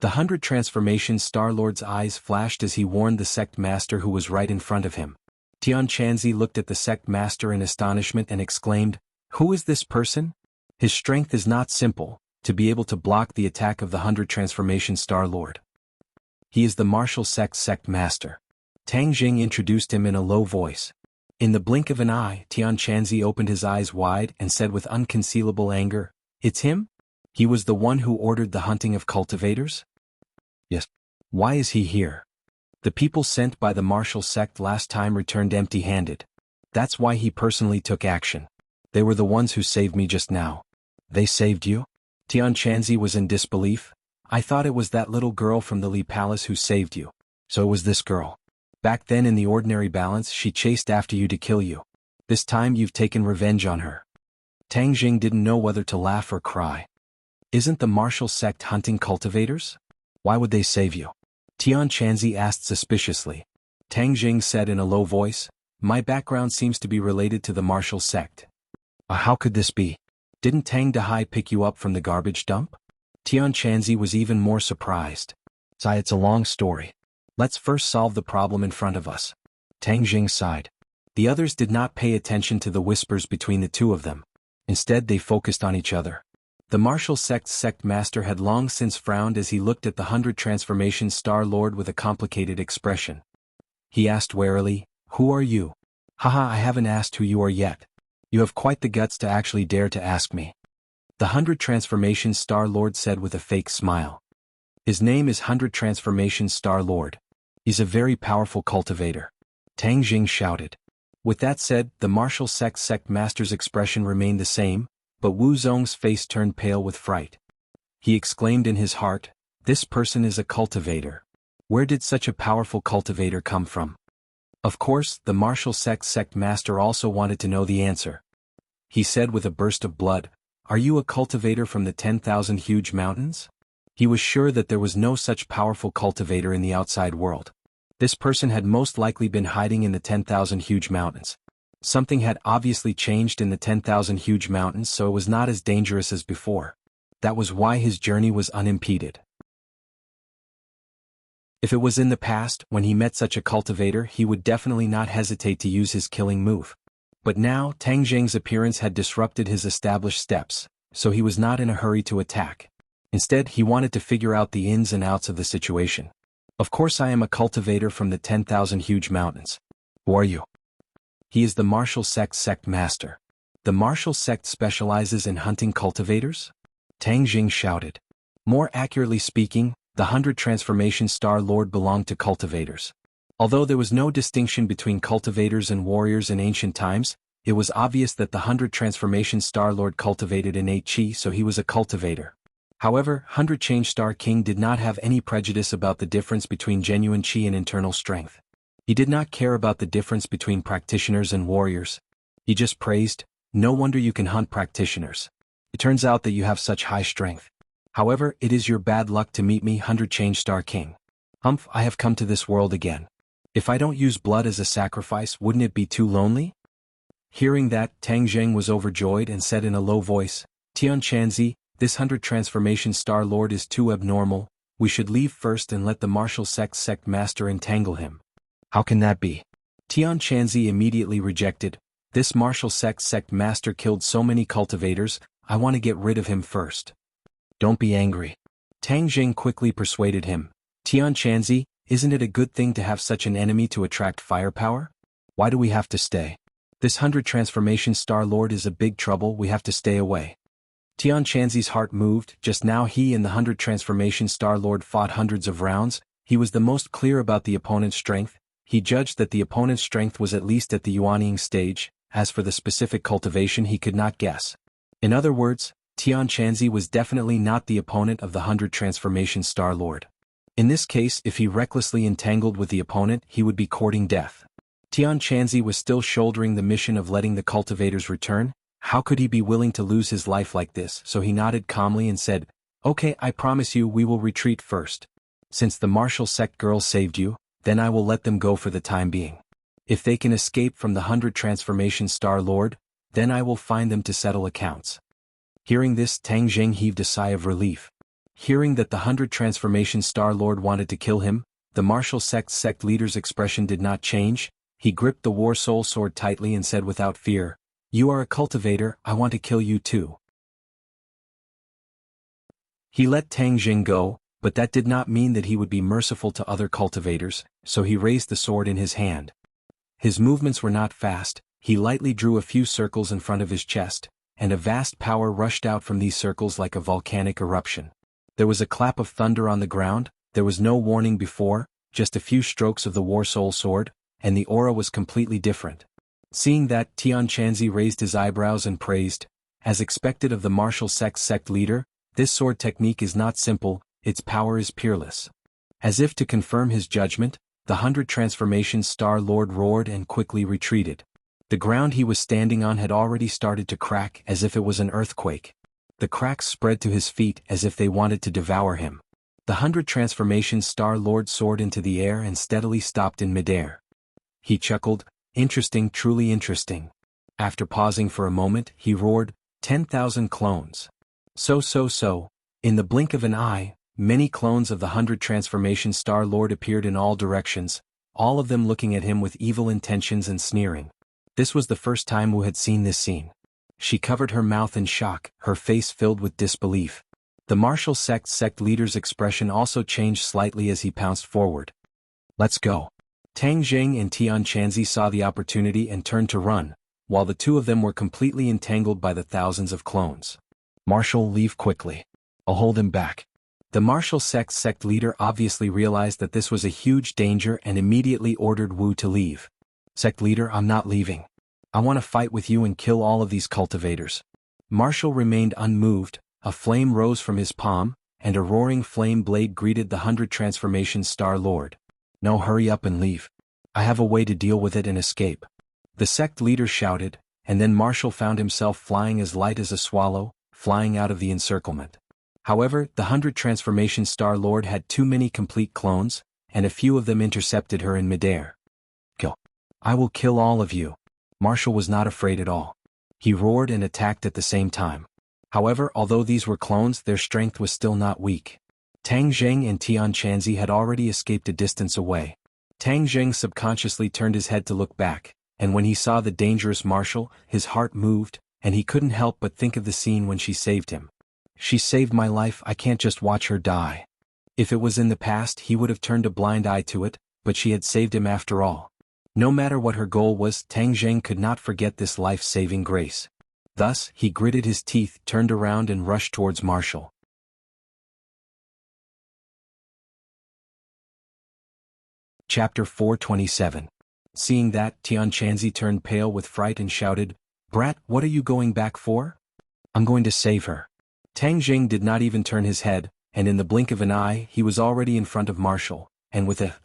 The 100 transformation Star Lord's eyes flashed as he warned the sect master who was right in front of him. Tian Chanzi looked at the sect master in astonishment and exclaimed, "Who is this person? His strength is not simple, to be able to block the attack of the 100 transformation Star Lord. He is the martial sect master." Tang Jing introduced him in a low voice. In the blink of an eye, Tian Chanzi opened his eyes wide and said with unconcealable anger, "It's him? He was the one who ordered the hunting of cultivators?" "Yes. Why is he here?" "The people sent by the martial sect last time returned empty-handed. That's why he personally took action. They were the ones who saved me just now." "They saved you?" Tian Chanzi was in disbelief. "I thought it was that little girl from the Li Palace who saved you." "So it was this girl. Back then in the ordinary balance she chased after you to kill you. This time you've taken revenge on her." Tang Jing didn't know whether to laugh or cry. "Isn't the martial sect hunting cultivators? Why would they save you?" Tian Chanzi asked suspiciously. Tang Jing said in a low voice, "My background seems to be related to the martial sect." How could this be? Didn't Tang Dahai pick you up from the garbage dump?" Tian Chanzi was even more surprised. "It's a long story. Let's first solve the problem in front of us." Tang Jing sighed. The others did not pay attention to the whispers between the two of them. Instead they focused on each other. The martial sect's sect master had long since frowned as he looked at the 100 transformation Star Lord with a complicated expression. He asked warily, "Who are you?" "Haha, I haven't asked who you are yet. You have quite the guts to actually dare to ask me." The 100 Transformation Star Lord said with a fake smile. His name is 100 Transformation Star Lord. He's a very powerful cultivator. Tang Jing shouted. With that said, the martial sect master's expression remained the same, but Wu Zong's face turned pale with fright. He exclaimed in his heart, "This person is a cultivator. Where did such a powerful cultivator come from?" Of course, the martial sect master also wanted to know the answer. He said with a burst of blood, "Are you a cultivator from the 10,000 huge mountains?" He was sure that there was no such powerful cultivator in the outside world. This person had most likely been hiding in the 10,000 huge mountains. Something had obviously changed in the 10,000 huge mountains, so it was not as dangerous as before. That was why his journey was unimpeded. If it was in the past, when he met such a cultivator, he would definitely not hesitate to use his killing move. But now, Tang Jing's appearance had disrupted his established steps, so he was not in a hurry to attack. Instead, he wanted to figure out the ins and outs of the situation. "Of course I am a cultivator from the 10,000 huge mountains. Who are you?" He is the martial sect master. The martial sect specializes in hunting cultivators? Tang Jing shouted. More accurately speaking, the 100 Transformation Star Lord belonged to cultivators. Although there was no distinction between cultivators and warriors in ancient times, it was obvious that the 100 Transformation Star Lord cultivated innate chi, so he was a cultivator. However, 100 Change Star King did not have any prejudice about the difference between genuine chi and internal strength. He did not care about the difference between practitioners and warriors. He just praised, "No wonder you can hunt practitioners. It turns out that you have such high strength. However, it is your bad luck to meet me, 100 Change Star King. Humph, I have come to this world again. If I don't use blood as a sacrifice, wouldn't it be too lonely?" Hearing that, Tang Jing was overjoyed and said in a low voice, "Tian Chanzi, this 100 Transformation Star Lord is too abnormal. We should leave first and let the martial sect master entangle him." "How can that be?" Tian Chanzi immediately rejected. "This martial sect master killed so many cultivators, I want to get rid of him first." "Don't be angry." Tang Jing quickly persuaded him. "Tian Chanzi, isn't it a good thing to have such an enemy to attract firepower? Why do we have to stay? This 100 Transformation Star Lord is a big trouble, we have to stay away." Tian Chanzi's heart moved. Just now he and the 100 Transformation Star Lord fought hundreds of rounds. He was the most clear about the opponent's strength. He judged that the opponent's strength was at least at the Yuanying stage. As for the specific cultivation, he could not guess. In other words, Tian Chanzi was definitely not the opponent of the 100 Transformation Star Lord. In this case, if he recklessly entangled with the opponent, he would be courting death. Tian Chanzi was still shouldering the mission of letting the cultivators return. How could he be willing to lose his life like this? So he nodded calmly and said, "Okay, I promise you we will retreat first. Since the martial sect girls saved you, then I will let them go for the time being. If they can escape from the 100 Transformation Star Lord, then I will find them to settle accounts." Hearing this, Tang Jing heaved a sigh of relief. Hearing that the 100 Transformation Star Lord wanted to kill him, the martial sect leader's expression did not change. He gripped the War Soul sword tightly and said without fear, "You are a cultivator, I want to kill you too." He let Tang Jing go, but that did not mean that he would be merciful to other cultivators, so he raised the sword in his hand. His movements were not fast. He lightly drew a few circles in front of his chest, and a vast power rushed out from these circles like a volcanic eruption. There was a clap of thunder on the ground. There was no warning before, just a few strokes of the War Soul sword, and the aura was completely different. Seeing that, Tian Chanzi raised his eyebrows and praised, "As expected of the martial sect leader, this sword technique is not simple, its power is peerless." As if to confirm his judgment, the 100 Transformation Star Lord roared and quickly retreated. The ground he was standing on had already started to crack as if it was an earthquake. The cracks spread to his feet as if they wanted to devour him. The 100 Transformation Star Lord soared into the air and steadily stopped in midair. He chuckled, "Interesting, truly interesting." After pausing for a moment, he roared, 10,000 clones. So. In the blink of an eye, many clones of the 100 Transformation Star Lord appeared in all directions, all of them looking at him with evil intentions and sneering. This was the first time Wu had seen this scene. She covered her mouth in shock, her face filled with disbelief. The martial sect leader's expression also changed slightly as he pounced forward. "Let's go." Tang Jing and Tian Chanzi saw the opportunity and turned to run, while the two of them were completely entangled by the thousands of clones. Marshal, leave quickly. I'll hold him back. The martial sect leader obviously realized that this was a huge danger and immediately ordered Wu to leave. Sect leader, I'm not leaving. I want to fight with you and kill all of these cultivators. Marshal remained unmoved, a flame rose from his palm, and a roaring flame blade greeted the 100 Transformation Star Lord. No, hurry up and leave. I have a way to deal with it and escape. The sect leader shouted, and then Marshal found himself flying as light as a swallow, flying out of the encirclement. However, the 100 Transformation Star Lord had too many complete clones, and a few of them intercepted her in midair. Kill. I will kill all of you. Marshal was not afraid at all. He roared and attacked at the same time. However, although these were clones, their strength was still not weak. Tang Zheng and Tian Chanzi had already escaped a distance away. Tang Zheng subconsciously turned his head to look back, and when he saw the dangerous Marshal, his heart moved, and he couldn't help but think of the scene when she saved him. She saved my life, I can't just watch her die. If it was in the past, he would have turned a blind eye to it, but she had saved him after all. No matter what her goal was, Tang Zheng could not forget this life-saving grace. Thus, he gritted his teeth, turned around and rushed towards Marshal. Chapter 427. Seeing that, Tian Chanzi turned pale with fright and shouted, "Brat, what are you going back for?" "I'm going to save her." Tang Zheng did not even turn his head, and in the blink of an eye he was already in front of Marshal, and with a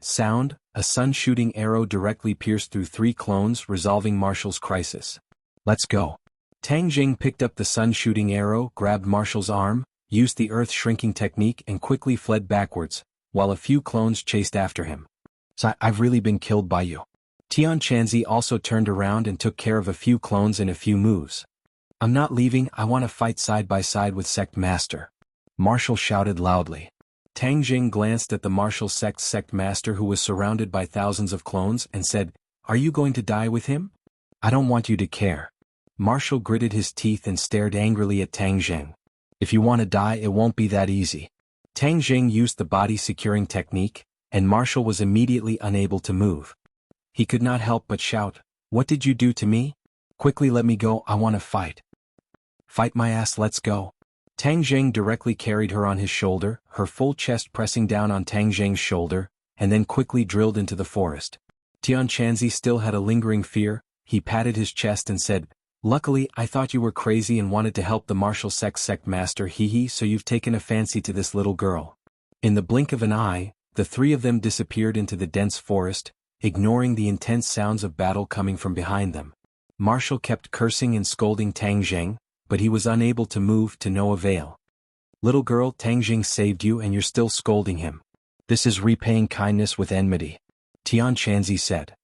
sound, a sun-shooting arrow directly pierced through 3 clones, resolving Marshal's crisis. "Let's go." Tang Zheng picked up the sun-shooting arrow, grabbed Marshal's arm, used the earth-shrinking technique and quickly fled backwards, while a few clones chased after him. "So I've really been killed by you." Tian Chanzi also turned around and took care of a few clones in a few moves. "I'm not leaving, I want to fight side by side with Sect Master." Marshal shouted loudly. Tang Zheng glanced at the martial sect master who was surrounded by thousands of clones and said, "Are you going to die with him?" "I don't want you to care." Marshal gritted his teeth and stared angrily at Tang Zheng. "If you want to die, it won't be that easy." Tang Zheng used the body-securing technique, and Marshal was immediately unable to move. He could not help but shout, "What did you do to me? Quickly let me go, I want to fight." "Fight my ass, let's go." Tang Zheng directly carried her on his shoulder, her full chest pressing down on Tang Zheng's shoulder, and then quickly drilled into the forest. Tian Chanzi still had a lingering fear. He patted his chest and said, "Luckily, I thought you were crazy and wanted to help the martial sect master, so you've taken a fancy to this little girl." In the blink of an eye, the 3 of them disappeared into the dense forest, ignoring the intense sounds of battle coming from behind them. Marshal kept cursing and scolding Tang Zheng, but he was unable to move, to no avail. "Little girl, Tang Zheng saved you and you're still scolding him. This is repaying kindness with enmity," Tian Chanzi said.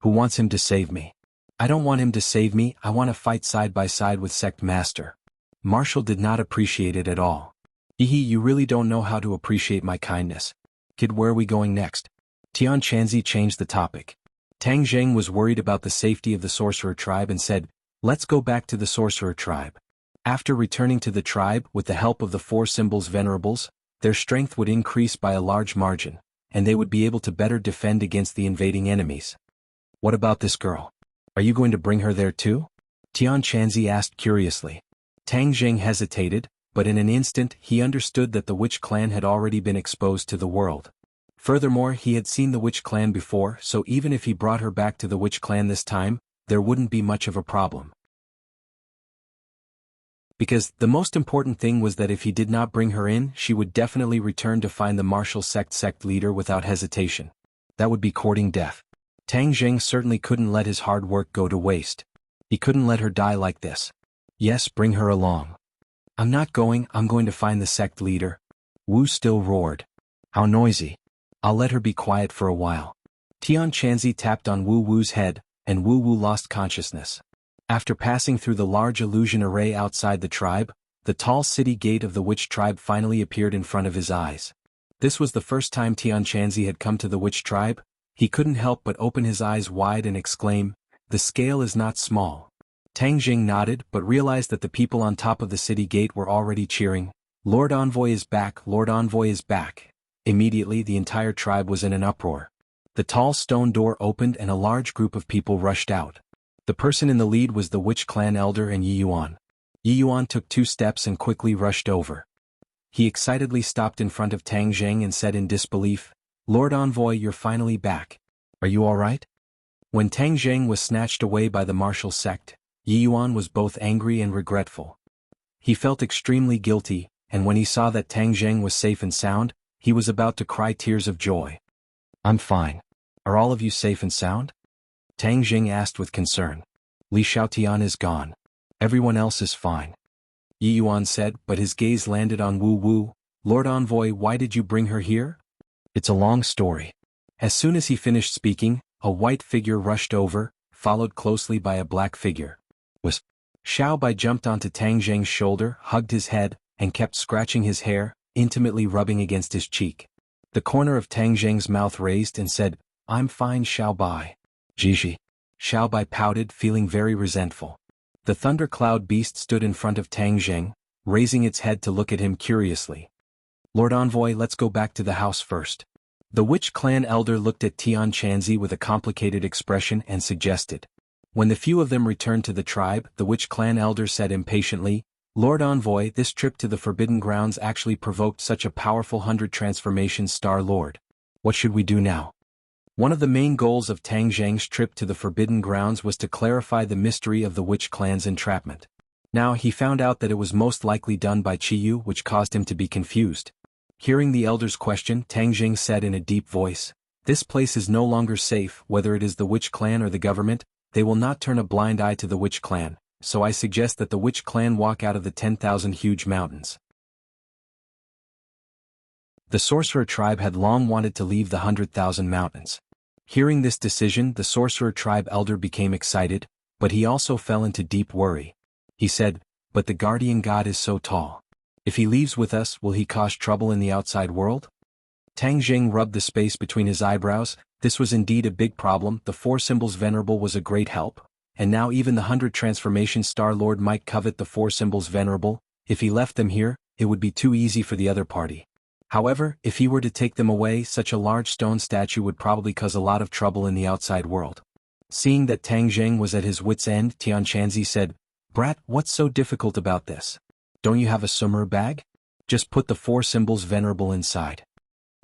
"Who wants him to save me?" "I don't want him to save me, I want to fight side by side with Sect Master." Marshal did not appreciate it at all. You really don't know how to appreciate my kindness. Kid, where are we going next?" Tian Chanzi changed the topic. Tang Zheng was worried about the safety of the sorcerer tribe and said, "Let's go back to the sorcerer tribe." After returning to the tribe with the help of the 4 symbols venerables, their strength would increase by a large margin, and they would be able to better defend against the invading enemies. "What about this girl? Are you going to bring her there too?" Tian Chanzi asked curiously. Tang Zheng hesitated, but in an instant he understood that the witch clan had already been exposed to the world. Furthermore, he had seen the witch clan before, so even if he brought her back to the witch clan this time, there wouldn't be much of a problem. Because the most important thing was that if he did not bring her in, she would definitely return to find the martial sect leader without hesitation. That would be courting death. Tang Zheng certainly couldn't let his hard work go to waste. He couldn't let her die like this. "Yes, bring her along." "I'm not going, I'm going to find the sect leader." Wu still roared. "How noisy. I'll let her be quiet for a while." Tian Chanzi tapped on Wu Wu's head, and Wu Wu lost consciousness. After passing through the large illusion array outside the tribe, the tall city gate of the witch tribe finally appeared in front of his eyes. This was the first time Tian Chanzi had come to the witch tribe. He couldn't help but open his eyes wide and exclaim, "The scale is not small." Tang Zheng nodded but realized that the people on top of the city gate were already cheering, "Lord Envoy is back, Lord Envoy is back." Immediately the entire tribe was in an uproar. The tall stone door opened and a large group of people rushed out. The person in the lead was the witch clan elder and Yi Yuan. Yi Yuan took 2 steps and quickly rushed over. He excitedly stopped in front of Tang Zheng and said in disbelief, "Lord Envoy, you're finally back. Are you all right?" When Tang Zheng was snatched away by the martial sect, Yi Yuan was both angry and regretful. He felt extremely guilty, and when he saw that Tang Zheng was safe and sound, he was about to cry tears of joy. "I'm fine. Are all of you safe and sound?" Tang Zheng asked with concern. "Li Xiaotian is gone. Everyone else is fine," Yi Yuan said, but his gaze landed on Wu Wu. "Lord Envoy, why did you bring her here?" "It's a long story." As soon as he finished speaking, a white figure rushed over, followed closely by a black figure. Xiao Bai jumped onto Tang Zheng's shoulder, hugged his head, and kept scratching his hair, intimately rubbing against his cheek. The corner of Tang Zheng's mouth raised and said, "I'm fine, Xiao Bai." "Jiji." Xiao Bai pouted, feeling very resentful. The thundercloud beast stood in front of Tang Zheng, raising its head to look at him curiously. "Lord Envoy, let's go back to the house first." The Witch Clan elder looked at Tian Chanzi with a complicated expression and suggested. When the few of them returned to the tribe, the Witch Clan elder said impatiently, "Lord Envoy, this trip to the Forbidden Grounds actually provoked such a powerful 100 transformation star lord. What should we do now?" One of the main goals of Tang Zheng's trip to the Forbidden Grounds was to clarify the mystery of the Witch Clan's entrapment. Now he found out that it was most likely done by Qiyu, which caused him to be confused. Hearing the elder's question, Tang Zheng said in a deep voice, "This place is no longer safe, whether it is the Witch Clan or the government. They will not turn a blind eye to the Witch Clan, so I suggest that the Witch Clan walk out of the 10,000 huge mountains." The sorcerer tribe had long wanted to leave the 100,000 mountains. Hearing this decision, the sorcerer tribe elder became excited, but he also fell into deep worry. He said, "But the guardian god is so tall. If he leaves with us, will he cause trouble in the outside world?" Tang Zheng rubbed the space between his eyebrows. This was indeed a big problem. The 4 symbols venerable was a great help, and now even the 100 transformation star lord might covet the 4 symbols venerable. If he left them here, it would be too easy for the other party. However, if he were to take them away, such a large stone statue would probably cause a lot of trouble in the outside world. Seeing that Tang Zheng was at his wit's end, Tian Chanzi said, "Brat, what's so difficult about this? Don't you have a sumer bag? Just put the 4 symbols venerable inside."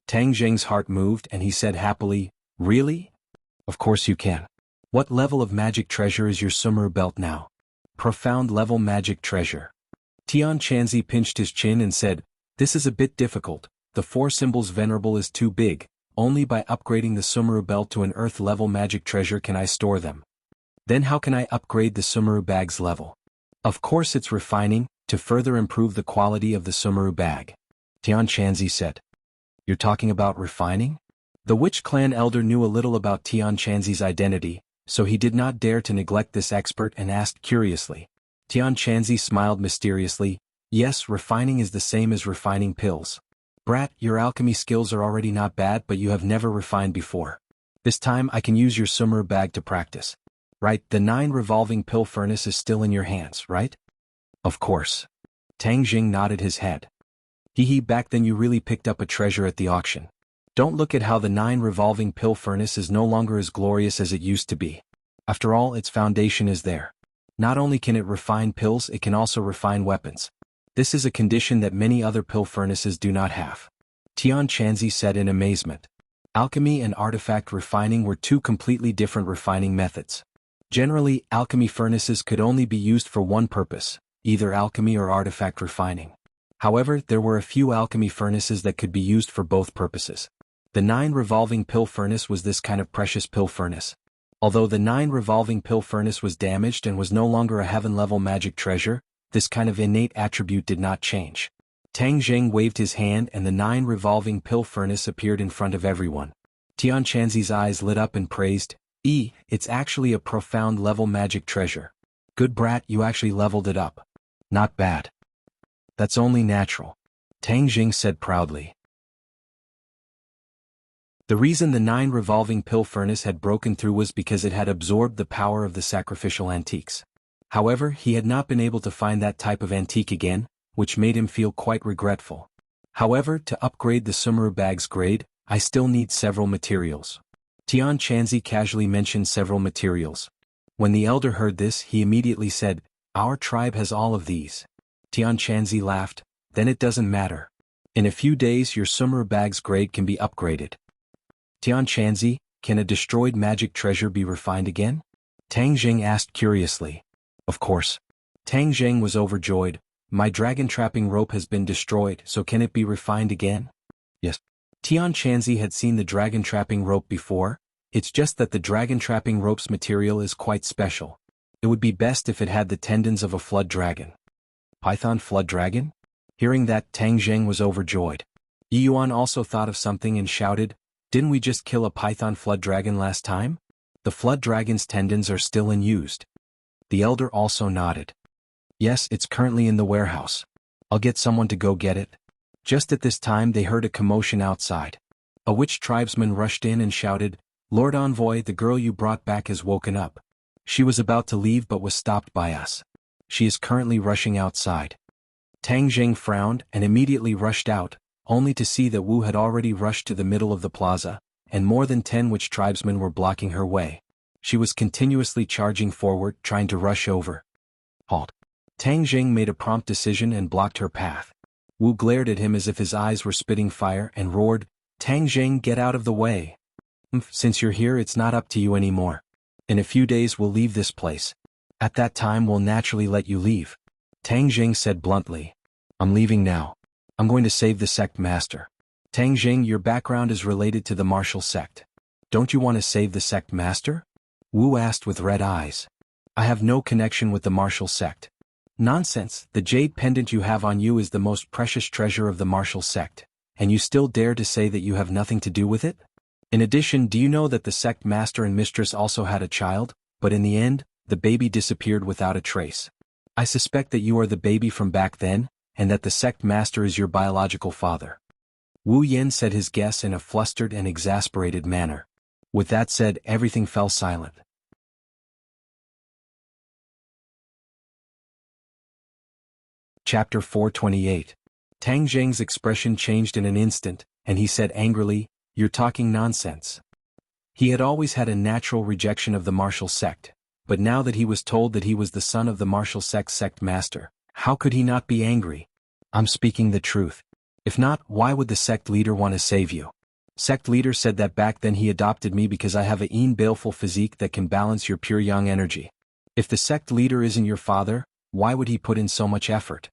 Tang Zheng's heart moved and he said happily, "Really? Of course you can. What level of magic treasure is your sumer belt now?" "Profound level magic treasure." Tian Chanzi pinched his chin and said, "This is a bit difficult. The 4 symbols venerable is too big. Only by upgrading the sumeru belt to an earth level magic treasure can I store them. Then how can I upgrade the sumeru bag's level? Of course it's refining, to further improve the quality of the sumeru bag." Tian Chanzi said. "You're talking about refining?" The Witch Clan elder knew a little about Tian Chanzi's identity, so he did not dare to neglect this expert and asked curiously. Tian Chanzi smiled mysteriously, "Yes, refining is the same as refining pills. Brat, your alchemy skills are already not bad, but you have never refined before. This time I can use your sumer bag to practice. Right, the 9 revolving pill furnace is still in your hands, right?" "Of course." Tang Jing nodded his head. "Hee, back then you really picked up a treasure at the auction. Don't look at how the 9 revolving pill furnace is no longer as glorious as it used to be. After all, its foundation is there. Not only can it refine pills, it can also refine weapons. This is a condition that many other pill furnaces do not have." Tian Chanzi said in amazement. Alchemy and artifact refining were 2 completely different refining methods. Generally, alchemy furnaces could only be used for one purpose, either alchemy or artifact refining. However, there were a few alchemy furnaces that could be used for both purposes. The 9 revolving pill furnace was this kind of precious pill furnace. Although the 9 revolving pill furnace was damaged and was no longer a heaven-level magic treasure, this kind of innate attribute did not change. Tang Zheng waved his hand and the 9 revolving pill furnace appeared in front of everyone. Tian Chanzi's eyes lit up and praised, "It's actually a profound level magic treasure. Good brat, you actually leveled it up. Not bad." "That's only natural," Tang Jing said proudly. The reason the 9 revolving pill furnace had broken through was because it had absorbed the power of the sacrificial antiques. However, he had not been able to find that type of antique again, which made him feel quite regretful. However, to upgrade the sumeru bag's grade, I still need several materials. Tian Chanzi casually mentioned several materials. When the elder heard this, he immediately said, Our tribe has all of these. Tian Chanzi laughed. Then it doesn't matter. In a few days your Sumer bag's grade can be upgraded. Tian Chanzi, can a destroyed magic treasure be refined again? Tang Jing asked curiously. Of course. Tang Jing was overjoyed. My dragon trapping rope has been destroyed, so can it be refined again? Yes. Tian Chanzi had seen the dragon trapping rope before. It's just that the dragon trapping rope's material is quite special. It would be best if it had the tendons of a flood dragon. Python flood dragon? Hearing that, Tang Jing was overjoyed. Yuan also thought of something and shouted, didn't we just kill a python flood dragon last time? The flood dragon's tendons are still unused. The elder also nodded. Yes, it's currently in the warehouse. I'll get someone to go get it. Just at this time they heard a commotion outside. A witch tribesman rushed in and shouted, Lord Envoy, the girl you brought back has woken up. She was about to leave but was stopped by us. She is currently rushing outside. Tang Jing frowned and immediately rushed out, only to see that Wu had already rushed to the middle of the plaza, and more than 10 witch tribesmen were blocking her way. She was continuously charging forward, trying to rush over. Halt. Tang Jing made a prompt decision and blocked her path. Wu glared at him as if his eyes were spitting fire and roared, Tang Jing, get out of the way. Since you're here, it's not up to you anymore. In a few days we'll leave this place. At that time we'll naturally let you leave. Tang Jing said bluntly. I'm leaving now. I'm going to save the sect master. Tang Jing, your background is related to the martial sect. Don't you want to save the sect master? Wu asked with red eyes. I have no connection with the martial sect. Nonsense, the jade pendant you have on you is the most precious treasure of the martial sect, and you still dare to say that you have nothing to do with it? In addition, do you know that the sect master and mistress also had a child, but in the end, the baby disappeared without a trace? I suspect that you are the baby from back then, and that the sect master is your biological father. Wu Yen said his guess in a flustered and exasperated manner. With that said, everything fell silent. Chapter 428. Tang Jing's expression changed in an instant, and he said angrily, You're talking nonsense. He had always had a natural rejection of the martial sect, but now that he was told that he was the son of the martial sect master, how could he not be angry? I'm speaking the truth. If not, why would the sect leader want to save you? Sect leader said that back then he adopted me because I have a baleful physique that can balance your pure yang energy. If the sect leader isn't your father, why would he put in so much effort?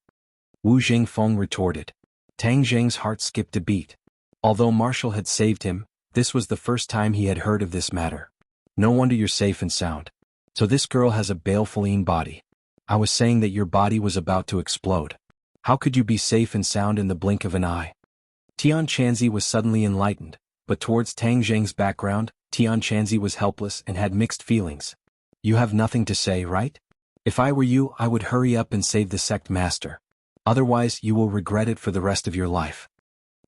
Wu Jingfeng retorted. Tang Jing's heart skipped a beat. Although Marshall had saved him, this was the first time he had heard of this matter. No wonder you're safe and sound. So this girl has a baleful body. I was saying that your body was about to explode. How could you be safe and sound in the blink of an eye? Tian Chanzi was suddenly enlightened, but towards Tang Jing's background, Tian Chanzi was helpless and had mixed feelings. You have nothing to say, right? If I were you, I would hurry up and save the sect master. Otherwise, you will regret it for the rest of your life.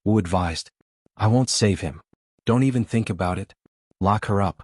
Wu advised. I won't save him. Don't even think about it. Lock her up.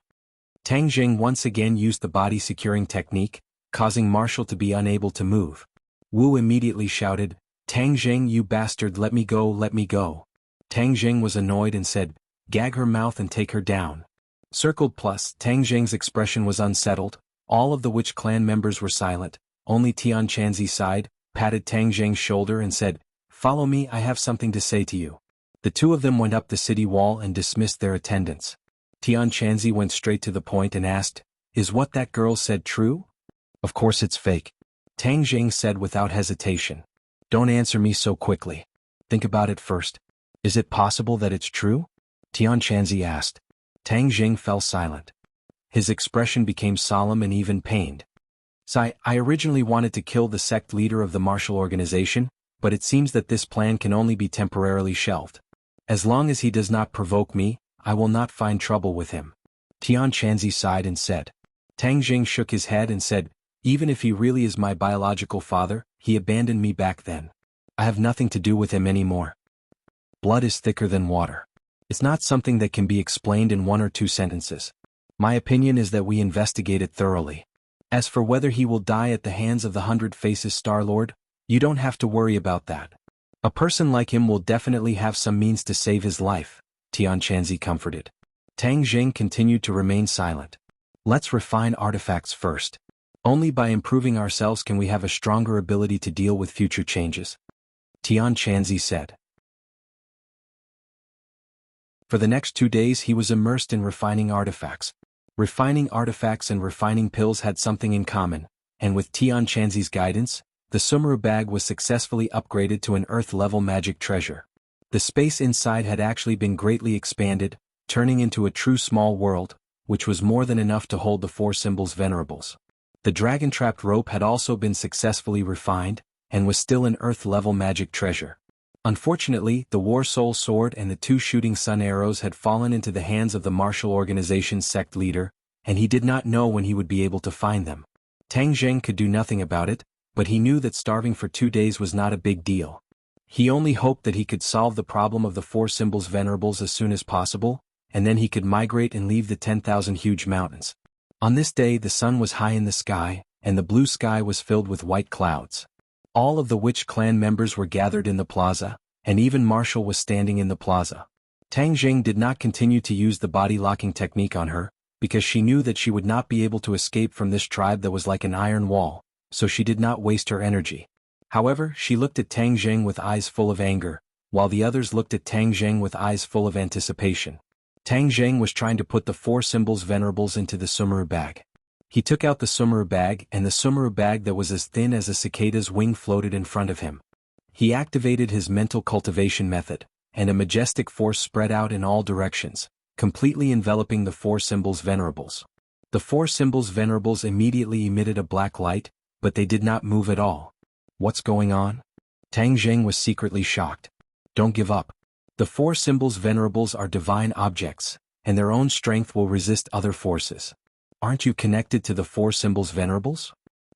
Tang Jing once again used the body-securing technique, causing Marshall to be unable to move. Wu immediately shouted, Tang Jing, you bastard, let me go, let me go. Tang Jing was annoyed and said, Gag her mouth and take her down. Circled plus, Tang Jing's expression was unsettled. All of the witch clan members were silent. Only Tian Chanzi sighed, patted Tang Jing's shoulder and said, Follow me, I have something to say to you. The two of them went up the city wall and dismissed their attendants. Tian Chanzi went straight to the point and asked, Is what that girl said true? Of course it's fake. Tang Jing said without hesitation. Don't answer me so quickly. Think about it first. Is it possible that it's true? Tian Chanzi asked. Tang Jing fell silent. His expression became solemn and even pained. I originally wanted to kill the sect leader of the martial organization, but it seems that this plan can only be temporarily shelved. As long as he does not provoke me, I will not find trouble with him. Tian Chanzi sighed and said. Tang Jing shook his head and said, Even if he really is my biological father, he abandoned me back then. I have nothing to do with him anymore. Blood is thicker than water. It's not something that can be explained in 1 or 2 sentences. My opinion is that we investigate it thoroughly. As for whether he will die at the hands of the 100 Faces Star-Lord, you don't have to worry about that. A person like him will definitely have some means to save his life, Tian Chanzi comforted. Tang Jing continued to remain silent. Let's refine artifacts first. Only by improving ourselves can we have a stronger ability to deal with future changes. Tian Chanzi said. For the next 2 days he was immersed in refining artifacts. Refining artifacts and refining pills had something in common, and with Tian Chanzi's guidance, the Sumeru bag was successfully upgraded to an Earth-level magic treasure. The space inside had actually been greatly expanded, turning into a true small world, which was more than enough to hold the 4 symbols venerables. The dragon-trapped rope had also been successfully refined, and was still an Earth-level magic treasure. Unfortunately, the War Soul Sword and the 2 shooting sun arrows had fallen into the hands of the martial organization's sect leader, and he did not know when he would be able to find them. Tang Zheng could do nothing about it, but he knew that starving for 2 days was not a big deal. He only hoped that he could solve the problem of the 4 symbols venerables as soon as possible, and then he could migrate and leave the 10,000 huge mountains. On this day the sun was high in the sky, and the blue sky was filled with white clouds. All of the Witch clan members were gathered in the plaza, and even Marshall was standing in the plaza. Tang Zheng did not continue to use the body-locking technique on her, because she knew that she would not be able to escape from this tribe that was like an iron wall, so she did not waste her energy. However, she looked at Tang Zheng with eyes full of anger, while the others looked at Tang Zheng with eyes full of anticipation. Tang Zheng was trying to put the 4 symbols venerables into the Sumeru bag. He took out the Sumeru bag, and the Sumeru bag that was as thin as a cicada's wing floated in front of him. He activated his mental cultivation method, and a majestic force spread out in all directions, completely enveloping the 4 symbols venerables. The 4 symbols venerables immediately emitted a black light, but they did not move at all. What's going on? Tang Zheng was secretly shocked. Don't give up. The 4 symbols venerables are divine objects, and their own strength will resist other forces. Aren't you connected to the 4 symbols venerables?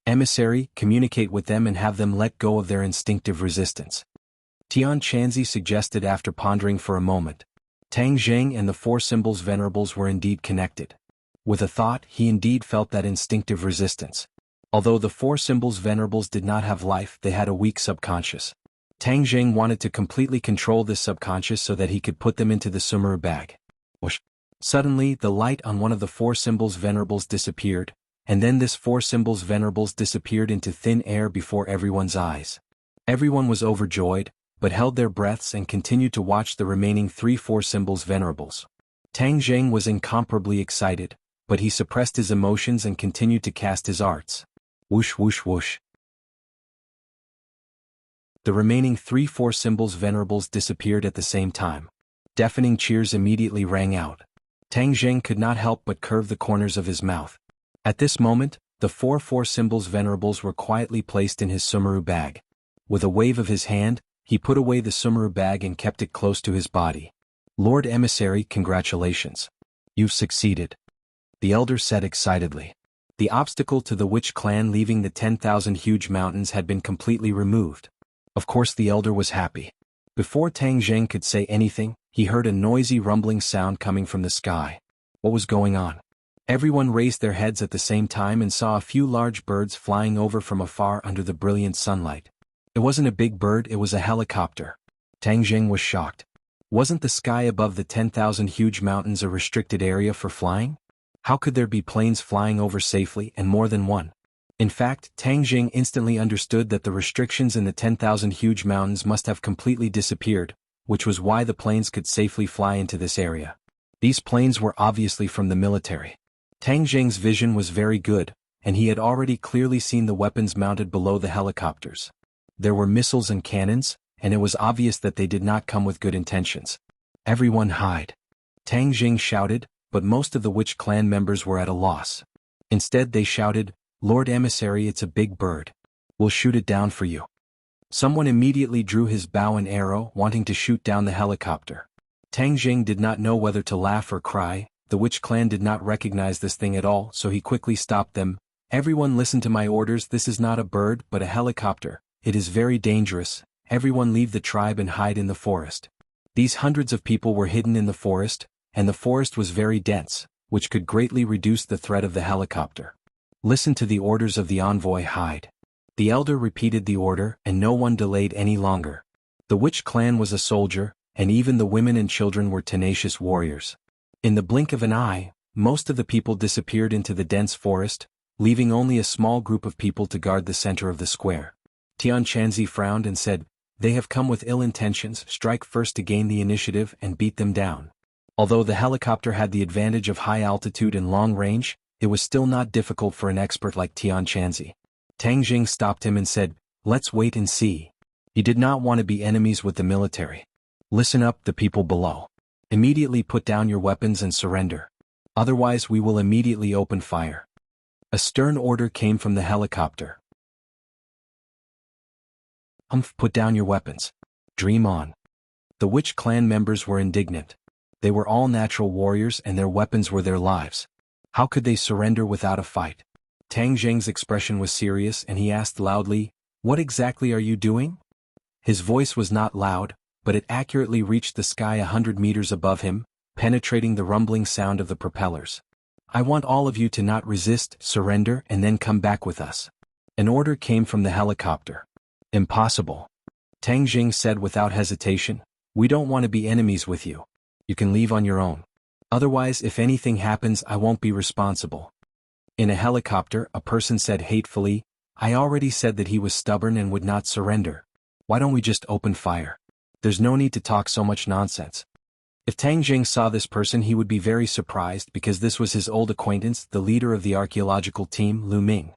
Emissary, communicate with them and have them let go of their instinctive resistance. Tian Chanzi suggested after pondering for a moment. Tang Zheng and the 4 symbols venerables were indeed connected. With a thought, he indeed felt that instinctive resistance. Although the 4 symbols venerables did not have life, they had a weak subconscious. Tang Zheng wanted to completely control this subconscious so that he could put them into the Sumeru bag. Whoosh. Suddenly, the light on one of the 4 symbols venerables disappeared, and then this 4 symbols venerables disappeared into thin air before everyone's eyes. Everyone was overjoyed, but held their breaths and continued to watch the remaining 4 symbols venerables. Tang Zheng was incomparably excited, but he suppressed his emotions and continued to cast his arts. Whoosh whoosh whoosh. The remaining 4 symbols venerables disappeared at the same time. Deafening cheers immediately rang out. Tang Zheng could not help but curve the corners of his mouth. At this moment, the 4 symbols venerables were quietly placed in his Sumeru bag. With a wave of his hand, he put away the Sumeru bag and kept it close to his body. Lord Emissary, congratulations. You've succeeded. The elder said excitedly. The obstacle to the Witch clan leaving the 10,000 huge mountains had been completely removed. Of course the elder was happy. Before Tang Zheng could say anything, he heard a noisy rumbling sound coming from the sky. What was going on? Everyone raised their heads at the same time and saw a few large birds flying over from afar under the brilliant sunlight. It wasn't a big bird, it was a helicopter. Tang Zheng was shocked. Wasn't the sky above the 10,000 huge mountains a restricted area for flying? How could there be planes flying over safely and more than one? In fact, Tang Zheng instantly understood that the restrictions in the 10,000 huge mountains must have completely disappeared, which was why the planes could safely fly into this area. These planes were obviously from the military. Tang Zheng's vision was very good, and he had already clearly seen the weapons mounted below the helicopters. There were missiles and cannons, and it was obvious that they did not come with good intentions. Everyone hide. Tang Zheng shouted, but most of the Witch clan members were at a loss. Instead they shouted, Lord Emissary, it's a big bird. We'll shoot it down for you. Someone immediately drew his bow and arrow, wanting to shoot down the helicopter. Tang Zheng did not know whether to laugh or cry. The Witch clan did not recognize this thing at all, so he quickly stopped them. Everyone listen to my orders, this is not a bird, but a helicopter. It is very dangerous. Everyone leave the tribe and hide in the forest. These hundreds of people were hidden in the forest, and the forest was very dense, which could greatly reduce the threat of the helicopter. Listen to the orders of the envoy, hide. The elder repeated the order, and no one delayed any longer. The Witch clan was a soldier, and even the women and children were tenacious warriors. In the blink of an eye, most of the people disappeared into the dense forest, leaving only a small group of people to guard the center of the square. Tian Chanzi frowned and said, "They have come with ill intentions, strike first to gain the initiative and beat them down." Although the helicopter had the advantage of high altitude and long range, it was still not difficult for an expert like Tian Chanzi. Tang Jing stopped him and said, "Let's wait and see." He did not want to be enemies with the military. "Listen up, the people below. Immediately put down your weapons and surrender. Otherwise we will immediately open fire." A stern order came from the helicopter. Put down your weapons. Dream on." The Witch clan members were indignant. They were all natural warriors and their weapons were their lives. How could they surrender without a fight? Tang Jing's expression was serious and he asked loudly, "What exactly are you doing?" His voice was not loud, but it accurately reached the sky 100 meters above him, penetrating the rumbling sound of the propellers. "I want all of you to not resist, surrender, and then come back with us." An order came from the helicopter. "Impossible," Tang Jing said without hesitation. "We don't want to be enemies with you. You can leave on your own. Otherwise, if anything happens, I won't be responsible." In a helicopter, a person said hatefully, "I already said that he was stubborn and would not surrender. Why don't we just open fire? There's no need to talk so much nonsense." If Tang Jing saw this person, he would be very surprised because this was his old acquaintance, the leader of the archaeological team, Lu Ming.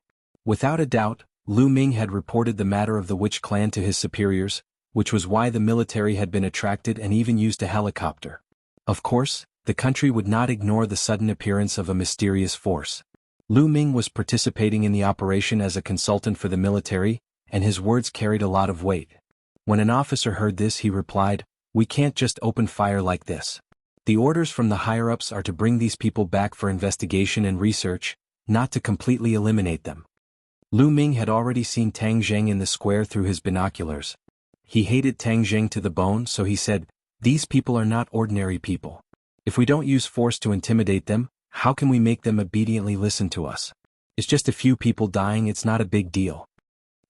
Without a doubt, Lu Ming had reported the matter of the Witch clan to his superiors, which was why the military had been attracted and even used a helicopter. Of course, the country would not ignore the sudden appearance of a mysterious force. Lu Ming was participating in the operation as a consultant for the military, and his words carried a lot of weight. When an officer heard this, he replied, "We can't just open fire like this. The orders from the higher-ups are to bring these people back for investigation and research, not to completely eliminate them." Lu Ming had already seen Tang Jing in the square through his binoculars. He hated Tang Jing to the bone, so he said, "These people are not ordinary people. If we don't use force to intimidate them, how can we make them obediently listen to us? It's just a few people dying, it's not a big deal."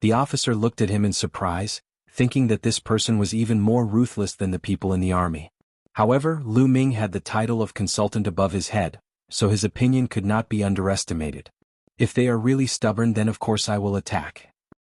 The officer looked at him in surprise, thinking that this person was even more ruthless than the people in the army. However, Lu Ming had the title of consultant above his head, so his opinion could not be underestimated. "If they are really stubborn, then of course I will attack."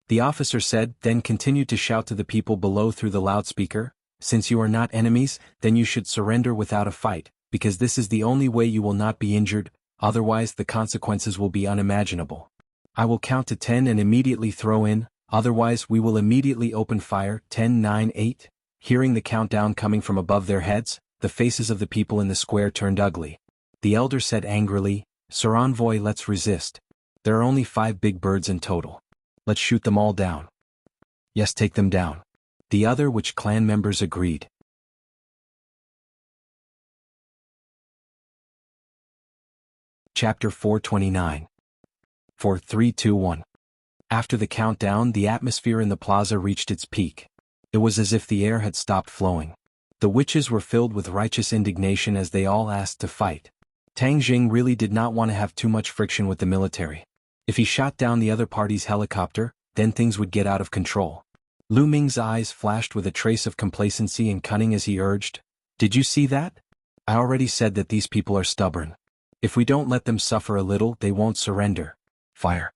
The officer said, then continued to shout to the people below through the loudspeaker, "Since you are not enemies, then you should surrender without a fight, because this is the only way you will not be injured, otherwise the consequences will be unimaginable. I will count to 10 and immediately throw in, otherwise we will immediately open fire. 10, 9, 8. Hearing the countdown coming from above their heads, the faces of the people in the square turned ugly. The elder said angrily, "Sir Envoy, let's resist. There are only 5 big birds in total. Let's shoot them all down." "Yes, take them down." The other Witch clan members agreed. Chapter 429. 4, 3, 2, 1. After the countdown, the atmosphere in the plaza reached its peak. It was as if the air had stopped flowing. The witches were filled with righteous indignation as they all asked to fight. Tang Jing really did not want to have too much friction with the military. If he shot down the other party's helicopter, then things would get out of control. Lu Ming's eyes flashed with a trace of complacency and cunning as he urged, "Did you see that? I already said that these people are stubborn. If we don't let them suffer a little, they won't surrender. Fire."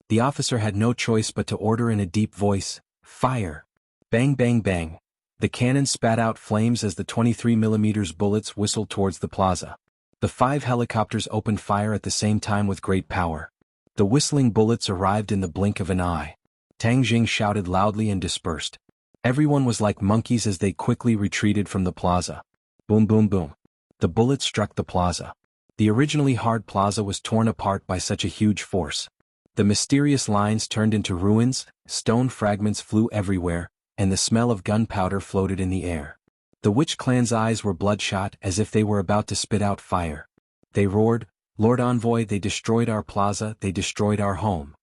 The officer had no choice but to order in a deep voice, "Fire!" Bang bang bang. The cannon spat out flames as the 23mm bullets whistled towards the plaza. The 5 helicopters opened fire at the same time with great power. The whistling bullets arrived in the blink of an eye. Tang Jing shouted loudly and dispersed. Everyone was like monkeys as they quickly retreated from the plaza. Boom boom boom. The bullets struck the plaza. The originally hard plaza was torn apart by such a huge force. The mysterious lines turned into ruins, stone fragments flew everywhere, and the smell of gunpowder floated in the air. The Witch clan's eyes were bloodshot as if they were about to spit out fire. They roared, "Lord Envoy, they destroyed our plaza, they destroyed our home."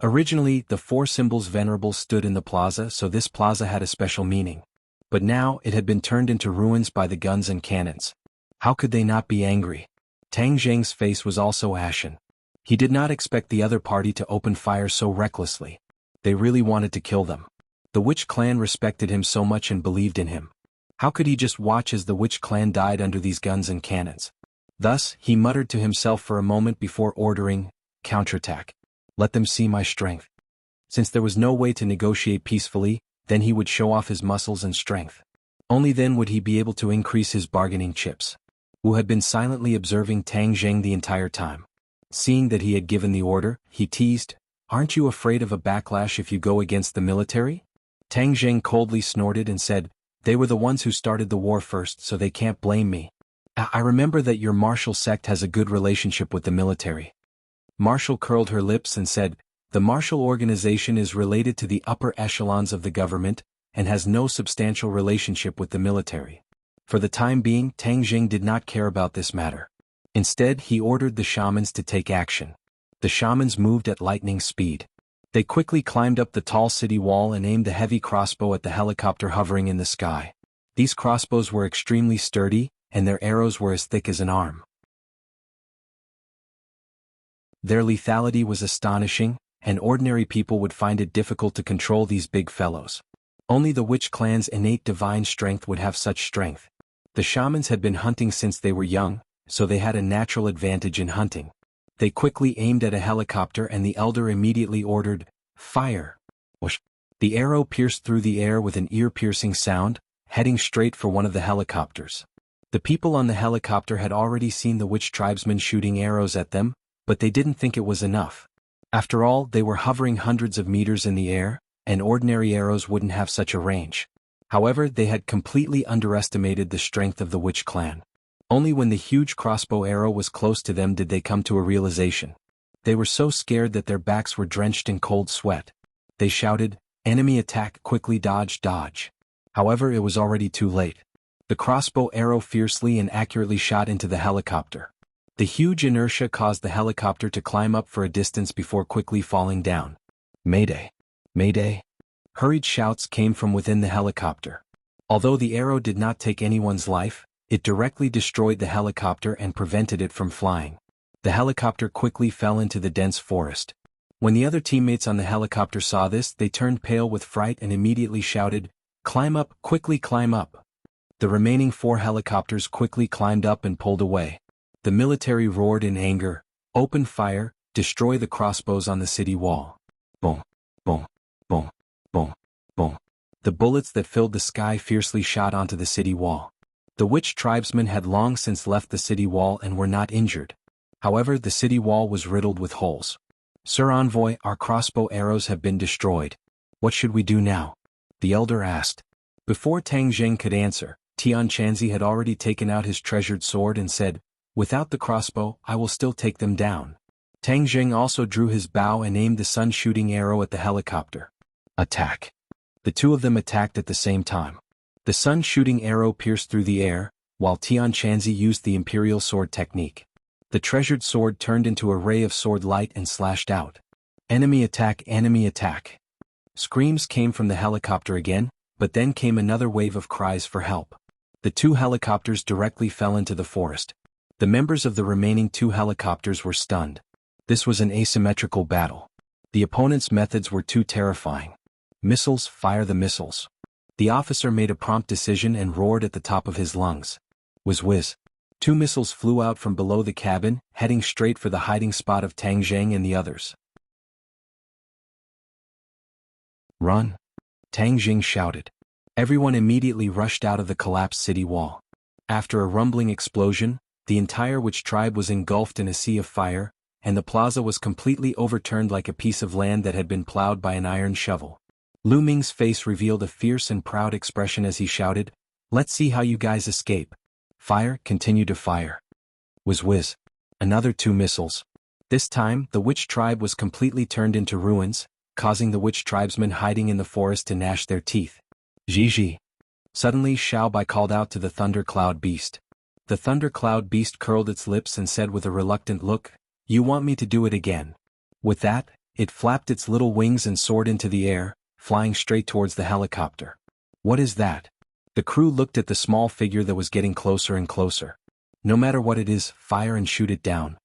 Originally, the 4 symbols venerable stood in the plaza, so this plaza had a special meaning. But now it had been turned into ruins by the guns and cannons. How could they not be angry? Tang Jing's face was also ashen. He did not expect the other party to open fire so recklessly. They really wanted to kill them. The Witch clan respected him so much and believed in him. How could he just watch as the Witch clan died under these guns and cannons? Thus, he muttered to himself for a moment before ordering, "Counterattack." Let them see my strength. Since there was no way to negotiate peacefully, then he would show off his muscles and strength. Only then would he be able to increase his bargaining chips. Wu had been silently observing Tang Zheng the entire time. Seeing that he had given the order, he teased, "Aren't you afraid of a backlash if you go against the military?" Tang Zheng coldly snorted and said, "They were the ones who started the war first, so they can't blame me. I remember that your martial sect has a good relationship with the military." Martial curled her lips and said, "The martial organization is related to the upper echelons of the government and has no substantial relationship with the military." For the time being, Tang Zheng did not care about this matter. Instead, he ordered the shamans to take action. The shamans moved at lightning speed. They quickly climbed up the tall city wall and aimed a heavy crossbow at the helicopter hovering in the sky. These crossbows were extremely sturdy, and their arrows were as thick as an arm. Their lethality was astonishing, and ordinary people would find it difficult to control these big fellows. Only the witch clan's innate divine strength would have such strength. The shamans had been hunting since they were young, so they had a natural advantage in hunting. They quickly aimed at a helicopter and the elder immediately ordered, "Fire!" Whoosh! The arrow pierced through the air with an ear-piercing sound, heading straight for one of the helicopters. The people on the helicopter had already seen the witch tribesmen shooting arrows at them, but they didn't think it was enough. After all, they were hovering hundreds of meters in the air, and ordinary arrows wouldn't have such a range. However, they had completely underestimated the strength of the witch clan. Only when the huge crossbow arrow was close to them did they come to a realization. They were so scared that their backs were drenched in cold sweat. They shouted, "Enemy attack, quickly dodge, dodge." However, it was already too late. The crossbow arrow fiercely and accurately shot into the helicopter. The huge inertia caused the helicopter to climb up for a distance before quickly falling down. "Mayday! Mayday!" Hurried shouts came from within the helicopter. Although the arrow did not take anyone's life, it directly destroyed the helicopter and prevented it from flying. The helicopter quickly fell into the dense forest. When the other teammates on the helicopter saw this, they turned pale with fright and immediately shouted, "Climb up, quickly climb up." The remaining 4 helicopters quickly climbed up and pulled away. The military roared in anger, "Open fire, destroy the crossbows on the city wall." Boom, boom, boom, boom, boom. The bullets that filled the sky fiercely shot onto the city wall. The witch tribesmen had long since left the city wall and were not injured. However, the city wall was riddled with holes. "Sir Envoy, our crossbow arrows have been destroyed. What should we do now?" the elder asked. Before Tang Zheng could answer, Tian Chanzi had already taken out his treasured sword and said, "Without the crossbow, I will still take them down." Tang Zheng also drew his bow and aimed the sun-shooting arrow at the helicopter. Attack! The two of them attacked at the same time. The sun-shooting arrow pierced through the air, while Tian Chanzi used the imperial sword technique. The treasured sword turned into a ray of sword light and slashed out. "Enemy attack, enemy attack!" Screams came from the helicopter again, but then came another wave of cries for help. The 2 helicopters directly fell into the forest. The members of the remaining 2 helicopters were stunned. This was an asymmetrical battle. The opponent's methods were too terrifying. "Missiles, fire the missiles." The officer made a prompt decision and roared at the top of his lungs. Whiz whiz. 2 missiles flew out from below the cabin, heading straight for the hiding spot of Tang Zheng and the others. "Run!" Tang Zheng shouted. Everyone immediately rushed out of the collapsed city wall. After a rumbling explosion, the entire witch tribe was engulfed in a sea of fire, and the plaza was completely overturned like a piece of land that had been plowed by an iron shovel. Lu Ming's face revealed a fierce and proud expression as he shouted, "Let's see how you guys escape. Fire, continue to fire." Whiz whiz. Another 2 missiles. This time, the witch tribe was completely turned into ruins, causing the witch tribesmen hiding in the forest to gnash their teeth. "Zhi." Suddenly Xiao Bai called out to the Thunder Cloud Beast. The Thunder Cloud Beast curled its lips and said with a reluctant look, "You want me to do it again?" With that, it flapped its little wings and soared into the air, flying straight towards the helicopter. "What is that?" The crew looked at the small figure that was getting closer and closer. "No matter what it is, fire and shoot it down,"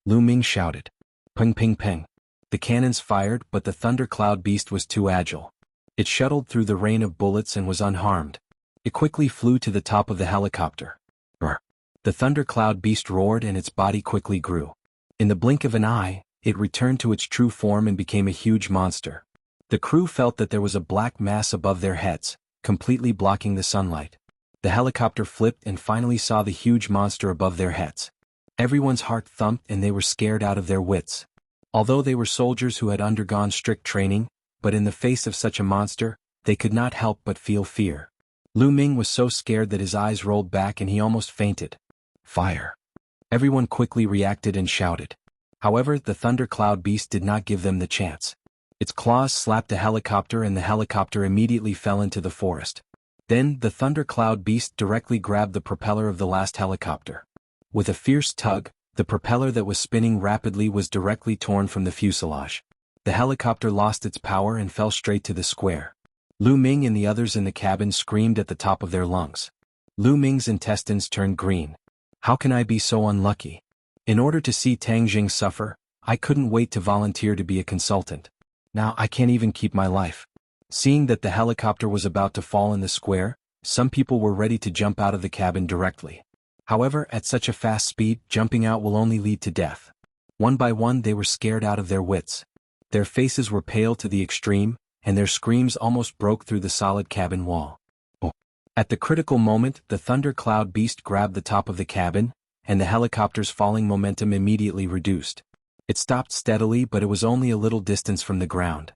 Lu Ming shouted. Ping ping ping. The cannons fired, but the Thunder Cloud Beast was too agile. It shuttled through the rain of bullets and was unharmed. It quickly flew to the top of the helicopter. Brr. The Thunder Cloud Beast roared and its body quickly grew. In the blink of an eye, it returned to its true form and became a huge monster. The crew felt that there was a black mass above their heads, completely blocking the sunlight. The helicopter flipped and finally saw the huge monster above their heads. Everyone's heart thumped and they were scared out of their wits. Although they were soldiers who had undergone strict training, but in the face of such a monster, they could not help but feel fear. Lu Ming was so scared that his eyes rolled back and he almost fainted. Fire! Everyone quickly reacted and shouted. However, the thundercloud beast did not give them the chance. Its claws slapped the helicopter and the helicopter immediately fell into the forest. Then, the thundercloud beast directly grabbed the propeller of the last helicopter. With a fierce tug, the propeller that was spinning rapidly was directly torn from the fuselage. The helicopter lost its power and fell straight to the square. Lu Ming and the others in the cabin screamed at the top of their lungs. Lu Ming's intestines turned green. How can I be so unlucky? In order to see Tang Jing suffer, I couldn't wait to volunteer to be a consultant. Now I can't even keep my life. Seeing that the helicopter was about to fall in the square, some people were ready to jump out of the cabin directly. However, at such a fast speed, jumping out will only lead to death. One by one they were scared out of their wits. Their faces were pale to the extreme, and their screams almost broke through the solid cabin wall. Oh. At the critical moment, the thundercloud beast grabbed the top of the cabin, and the helicopter's falling momentum immediately reduced. It stopped steadily, but it was only a little distance from the ground.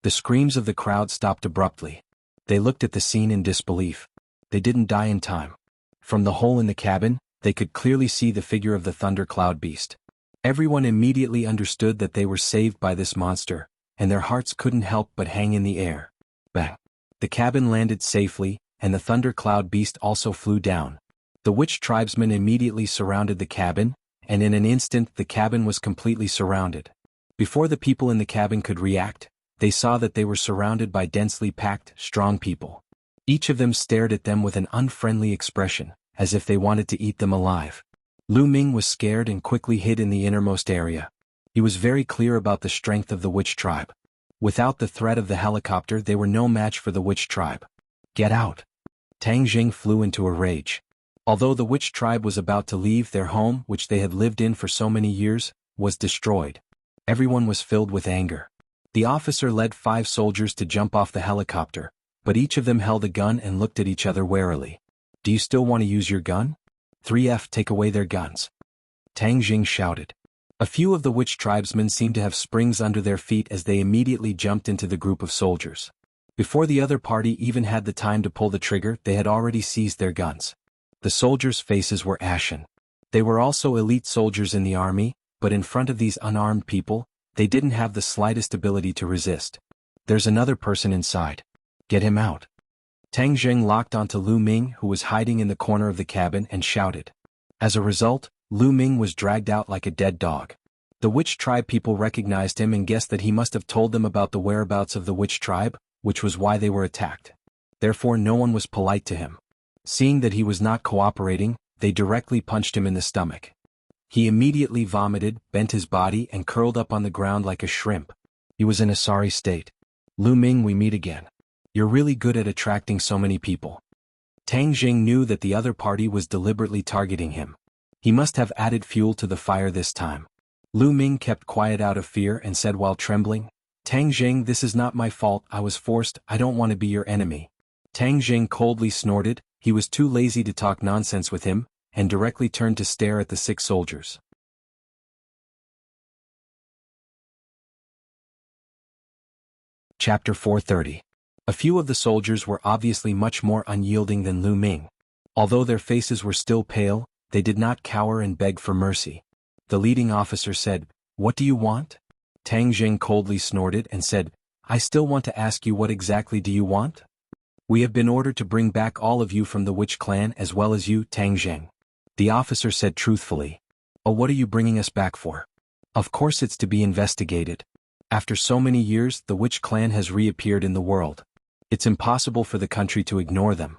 The screams of the crowd stopped abruptly. They looked at the scene in disbelief. They didn't die in time. From the hole in the cabin, they could clearly see the figure of the thundercloud beast. Everyone immediately understood that they were saved by this monster, and their hearts couldn't help but hang in the air. Bang! The cabin landed safely, and the thundercloud beast also flew down. The witch tribesmen immediately surrounded the cabin, and in an instant the cabin was completely surrounded. Before the people in the cabin could react, they saw that they were surrounded by densely packed, strong people. Each of them stared at them with an unfriendly expression, as if they wanted to eat them alive. Lu Ming was scared and quickly hid in the innermost area. He was very clear about the strength of the witch tribe. Without the threat of the helicopter, they were no match for the witch tribe. Get out! Tang Jing flew into a rage. Although the witch tribe was about to leave, their home, which they had lived in for so many years, was destroyed. Everyone was filled with anger. The officer led 5 soldiers to jump off the helicopter, but each of them held a gun and looked at each other warily. Do you still want to use your gun? 3F, take away their guns. Tang Jing shouted. A few of the witch tribesmen seemed to have springs under their feet as they immediately jumped into the group of soldiers. Before the other party even had the time to pull the trigger, they had already seized their guns. The soldiers' faces were ashen. They were also elite soldiers in the army, but in front of these unarmed people, they didn't have the slightest ability to resist. There's another person inside. Get him out. Tang Jing locked onto Lu Ming, who was hiding in the corner of the cabin, and shouted. As a result, Lu Ming was dragged out like a dead dog. The witch tribe people recognized him and guessed that he must have told them about the whereabouts of the witch tribe, which was why they were attacked. Therefore no one was polite to him. Seeing that he was not cooperating, they directly punched him in the stomach. He immediately vomited, bent his body, and curled up on the ground like a shrimp. He was in a sorry state. Lu Ming, we meet again. You're really good at attracting so many people. Tang Jing knew that the other party was deliberately targeting him. He must have added fuel to the fire this time. Lu Ming kept quiet out of fear and said while trembling, Tang Jing, this is not my fault, I was forced, I don't want to be your enemy. Tang Jing coldly snorted, he was too lazy to talk nonsense with him, and directly turned to stare at the 6 soldiers. Chapter 430. A few of the soldiers were obviously much more unyielding than Lu Ming. Although their faces were still pale, they did not cower and beg for mercy. The leading officer said, What do you want? Tang Jing coldly snorted and said, I still want to ask you, what exactly do you want? We have been ordered to bring back all of you from the witch clan as well as you, Tang Jing. The officer said truthfully. Oh, what are you bringing us back for? Of course it's to be investigated. After so many years, the witch clan has reappeared in the world. It's impossible for the country to ignore them.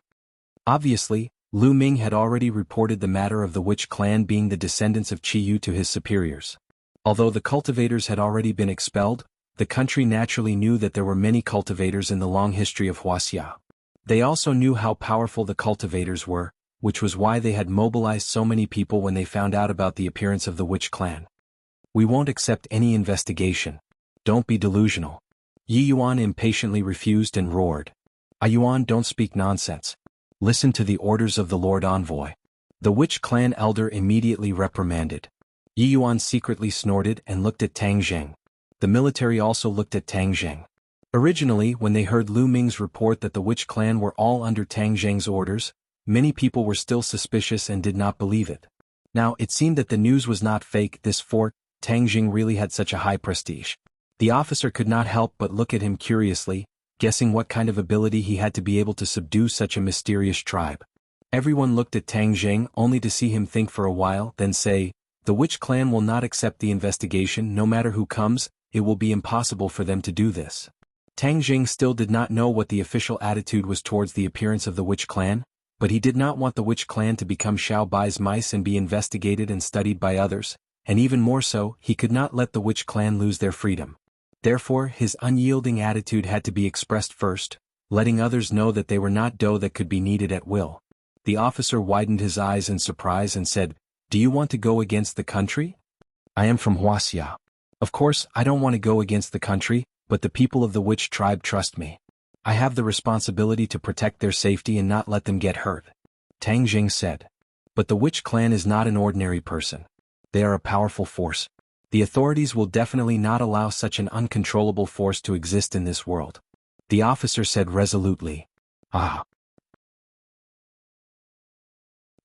Obviously, Lu Ming had already reported the matter of the witch clan being the descendants of Chi Yu to his superiors. Although the cultivators had already been expelled, the country naturally knew that there were many cultivators in the long history of Wuxia. They also knew how powerful the cultivators were, which was why they had mobilized so many people when they found out about the appearance of the witch clan. We won't accept any investigation. Don't be delusional. Yi Yuan impatiently refused and roared. Yuan, don't speak nonsense. Listen to the orders of the Lord Envoy. The witch clan elder immediately reprimanded. Yi Yuan secretly snorted and looked at Tang Zheng. The military also looked at Tang Zheng. Originally, when they heard Lu Ming's report that the witch clan were all under Tang Zheng's orders, many people were still suspicious and did not believe it. Now, it seemed that the news was not fake. This fort, Tang Zheng really had such a high prestige. The officer could not help but look at him curiously, guessing what kind of ability he had to be able to subdue such a mysterious tribe. Everyone looked at Tang Zheng only to see him think for a while, then say, "The witch clan will not accept the investigation no matter who comes, it will be impossible for them to do this." Tang Zheng still did not know what the official attitude was towards the appearance of the witch clan, but he did not want the witch clan to become Xiao Bai's mice and be investigated and studied by others, and even more so, he could not let the witch clan lose their freedom. Therefore, his unyielding attitude had to be expressed first, letting others know that they were not dough that could be kneaded at will. The officer widened his eyes in surprise and said, "Do you want to go against the country?" "I am from Wuxia. Of course, I don't want to go against the country, but the people of the witch tribe trust me. I have the responsibility to protect their safety and not let them get hurt," Tang Zheng said. "But the witch clan is not an ordinary person. They are a powerful force. The authorities will definitely not allow such an uncontrollable force to exist in this world," the officer said resolutely. "Ah."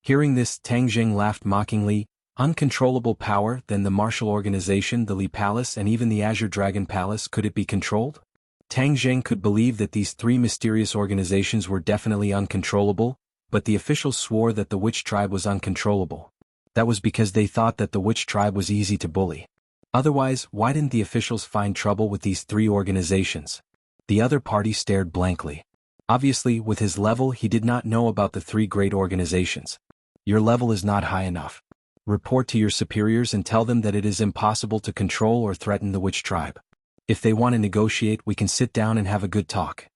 Hearing this, Tang Zheng laughed mockingly. "Uncontrollable power, then the martial organization, the Li Palace and even the Azure Dragon Palace, could it be controlled?" Tang Zheng could believe that these three mysterious organizations were definitely uncontrollable, but the officials swore that the witch tribe was uncontrollable. That was because they thought that the witch tribe was easy to bully. Otherwise, why didn't the officials find trouble with these three organizations? The other party stared blankly. Obviously, with his level, he did not know about the three great organizations. "Your level is not high enough. Report to your superiors and tell them that it is impossible to control or threaten the witch tribe. If they want to negotiate, we can sit down and have a good talk,"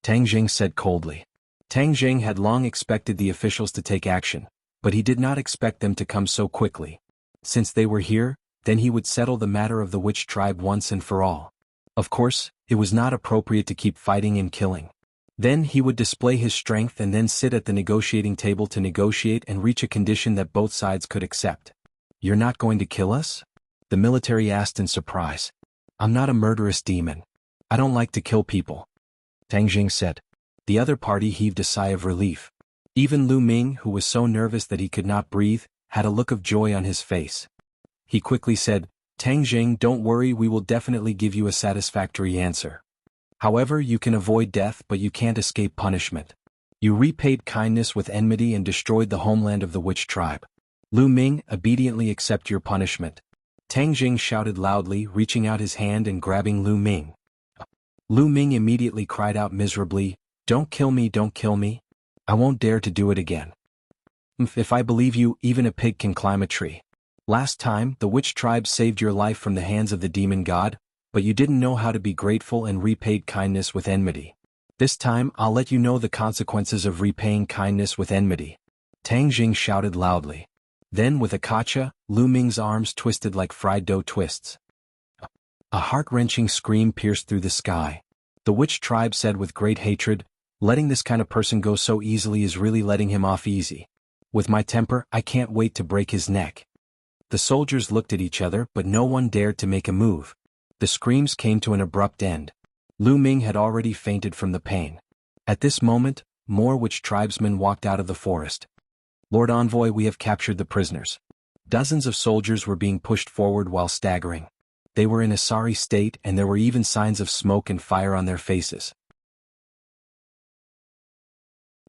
Tang Zheng said coldly. Tang Zheng had long expected the officials to take action, but he did not expect them to come so quickly. Since they were here, then he would settle the matter of the witch tribe once and for all. Of course, it was not appropriate to keep fighting and killing. Then he would display his strength and then sit at the negotiating table to negotiate and reach a condition that both sides could accept. "You're not going to kill us?" the military asked in surprise. "I'm not a murderous demon. I don't like to kill people," Tang Zheng said. The other party heaved a sigh of relief. Even Lu Ming, who was so nervous that he could not breathe, had a look of joy on his face. He quickly said, "Tang Zheng, don't worry, we will definitely give you a satisfactory answer. However, you can avoid death but you can't escape punishment. You repaid kindness with enmity and destroyed the homeland of the witch tribe. Lu Ming, obediently accept your punishment." Tang Zheng shouted loudly, reaching out his hand and grabbing Lu Ming. Lu Ming immediately cried out miserably, "Don't kill me, don't kill me. I won't dare to do it again. If I believe you, even a pig can climb a tree. Last time, the witch tribe saved your life from the hands of the demon god, but you didn't know how to be grateful and repaid kindness with enmity. This time, I'll let you know the consequences of repaying kindness with enmity," Tang Zheng shouted loudly. Then with a kacha, Lu Ming's arms twisted like fried dough twists. A heart-wrenching scream pierced through the sky. The witch tribe said with great hatred, "Letting this kind of person go so easily is really letting him off easy. With my temper, I can't wait to break his neck." The soldiers looked at each other but no one dared to make a move. The screams came to an abrupt end. Lu Ming had already fainted from the pain. At this moment, more witch tribesmen walked out of the forest. "Lord Envoy, we have captured the prisoners." Dozens of soldiers were being pushed forward while staggering. They were in a sorry state and there were even signs of smoke and fire on their faces.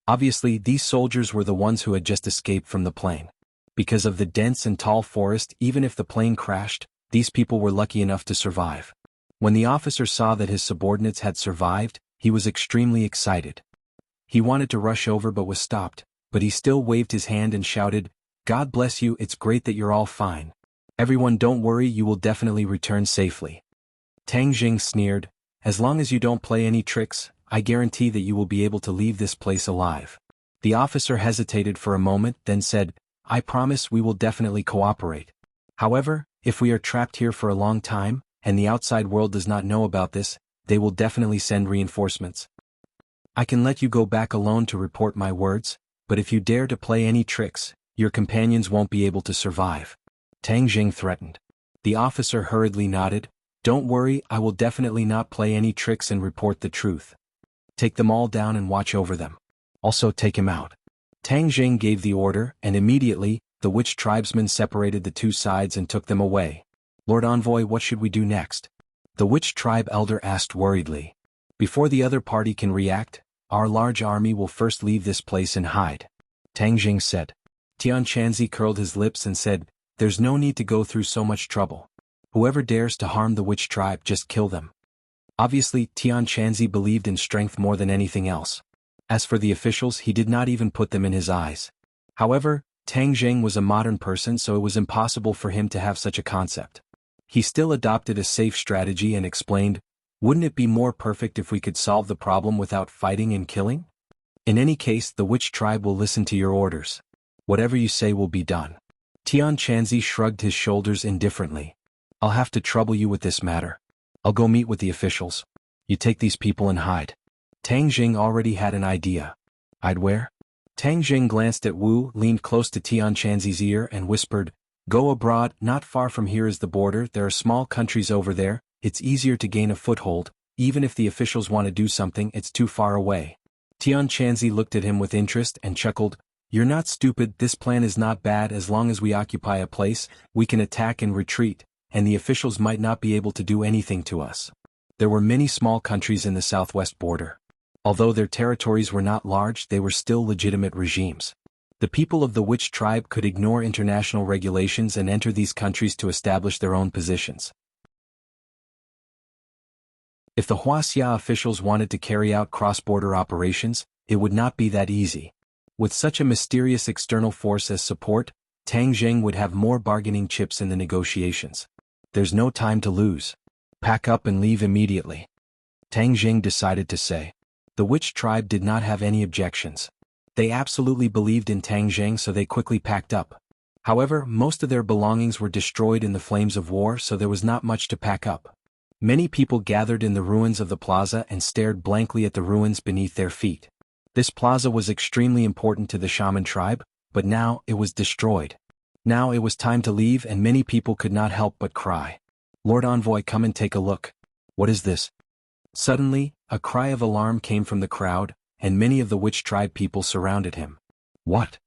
Obviously, these soldiers were the ones who had just escaped from the plane. Because of the dense and tall forest, even if the plane crashed, these people were lucky enough to survive. When the officer saw that his subordinates had survived, he was extremely excited. He wanted to rush over but was stopped, but he still waved his hand and shouted, "God bless you, it's great that you're all fine. Everyone, don't worry, you will definitely return safely." Tang Zheng sneered, "As long as you don't play any tricks, I guarantee that you will be able to leave this place alive." The officer hesitated for a moment, then said, I promise we will definitely cooperate. However, if we are trapped here for a long time, and the outside world does not know about this, they will definitely send reinforcements. I can let you go back alone to report my words, but if you dare to play any tricks, your companions won't be able to survive. Tang Jing threatened. The officer hurriedly nodded. Don't worry, I will definitely not play any tricks and report the truth. Take them all down and watch over them. Also take him out. Tang Jing gave the order, and immediately, the witch tribesmen separated the two sides and took them away. Lord Envoy, what should we do next? The witch tribe elder asked worriedly. Before the other party can react, our large army will first leave this place and hide. Tang Jing said. Tian Chanzi curled his lips and said, there's no need to go through so much trouble. Whoever dares to harm the witch tribe, just kill them. Obviously, Tian Chanzi believed in strength more than anything else. As for the officials, he did not even put them in his eyes. However, Tang Jing was a modern person, so it was impossible for him to have such a concept. He still adopted a safe strategy and explained, wouldn't it be more perfect if we could solve the problem without fighting and killing? In any case, the witch tribe will listen to your orders. Whatever you say will be done. Tian Chanzi shrugged his shoulders indifferently. I'll have to trouble you with this matter. I'll go meet with the officials. You take these people and hide. Tang Jing already had an idea. I'd where? Tang Jing glanced at Wu, leaned close to Tian Chanzi's ear and whispered, go abroad, not far from here is the border, there are small countries over there, it's easier to gain a foothold, even if the officials want to do something, it's too far away. Tian Chanzi looked at him with interest and chuckled, you're not stupid, this plan is not bad as long as we occupy a place, we can attack and retreat, and the officials might not be able to do anything to us. There were many small countries in the southwest border. Although their territories were not large, they were still legitimate regimes. The people of the witch tribe could ignore international regulations and enter these countries to establish their own positions. If the Wuxia officials wanted to carry out cross-border operations, it would not be that easy. With such a mysterious external force as support, Tang Jing would have more bargaining chips in the negotiations. There's no time to lose. Pack up and leave immediately. Tang Jing decided to say. The witch tribe did not have any objections. They absolutely believed in Tang Jing, so they quickly packed up. However, most of their belongings were destroyed in the flames of war, so there was not much to pack up. Many people gathered in the ruins of the plaza and stared blankly at the ruins beneath their feet. This plaza was extremely important to the shaman tribe, but now it was destroyed. Now it was time to leave, and many people could not help but cry. Lord Envoy, come and take a look. What is this? Suddenly, a cry of alarm came from the crowd, and many of the witch tribe people surrounded him. What?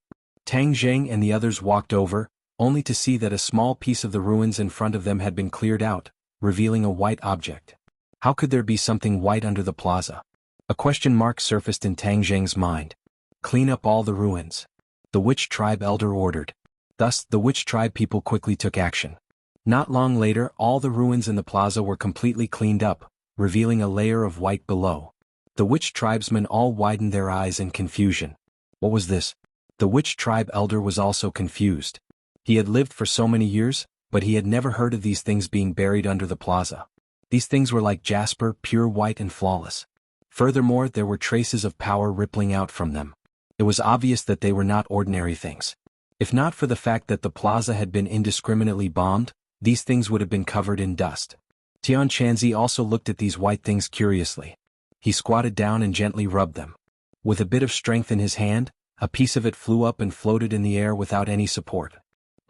Tang Jing and the others walked over, only to see that a small piece of the ruins in front of them had been cleared out, revealing a white object. How could there be something white under the plaza? A question mark surfaced in Tang Jing's mind. Clean up all the ruins. The witch tribe elder ordered. Thus, the witch tribe people quickly took action. Not long later, all the ruins in the plaza were completely cleaned up, revealing a layer of white below. The witch tribesmen all widened their eyes in confusion. What was this? The witch tribe elder was also confused. He had lived for so many years, but he had never heard of these things being buried under the plaza. These things were like jasper, pure white and flawless. Furthermore, there were traces of power rippling out from them. It was obvious that they were not ordinary things. If not for the fact that the plaza had been indiscriminately bombed, these things would have been covered in dust. Tian Chanzi also looked at these white things curiously. He squatted down and gently rubbed them. With a bit of strength in his hand, a piece of it flew up and floated in the air without any support.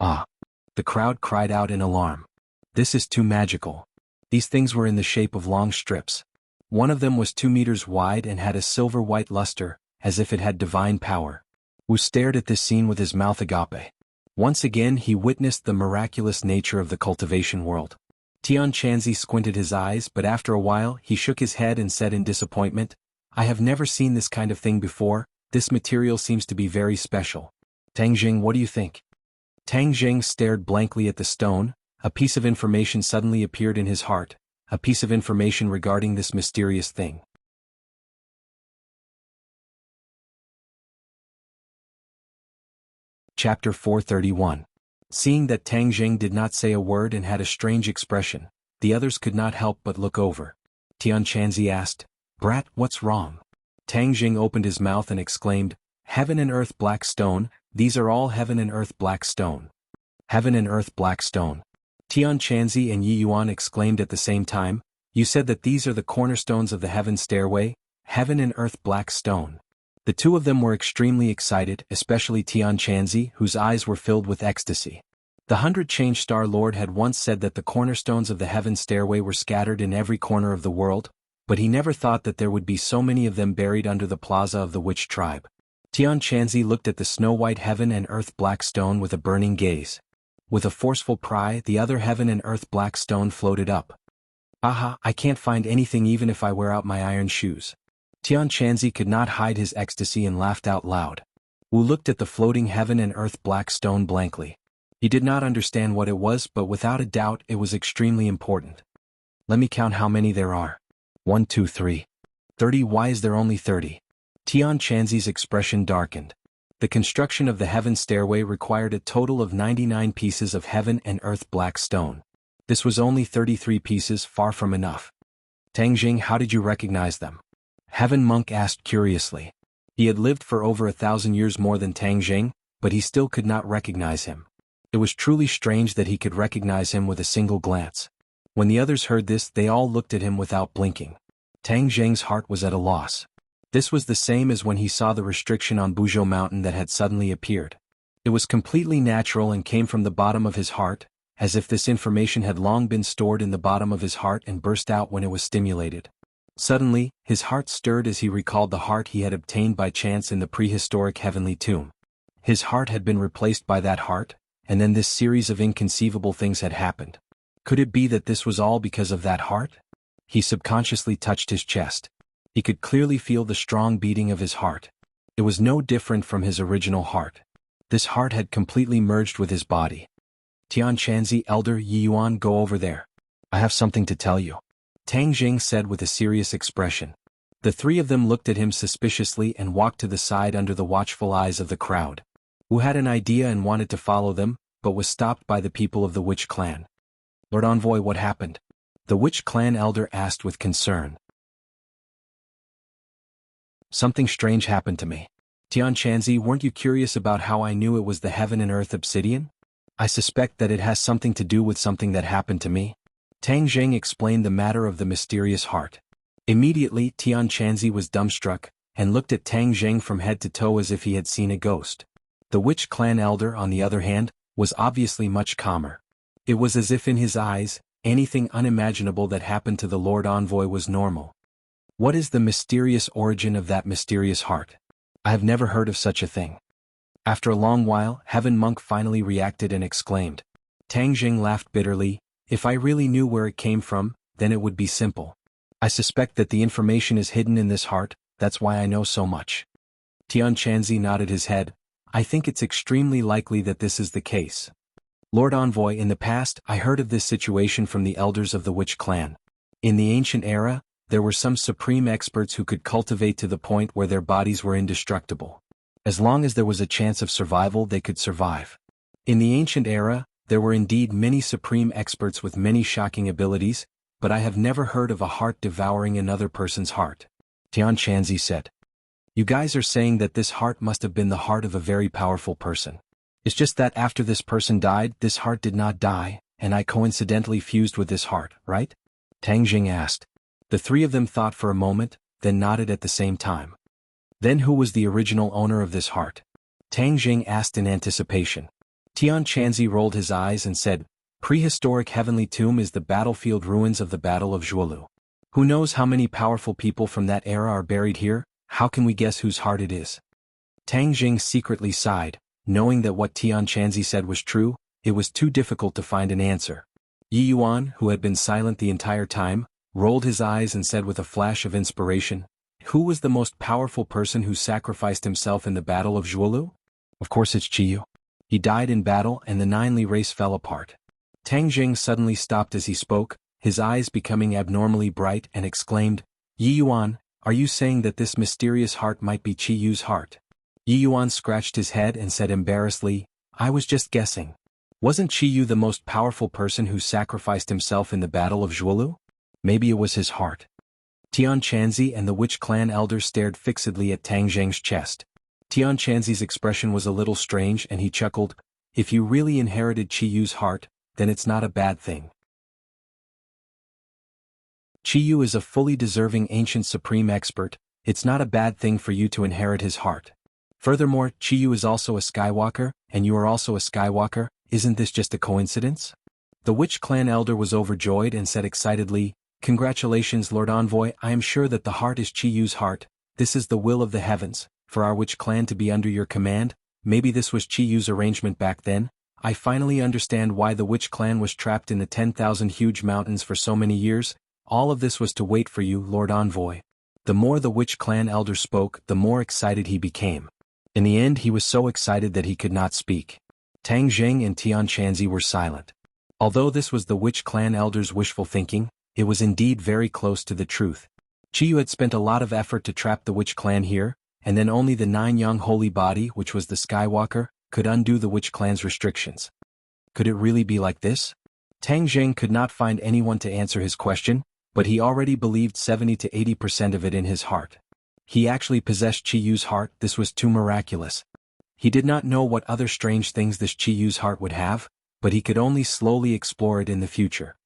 Ah! The crowd cried out in alarm. This is too magical. These things were in the shape of long strips. One of them was 2 meters wide and had a silver-white luster, as if it had divine power. Wu stared at this scene with his mouth agape. Once again he witnessed the miraculous nature of the cultivation world. Tian Chanzi squinted his eyes, but after a while he shook his head and said in disappointment, I have never seen this kind of thing before, this material seems to be very special. Tang Jing, what do you think? Tang Jing stared blankly at the stone. A piece of information suddenly appeared in his heart, a piece of information regarding this mysterious thing. Chapter 431. Seeing that Tang Jing did not say a word and had a strange expression, the others could not help but look over. Tian Chanzi asked, Brat, what's wrong? Tang Jing opened his mouth and exclaimed, Heaven and earth black stone, these are all heaven and earth black stone. Heaven and earth black stone. Tian Chanzi and Yi Yuan exclaimed at the same time, you said that these are the cornerstones of the heaven stairway, heaven and earth black stone. The two of them were extremely excited, especially Tian Chanzi, whose eyes were filled with ecstasy. The 100 Change Star Lord had once said that the cornerstones of the heaven stairway were scattered in every corner of the world, but he never thought that there would be so many of them buried under the plaza of the witch tribe. Tian Chanzi looked at the snow-white heaven and earth black stone with a burning gaze. With a forceful cry, the other heaven and earth black stone floated up. Aha, I can't find anything even if I wear out my iron shoes. Tian Chanzi could not hide his ecstasy and laughed out loud. Wu looked at the floating heaven and earth black stone blankly. He did not understand what it was, but without a doubt it was extremely important. Let me count how many there are. 1, 2, 3. 30. Why is there only 30? Tian Chanzi's expression darkened. The construction of the heaven stairway required a total of 99 pieces of heaven and earth black stone. This was only 33 pieces, far from enough. Tang Jing, how did you recognize them? Heaven Monk asked curiously. He had lived for over 1,000 years more than Tang Jing, but he still could not recognize him. It was truly strange that he could recognize him with a single glance. When the others heard this, they all looked at him without blinking. Tang Jing's heart was at a loss. This was the same as when he saw the restriction on Buzhou Mountain that had suddenly appeared. It was completely natural and came from the bottom of his heart, as if this information had long been stored in the bottom of his heart and burst out when it was stimulated. Suddenly, his heart stirred as he recalled the heart he had obtained by chance in the prehistoric heavenly tomb. His heart had been replaced by that heart, and then this series of inconceivable things had happened. Could it be that this was all because of that heart? He subconsciously touched his chest. He could clearly feel the strong beating of his heart. It was no different from his original heart. This heart had completely merged with his body. Tian Chanzi, Elder Yi Yuan, go over there. I have something to tell you. Tang Jing said with a serious expression. The three of them looked at him suspiciously and walked to the side under the watchful eyes of the crowd. Wu had an idea and wanted to follow them, but was stopped by the people of the Witch clan. Lord Envoy, what happened? The Witch clan elder asked with concern. Something strange happened to me. Tian Chanzi, weren't you curious about how I knew it was the heaven and earth obsidian? I suspect that it has something to do with something that happened to me. Tang Jing explained the matter of the mysterious heart. Immediately, Tian Chanzi was dumbstruck, and looked at Tang Jing from head to toe as if he had seen a ghost. The Witch clan elder, on the other hand, was obviously much calmer. It was as if in his eyes, anything unimaginable that happened to the Lord Envoy was normal. What is the mysterious origin of that mysterious heart? I have never heard of such a thing. After a long while, Heaven Monk finally reacted and exclaimed. Tang Jing laughed bitterly. If I really knew where it came from, then it would be simple. I suspect that the information is hidden in this heart, that's why I know so much. Tian Chanzi nodded his head. I think it's extremely likely that this is the case. Lord Envoy, in the past, I heard of this situation from the elders of the Witch clan. In the ancient era, there were some supreme experts who could cultivate to the point where their bodies were indestructible. As long as there was a chance of survival, they could survive. In the ancient era, there were indeed many supreme experts with many shocking abilities, but I have never heard of a heart devouring another person's heart. Tian Chanzi said. You guys are saying that this heart must have been the heart of a very powerful person. It's just that after this person died, this heart did not die, and I coincidentally fused with this heart, right? Tang Jing asked. The three of them thought for a moment, then nodded at the same time. Then who was the original owner of this heart? Tang Jing asked in anticipation. Tian Chanzi rolled his eyes and said, Prehistoric heavenly tomb is the battlefield ruins of the Battle of Zhuolu. Who knows how many powerful people from that era are buried here? How can we guess whose heart it is? Tang Jing secretly sighed, knowing that what Tian Chanzi said was true. It was too difficult to find an answer. Yi Yuan, who had been silent the entire time, rolled his eyes and said with a flash of inspiration, Who was the most powerful person who sacrificed himself in the Battle of Zhuolu? Of course it's Qiyu. He died in battle and the Nine Li race fell apart. Tang Jing suddenly stopped as he spoke, his eyes becoming abnormally bright, and exclaimed, Yi Yuan, are you saying that this mysterious heart might be Qiyu's heart? Yi Yuan scratched his head and said embarrassedly, I was just guessing. Wasn't Qiyu the most powerful person who sacrificed himself in the Battle of Zhuolu? Maybe it was his heart. Tian Chanzi and the Witch clan elders stared fixedly at Tang Jing's chest. Tian Chanzi's expression was a little strange and he chuckled. If you really inherited Qiyu's heart, then it's not a bad thing. Qiyu is a fully deserving ancient supreme expert, it's not a bad thing for you to inherit his heart. Furthermore, Qiyu is also a Skywalker, and you are also a Skywalker, isn't this just a coincidence? The Witch Clan elder was overjoyed and said excitedly, Congratulations Lord Envoy, I am sure that the heart is Qiyu's heart, this is the will of the heavens, for our Witch Clan to be under your command, maybe this was Qiyu's arrangement back then, I finally understand why the Witch Clan was trapped in the 10,000 huge mountains for so many years, all of this was to wait for you, Lord Envoy. The more the Witch Clan elder spoke, the more excited he became. In the end he was so excited that he could not speak. Tang Zheng and Tian Chanzi were silent. Although this was the Witch Clan elder's wishful thinking, it was indeed very close to the truth. Qiyu had spent a lot of effort to trap the Witch Clan here, and then only the nine-young holy body, which was the Skywalker, could undo the Witch Clan's restrictions. Could it really be like this? Tang Zheng could not find anyone to answer his question, but he already believed 70 to 80% of it in his heart. He actually possessed Qiyu's heart, this was too miraculous. He did not know what other strange things this Qiyu's heart would have, but he could only slowly explore it in the future.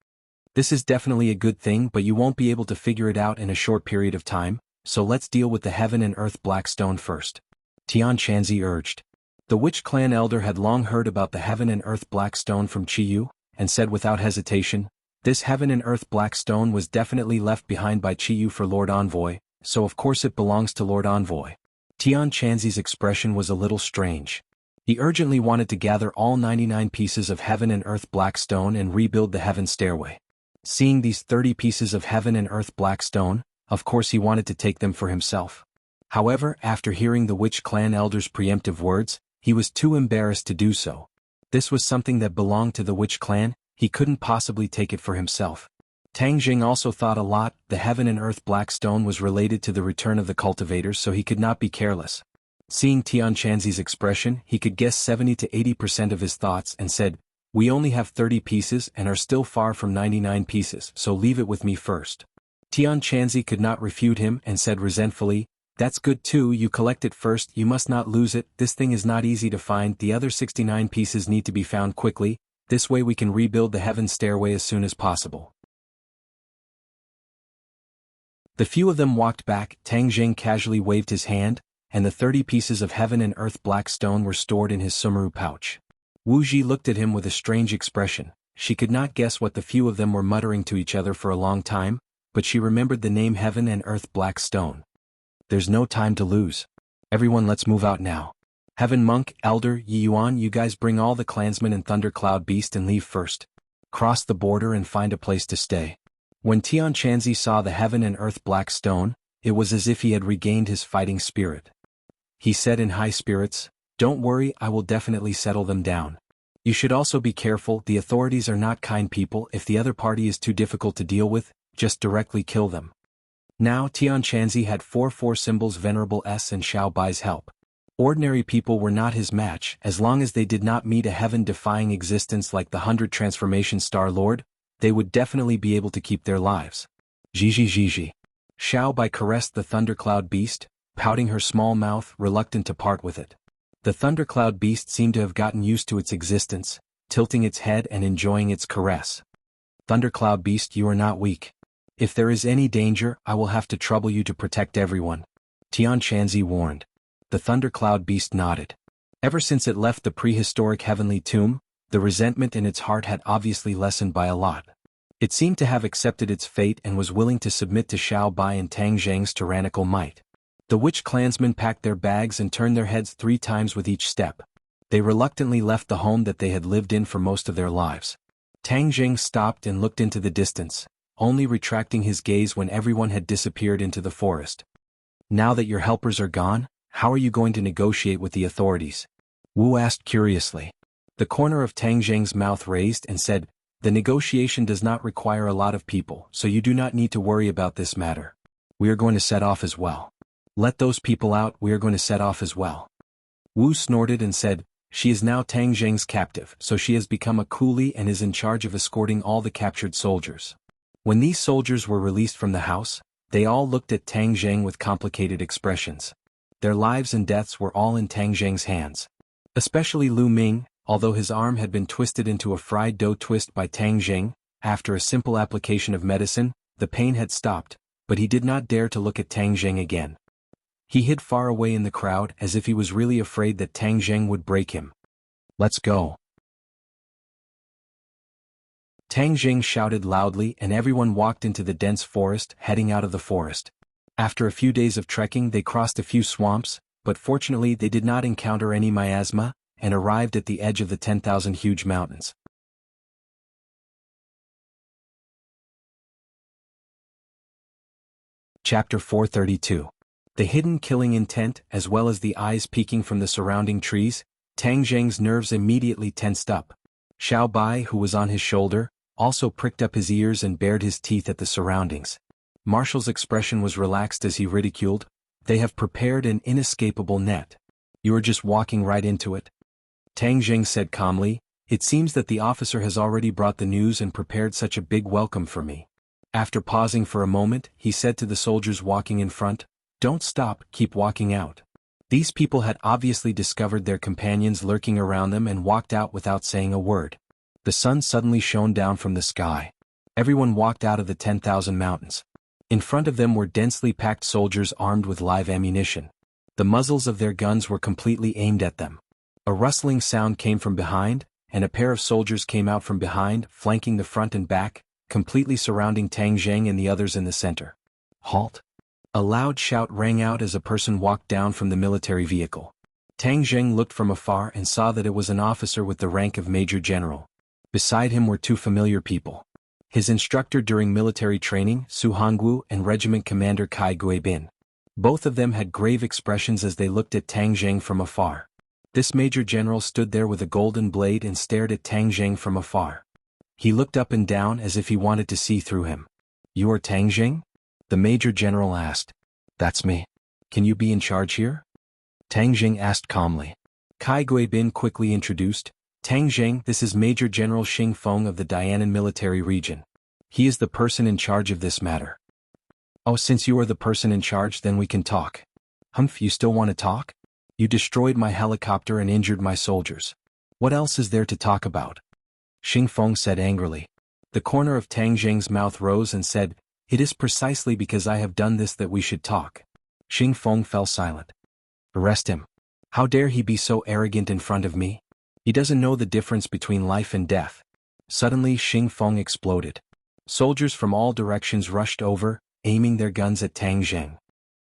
This is definitely a good thing, but you won't be able to figure it out in a short period of time, so let's deal with the Heaven and Earth Black Stone first. Tian Chanzi urged. The Witch Clan elder had long heard about the Heaven and Earth Black Stone from Qiyu, and said without hesitation, this Heaven and Earth Black Stone was definitely left behind by Qiyu for Lord Envoy, so of course it belongs to Lord Envoy. Tian Chanzi's expression was a little strange. He urgently wanted to gather all 99 pieces of Heaven and Earth Black Stone and rebuild the Heaven Stairway. Seeing these 30 pieces of Heaven and Earth Black Stone, of course he wanted to take them for himself. However, after hearing the Witch Clan elder's preemptive words, he was too embarrassed to do so. This was something that belonged to the Witch Clan, he couldn't possibly take it for himself. Tang Jing also thought a lot, the Heaven and Earth Black Stone was related to the return of the cultivators, so he could not be careless. Seeing Tian Chanzi's expression, he could guess 70 to 80% of his thoughts and said, we only have 30 pieces and are still far from 99 pieces, so leave it with me first. Tian Chanzi could not refute him and said resentfully, that's good too, you collect it first, you must not lose it, this thing is not easy to find, the other 69 pieces need to be found quickly, this way we can rebuild the Heaven Stairway as soon as possible. The few of them walked back, Tang Jing casually waved his hand, and the 30 pieces of Heaven and Earth Black Stone were stored in his sumaru pouch. Wu Ji looked at him with a strange expression, she could not guess what the few of them were muttering to each other for a long time, but she remembered the name Heaven and Earth Black Stone. There's no time to lose. Everyone let's move out now. Heaven Monk, Elder, Yi Yuan, you guys bring all the clansmen and Thundercloud Beast and leave first. Cross the border and find a place to stay. When Tian Chanzi saw the Heaven and Earth Black Stone, it was as if he had regained his fighting spirit. He said in high spirits, don't worry, I will definitely settle them down. You should also be careful, the authorities are not kind people, if the other party is too difficult to deal with, just directly kill them. Now Tian Chanzi had 4 symbols Venerable S and Xiao Bai's help. Ordinary people were not his match, as long as they did not meet a heaven-defying existence like the 100 Transformation Star Lord, they would definitely be able to keep their lives. Gigi. Xiao Bai caressed the Thundercloud Beast, pouting her small mouth, reluctant to part with it. The Thundercloud Beast seemed to have gotten used to its existence, tilting its head and enjoying its caress. Thundercloud Beast, you are not weak. If there is any danger, I will have to trouble you to protect everyone. Tian Chanzi warned. The Thundercloud Beast nodded. Ever since it left the prehistoric heavenly tomb, the resentment in its heart had obviously lessened by a lot. It seemed to have accepted its fate and was willing to submit to Xiao Bai and Tang Zheng's tyrannical might. The Witch clansmen packed their bags and turned their heads 3 times with each step. They reluctantly left the home that they had lived in for most of their lives. Tang Zheng stopped and looked into the distance, only retracting his gaze when everyone had disappeared into the forest. Now that your helpers are gone, how are you going to negotiate with the authorities? Wu asked curiously. The corner of Tang Zheng's mouth raised and said, the negotiation does not require a lot of people, so you do not need to worry about this matter. We are going to set off as well. Let those people out, we are going to set off as well. Wu snorted and said, she is now Tang Zheng's captive, so she has become a coolie and is in charge of escorting all the captured soldiers. When these soldiers were released from the house, they all looked at Tang Zheng with complicated expressions. Their lives and deaths were all in Tang Zheng's hands. Especially Lu Ming, although his arm had been twisted into a fried dough twist by Tang Zheng, after a simple application of medicine, the pain had stopped, but he did not dare to look at Tang Zheng again. He hid far away in the crowd as if he was really afraid that Tang Zheng would break him. "Let's go." Tang Zheng shouted loudly and everyone walked into the dense forest, heading out of the forest. After a few days of trekking they crossed a few swamps, but fortunately they did not encounter any miasma, and arrived at the edge of the 10,000 huge mountains. Chapter 432. The hidden killing intent as well as the eyes peeking from the surrounding trees, Tang Zheng's nerves immediately tensed up. Xiao Bai, who was on his shoulder, also pricked up his ears and bared his teeth at the surroundings. Marshall's expression was relaxed as he ridiculed, "They have prepared an inescapable net. You are just walking right into it." Tang Zheng said calmly, "It seems that the officer has already brought the news and prepared such a big welcome for me." After pausing for a moment, he said to the soldiers walking in front, "Don't stop, keep walking out." These people had obviously discovered their companions lurking around them and walked out without saying a word. The sun suddenly shone down from the sky. Everyone walked out of the 10,000 mountains. In front of them were densely packed soldiers armed with live ammunition. The muzzles of their guns were completely aimed at them. A rustling sound came from behind, and a pair of soldiers came out from behind, flanking the front and back, completely surrounding Tang Zheng and the others in the center. "Halt!" A loud shout rang out as a person walked down from the military vehicle. Tang Zheng looked from afar and saw that it was an officer with the rank of Major General. Beside him were two familiar people. His instructor during military training, Su Hongwu, and Regiment Commander Kai Guibin. Both of them had grave expressions as they looked at Tang Zheng from afar. This Major General stood there with a golden blade and stared at Tang Zheng from afar. He looked up and down as if he wanted to see through him. "You are Tang Zheng?" the Major General asked. "That's me. Can you be in charge here?" Tang Zheng asked calmly. Kai Guibin quickly introduced, "Tang Zheng, this is Major General Xing Feng of the Dianan military region. He is the person in charge of this matter." "Oh, since you are the person in charge, then we can talk." "Humph, you still want to talk? You destroyed my helicopter and injured my soldiers. What else is there to talk about?" Xing Feng said angrily. The corner of Tang Zheng's mouth rose and said, "It is precisely because I have done this that we should talk." Xing Feng fell silent. "Arrest him. How dare he be so arrogant in front of me? He doesn't know the difference between life and death." Suddenly Xing Feng exploded. Soldiers from all directions rushed over, aiming their guns at Tang Zheng.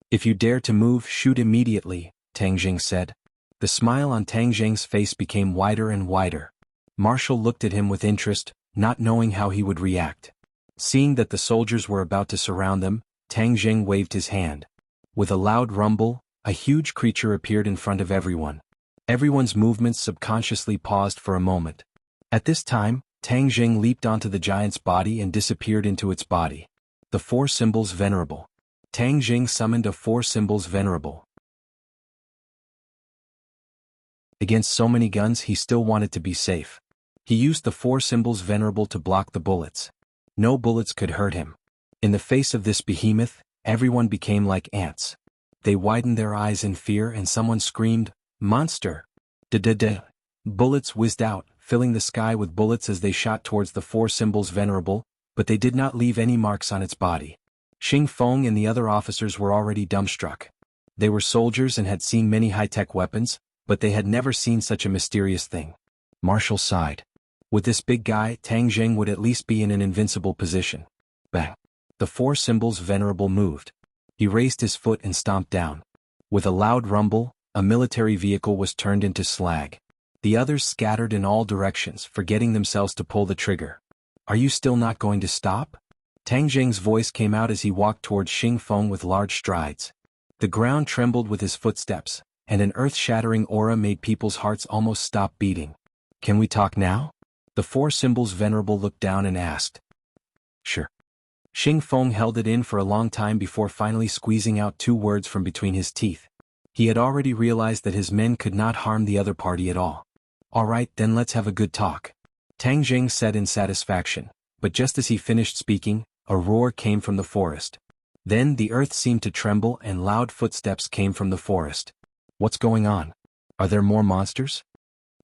"If you dare to move, shoot immediately," Tang Zheng said. The smile on Tang Zheng's face became wider and wider. Marshall looked at him with interest, not knowing how he would react. Seeing that the soldiers were about to surround them, Tang Zheng waved his hand. With a loud rumble, a huge creature appeared in front of everyone. Everyone's movements subconsciously paused for a moment. At this time, Tang Zheng leaped onto the giant's body and disappeared into its body. The four symbols venerable. Tang Zheng summoned a four symbols venerable. Against so many guns he still wanted to be safe. He used the four symbols venerable to block the bullets. No bullets could hurt him. In the face of this behemoth, everyone became like ants. They widened their eyes in fear and someone screamed, "Monster!" Da-da-da. Bullets whizzed out, filling the sky with bullets as they shot towards the four symbols venerable, but they did not leave any marks on its body. Xing Feng and the other officers were already dumbstruck. They were soldiers and had seen many high-tech weapons, but they had never seen such a mysterious thing. Marshall sighed. With this big guy, Tang Zheng would at least be in an invincible position. Bang! The four symbols venerable moved. He raised his foot and stomped down. With a loud rumble, a military vehicle was turned into slag. The others scattered in all directions, forgetting themselves to pull the trigger. "Are you still not going to stop?" Tang Zheng's voice came out as he walked towards Xing Feng with large strides. The ground trembled with his footsteps, and an earth-shattering aura made people's hearts almost stop beating. "Can we talk now?" The four symbols venerable looked down and asked. "Sure." Xing Feng held it in for a long time before finally squeezing out two words from between his teeth. He had already realized that his men could not harm the other party at all. "All right, then let's have a good talk," Tang Zheng said in satisfaction, but just as he finished speaking, a roar came from the forest. Then the earth seemed to tremble and loud footsteps came from the forest. What's going on? Are there more monsters?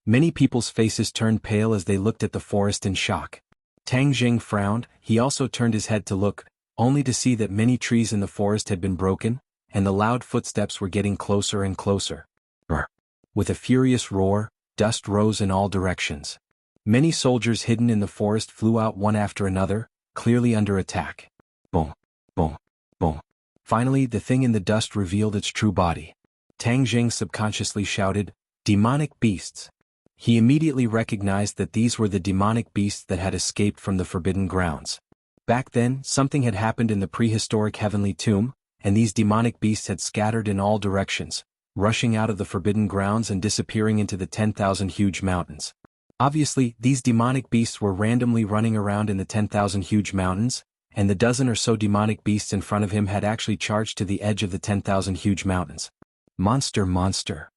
Many people's faces turned pale as they looked at the forest in shock. Tang Jing frowned. He also turned his head to look, only to see that many trees in the forest had been broken, and the loud footsteps were getting closer and closer. Brr. With a furious roar, dust rose in all directions. Many soldiers hidden in the forest flew out one after another, clearly under attack. Boom, boom, boom. Finally, the thing in the dust revealed its true body. Tang Jing subconsciously shouted, "Demonic beasts!" He immediately recognized that these were the demonic beasts that had escaped from the Forbidden Grounds. Back then, something had happened in the prehistoric heavenly tomb, and these demonic beasts had scattered in all directions, rushing out of the Forbidden Grounds and disappearing into the 10,000 huge mountains. Obviously, these demonic beasts were randomly running around in the 10,000 huge mountains, and the dozen or so demonic beasts in front of him had actually charged to the edge of the 10,000 huge mountains. Monster, monster.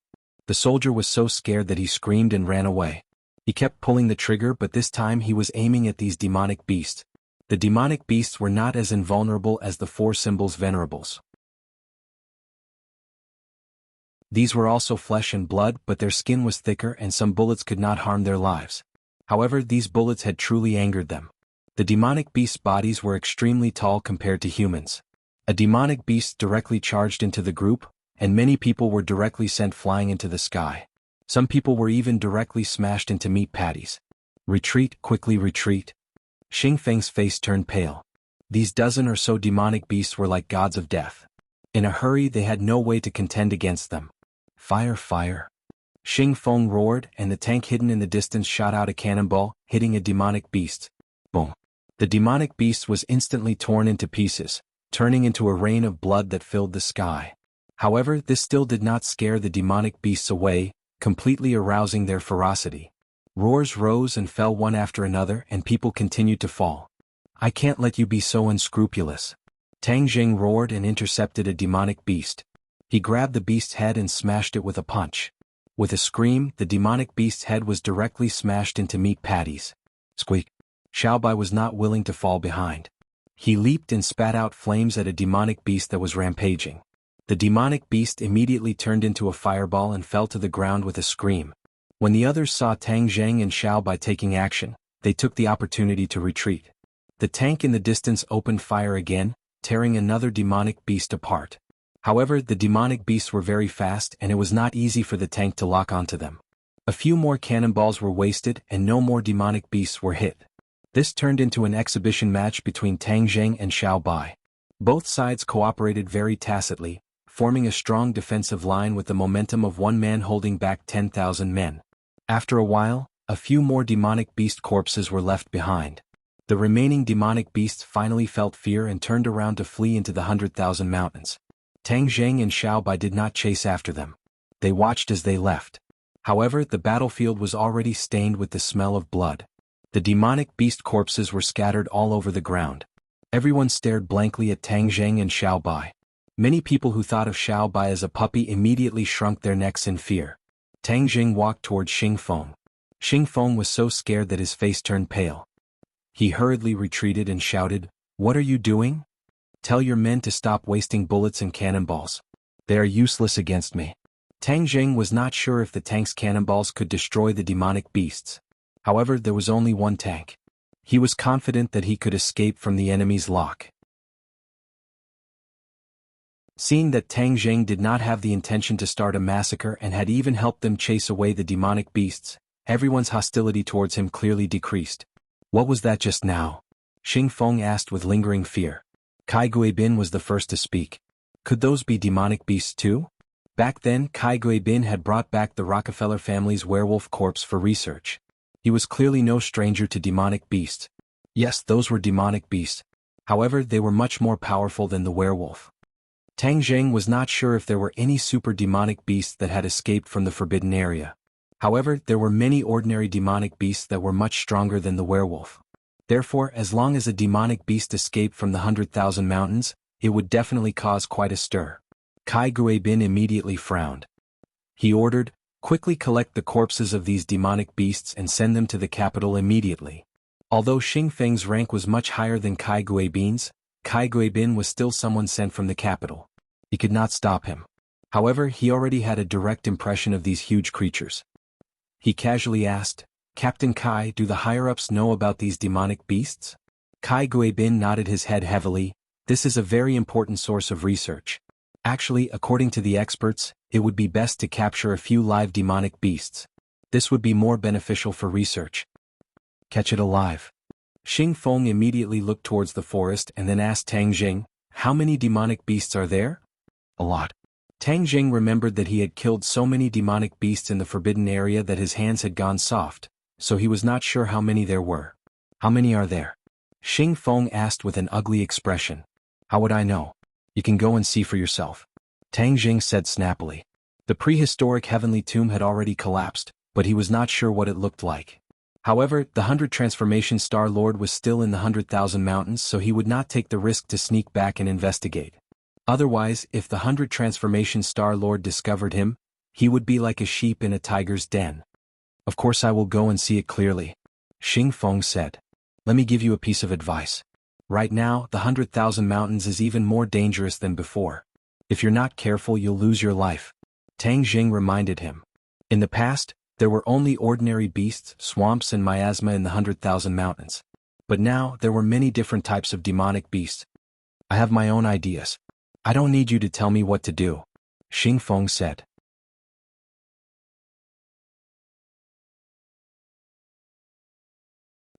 The soldier was so scared that he screamed and ran away. He kept pulling the trigger, but this time he was aiming at these demonic beasts. The demonic beasts were not as invulnerable as the four symbols venerables. These were also flesh and blood, but their skin was thicker and some bullets could not harm their lives. However, these bullets had truly angered them. The demonic beasts' bodies were extremely tall compared to humans. A demonic beast directly charged into the group, and many people were directly sent flying into the sky. Some people were even directly smashed into meat patties. Retreat, quickly retreat. Xing Feng's face turned pale. These dozen or so demonic beasts were like gods of death. In a hurry, they had no way to contend against them. Fire, fire. Xing Feng roared, and the tank hidden in the distance shot out a cannonball, hitting a demonic beast. Boom. The demonic beast was instantly torn into pieces, turning into a rain of blood that filled the sky. However, this still did not scare the demonic beasts away, completely arousing their ferocity. Roars rose and fell one after another, and people continued to fall. I can't let you be so unscrupulous. Tang Jing roared and intercepted a demonic beast. He grabbed the beast's head and smashed it with a punch. With a scream, the demonic beast's head was directly smashed into meat patties. Squeak. Xiaobai was not willing to fall behind. He leaped and spat out flames at a demonic beast that was rampaging. The demonic beast immediately turned into a fireball and fell to the ground with a scream. When the others saw Tang Zheng and Xiaobai taking action, they took the opportunity to retreat. The tank in the distance opened fire again, tearing another demonic beast apart. However, the demonic beasts were very fast and it was not easy for the tank to lock onto them. A few more cannonballs were wasted and no more demonic beasts were hit. This turned into an exhibition match between Tang Zheng and Xiaobai. Both sides cooperated very tacitly, forming a strong defensive line with the momentum of one man holding back 10,000 men. After a while, a few more demonic beast corpses were left behind. The remaining demonic beasts finally felt fear and turned around to flee into the 100,000 mountains. Tang Zheng and Xiaobai did not chase after them. They watched as they left. However, the battlefield was already stained with the smell of blood. The demonic beast corpses were scattered all over the ground. Everyone stared blankly at Tang Zheng and Xiaobai. Many people who thought of Xiaobai as a puppy immediately shrunk their necks in fear. Tang Jing walked toward Xing Feng. Xing Feng was so scared that his face turned pale. He hurriedly retreated and shouted, "What are you doing? Tell your men to stop wasting bullets and cannonballs. They are useless against me." Tang Jing was not sure if the tank's cannonballs could destroy the demonic beasts. However, there was only one tank. He was confident that he could escape from the enemy's lock. Seeing that Tang Jing did not have the intention to start a massacre and had even helped them chase away the demonic beasts, everyone's hostility towards him clearly decreased. What was that just now? Xing Feng asked with lingering fear. Kai Guibin was the first to speak. Could those be demonic beasts too? Back then, Kai Guibin had brought back the Rockefeller family's werewolf corpse for research. He was clearly no stranger to demonic beasts. Yes, those were demonic beasts. However, they were much more powerful than the werewolf. Tang Zheng was not sure if there were any super demonic beasts that had escaped from the forbidden area. However, there were many ordinary demonic beasts that were much stronger than the werewolf. Therefore, as long as a demonic beast escaped from the 100,000 mountains, it would definitely cause quite a stir. Kai Guibin immediately frowned. He ordered, "Quickly collect the corpses of these demonic beasts and send them to the capital immediately." Although Xing Feng's rank was much higher than Kai Guibin's, Kai Guibin was still someone sent from the capital. He could not stop him. However, he already had a direct impression of these huge creatures. He casually asked, "Captain Kai, do the higher-ups know about these demonic beasts?" Kai Guibin nodded his head heavily. "This is a very important source of research. Actually, according to the experts, it would be best to capture a few live demonic beasts. This would be more beneficial for research. Catch it alive." Xing Feng immediately looked towards the forest and then asked Tang Jing, "How many demonic beasts are there?" "A lot." Tang Jing remembered that he had killed so many demonic beasts in the forbidden area that his hands had gone soft, so he was not sure how many there were. "How many are there?" Xing Feng asked with an ugly expression. "How would I know? You can go and see for yourself," Tang Jing said snappily. The prehistoric heavenly tomb had already collapsed, but he was not sure what it looked like. However, the 100 Transformation Star Lord was still in the 100,000 mountains, so he would not take the risk to sneak back and investigate. Otherwise, if the 100 Transformation Star Lord discovered him, he would be like a sheep in a tiger's den. "Of course I will go and see it clearly," Xing Feng said. "Let me give you a piece of advice. Right now, the 100,000 mountains is even more dangerous than before. If you're not careful, you'll lose your life," Tang Jing reminded him. In the past, there were only ordinary beasts, swamps and miasma in the 100,000 mountains. But now, there were many different types of demonic beasts. "I have my own ideas. I don't need you to tell me what to do," Xing Feng said.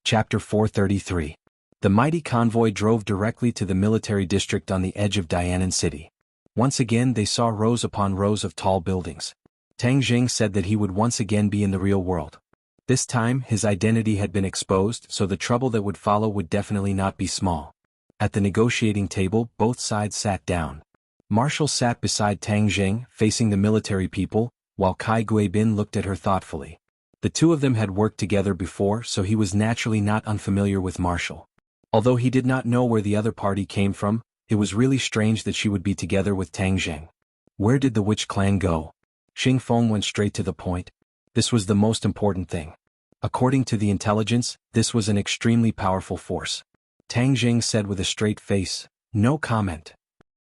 Chapter 433. The mighty convoy drove directly to the military district on the edge of Dianan City. Once again they saw rows upon rows of tall buildings. Tang Jing said that he would once again be in the real world. This time, his identity had been exposed, so the trouble that would follow would definitely not be small. At the negotiating table, both sides sat down. Marshall sat beside Tang Jing, facing the military people, while Kai Guibin looked at her thoughtfully. The two of them had worked together before, so he was naturally not unfamiliar with Marshall. Although he did not know where the other party came from, it was really strange that she would be together with Tang Jing. Where did the witch clan go? Xing Feng went straight to the point. This was the most important thing. According to the intelligence, this was an extremely powerful force. Tang Jing said with a straight face, "No comment."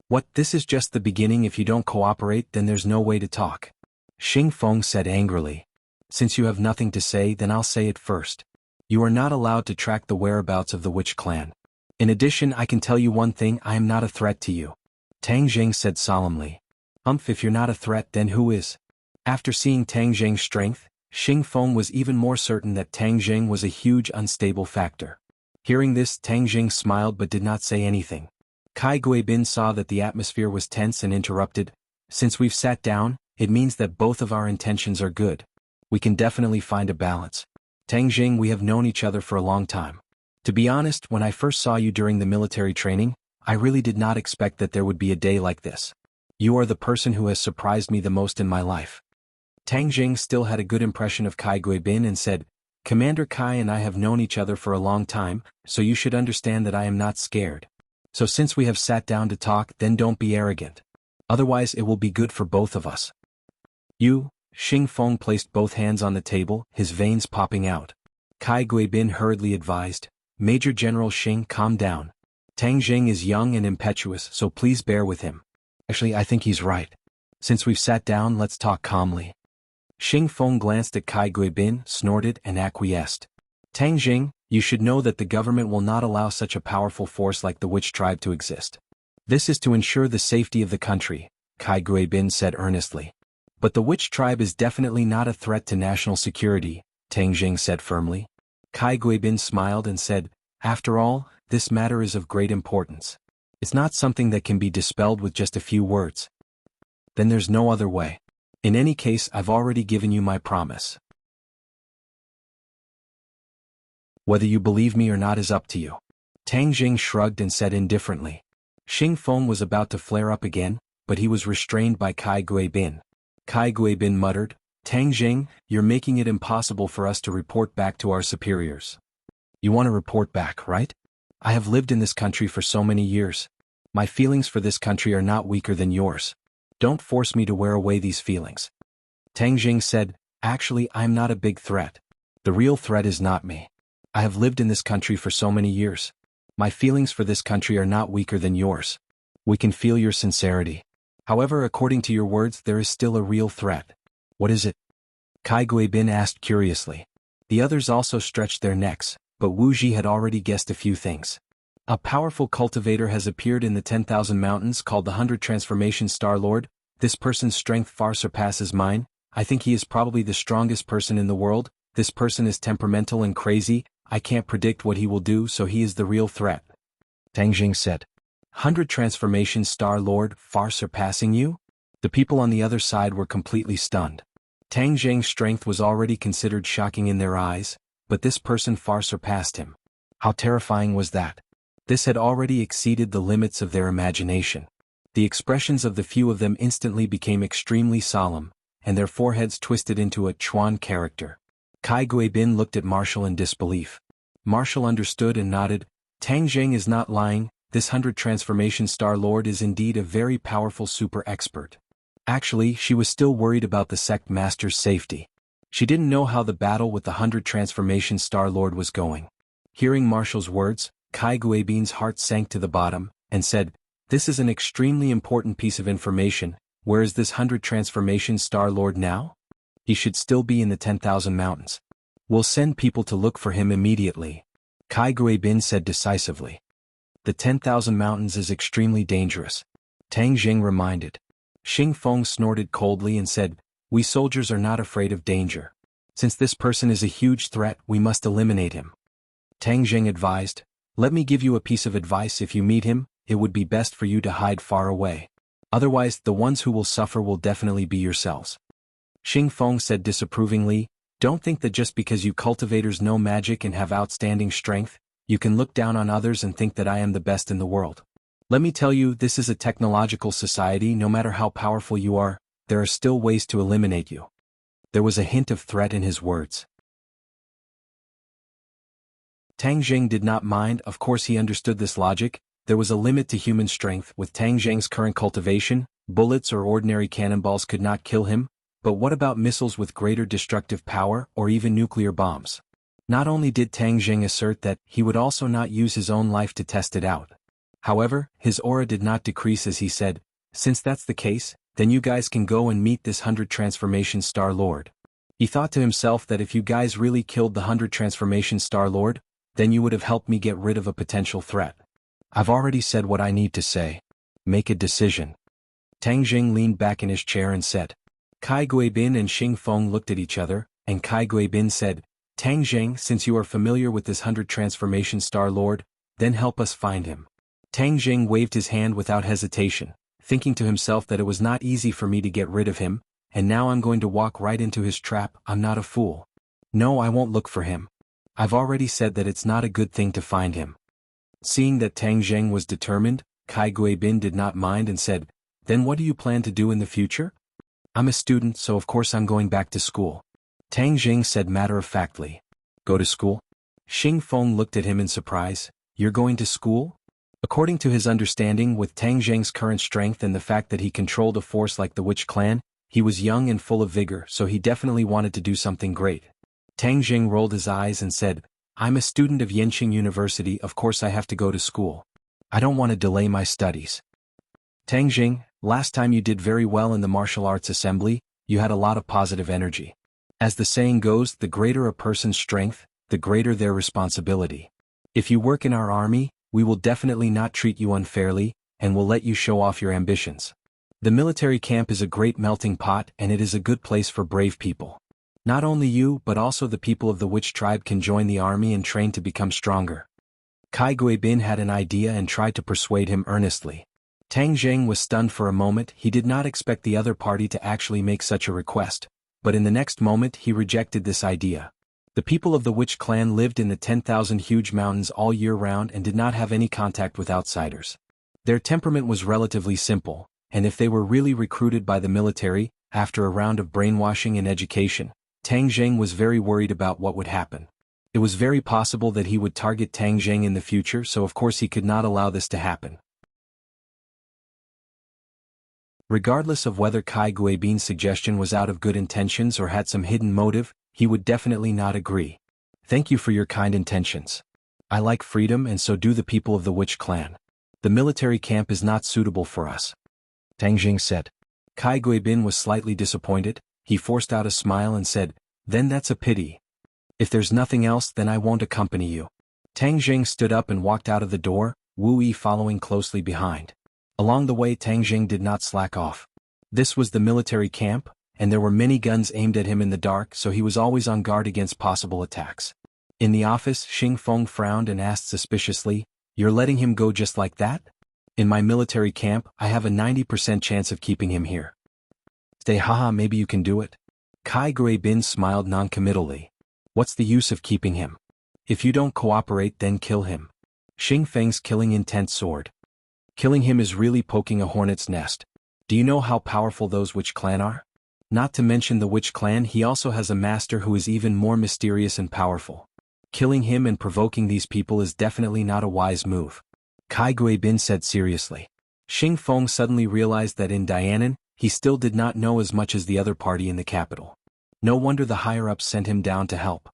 "What, this is just the beginning? If you don't cooperate, then there's no way to talk," Xing Feng said angrily. "Since you have nothing to say, then I'll say it first. You are not allowed to track the whereabouts of the witch clan. In addition, I can tell you one thing, I am not a threat to you," Tang Jing said solemnly. If you're not a threat, then who is?" After seeing Tang Jing's strength, Xing Feng was even more certain that Tang Jing was a huge unstable factor. Hearing this, Tang Jing smiled but did not say anything. Kai Guibin saw that the atmosphere was tense and interrupted. "Since we've sat down, it means that both of our intentions are good. We can definitely find a balance. Tang Jing, we have known each other for a long time. To be honest, when I first saw you during the military training, I really did not expect that there would be a day like this. You are the person who has surprised me the most in my life." Tang Jing still had a good impression of Kai Guibin and said, "Commander Kai and I have known each other for a long time, so you should understand that I am not scared. So since we have sat down to talk, then don't be arrogant. Otherwise it will be good for both of us." "You," Xing Feng placed both hands on the table, his veins popping out. Kai Guibin hurriedly advised, "Major General Xing, calm down. Tang Jing is young and impetuous, so please bear with him. Actually, I think he's right. Since we've sat down, let's talk calmly." Xing Feng glanced at Kai Guibin, snorted, and acquiesced. "Tang Jing, you should know that the government will not allow such a powerful force like the Witch Tribe to exist. This is to ensure the safety of the country," Kai Guibin said earnestly. "But the Witch Tribe is definitely not a threat to national security," Tang Jing said firmly. Kai Guibin smiled and said, "After all, this matter is of great importance. It's not something that can be dispelled with just a few words." "Then there's no other way. In any case, I've already given you my promise. Whether you believe me or not is up to you." Tang Jing shrugged and said indifferently. Xing Feng was about to flare up again, but he was restrained by Kai Guibin. Kai Guibin muttered, "Tang Jing, you're making it impossible for us to report back to our superiors." "You want to report back, right? I have lived in this country for so many years. My feelings for this country are not weaker than yours. Don't force me to wear away these feelings." Tang Jing said, "Actually, I'm not a big threat. The real threat is not me. I have lived in this country for so many years. My feelings for this country are not weaker than yours. We can feel your sincerity. However, according to your words, there is still a real threat. What is it? Kai Guibin asked curiously. The others also stretched their necks, but Wu Ji had already guessed a few things. A powerful cultivator has appeared in the 10,000 mountains called the 100 Transformation Star Lord. This person's strength far surpasses mine. I think he is probably the strongest person in the world. This person is temperamental and crazy. I can't predict what he will do, so he is the real threat. Tang Jing said. 100 Transformation Star Lord, far surpassing you? The people on the other side were completely stunned. Tang Jing's strength was already considered shocking in their eyes, but this person far surpassed him. How terrifying was that? This had already exceeded the limits of their imagination. The expressions of the few of them instantly became extremely solemn, and their foreheads twisted into a Chuan character. Kai Guibin looked at Marshall in disbelief. Marshall understood and nodded. Tang Jing is not lying. This 100 Transformation Star Lord is indeed a very powerful super expert. Actually, she was still worried about the sect master's safety. She didn't know how the battle with the 100 Transformation Star Lord was going. Hearing Marshall's words, Kai Guibin's heart sank to the bottom, and said, "This is an extremely important piece of information. Where is this 100 Transformation Star Lord now? He should still be in the 10,000 mountains. We'll send people to look for him immediately," Kai Guibin said decisively. "The 10,000 mountains is extremely dangerous," Tang Jing reminded. Xing Feng snorted coldly and said, "We soldiers are not afraid of danger. Since this person is a huge threat, we must eliminate him." Tang Jing advised, "Let me give you a piece of advice. If you meet him, it would be best for you to hide far away. Otherwise, the ones who will suffer will definitely be yourselves." Xing Feng said disapprovingly, "Don't think that just because you cultivators know magic and have outstanding strength, you can look down on others and think that I am the best in the world. Let me tell you, this is a technological society. No matter how powerful you are, there are still ways to eliminate you." There was a hint of threat in his words. Tang Jing did not mind. Of course he understood this logic. There was a limit to human strength. With Tang Jing's current cultivation, bullets or ordinary cannonballs could not kill him, but what about missiles with greater destructive power or even nuclear bombs? Not only did Tang Jing assert that, he would also not use his own life to test it out. However, his aura did not decrease as he said, "Since that's the case, then you guys can go and meet this 100 Transformation Star Lord." He thought to himself that if you guys really killed the 100 Transformation Star Lord, then you would have helped me get rid of a potential threat. I've already said what I need to say. Make a decision. Tang Jing leaned back in his chair and said. Kai Guibin and Xing Feng looked at each other, and Kai Guibin said, "Tang Jing, since you are familiar with this 100 Transformation Star Lord, then help us find him." Tang Jing waved his hand without hesitation, thinking to himself that it was not easy for me to get rid of him, and now I'm going to walk right into his trap. I'm not a fool. No, I won't look for him. I've already said that it's not a good thing to find him. Seeing that Tang Jing was determined, Kai Guibin did not mind and said, "Then what do you plan to do in the future?" "I'm a student, so of course I'm going back to school," Tang Jing said matter-of-factly. "Go to school?" Xing Feng looked at him in surprise. "You're going to school?" According to his understanding, with Tang Jing's current strength and the fact that he controlled a force like the Witch Clan, he was young and full of vigor, so he definitely wanted to do something great. Tang Jing rolled his eyes and said, "I'm a student of Yenqing University, of course I have to go to school. I don't want to delay my studies." Tang Jing, last time you did very well in the martial arts assembly, you had a lot of positive energy. As the saying goes, the greater a person's strength, the greater their responsibility. If you work in our army, we will definitely not treat you unfairly, and will let you show off your ambitions. The military camp is a great melting pot, and it is a good place for brave people. Not only you, but also the people of the Witch tribe can join the army and train to become stronger. Kai Guibin had an idea and tried to persuade him earnestly. Tang Jing was stunned for a moment. He did not expect the other party to actually make such a request, but in the next moment he rejected this idea. The people of the Witch clan lived in the 10,000 huge mountains all year round and did not have any contact with outsiders. Their temperament was relatively simple, and if they were really recruited by the military, after a round of brainwashing and education, Tang Jing was very worried about what would happen. It was very possible that he would target Tang Jing in the future, so of course he could not allow this to happen. Regardless of whether Kai Guibin's suggestion was out of good intentions or had some hidden motive, he would definitely not agree. "Thank you for your kind intentions. I like freedom and so do the people of the Witch clan. The military camp is not suitable for us. Tang Jing said. Kai Guibin was slightly disappointed. He forced out a smile and said, then that's a pity. If there's nothing else then I won't accompany you. Tang Jing stood up and walked out of the door, Wu Yi following closely behind. Along the way Tang Jing did not slack off. This was the military camp, and there were many guns aimed at him in the dark so he was always on guard against possible attacks. In the office Xing Feng frowned and asked suspiciously, you're letting him go just like that? In my military camp I have a 90% chance of keeping him here. Say haha maybe you can do it? Kai Guibin smiled noncommittally. What's the use of keeping him? If you don't cooperate then kill him. Xing Feng's killing intent soared. Killing him is really poking a hornet's nest. Do you know how powerful those Witch clan are? Not to mention the Witch clan he also has a master who is even more mysterious and powerful. Killing him and provoking these people is definitely not a wise move. Kai Guibin said seriously. Xing Feng suddenly realized that in Dianan, he still did not know as much as the other party in the capital. No wonder the higher-ups sent him down to help.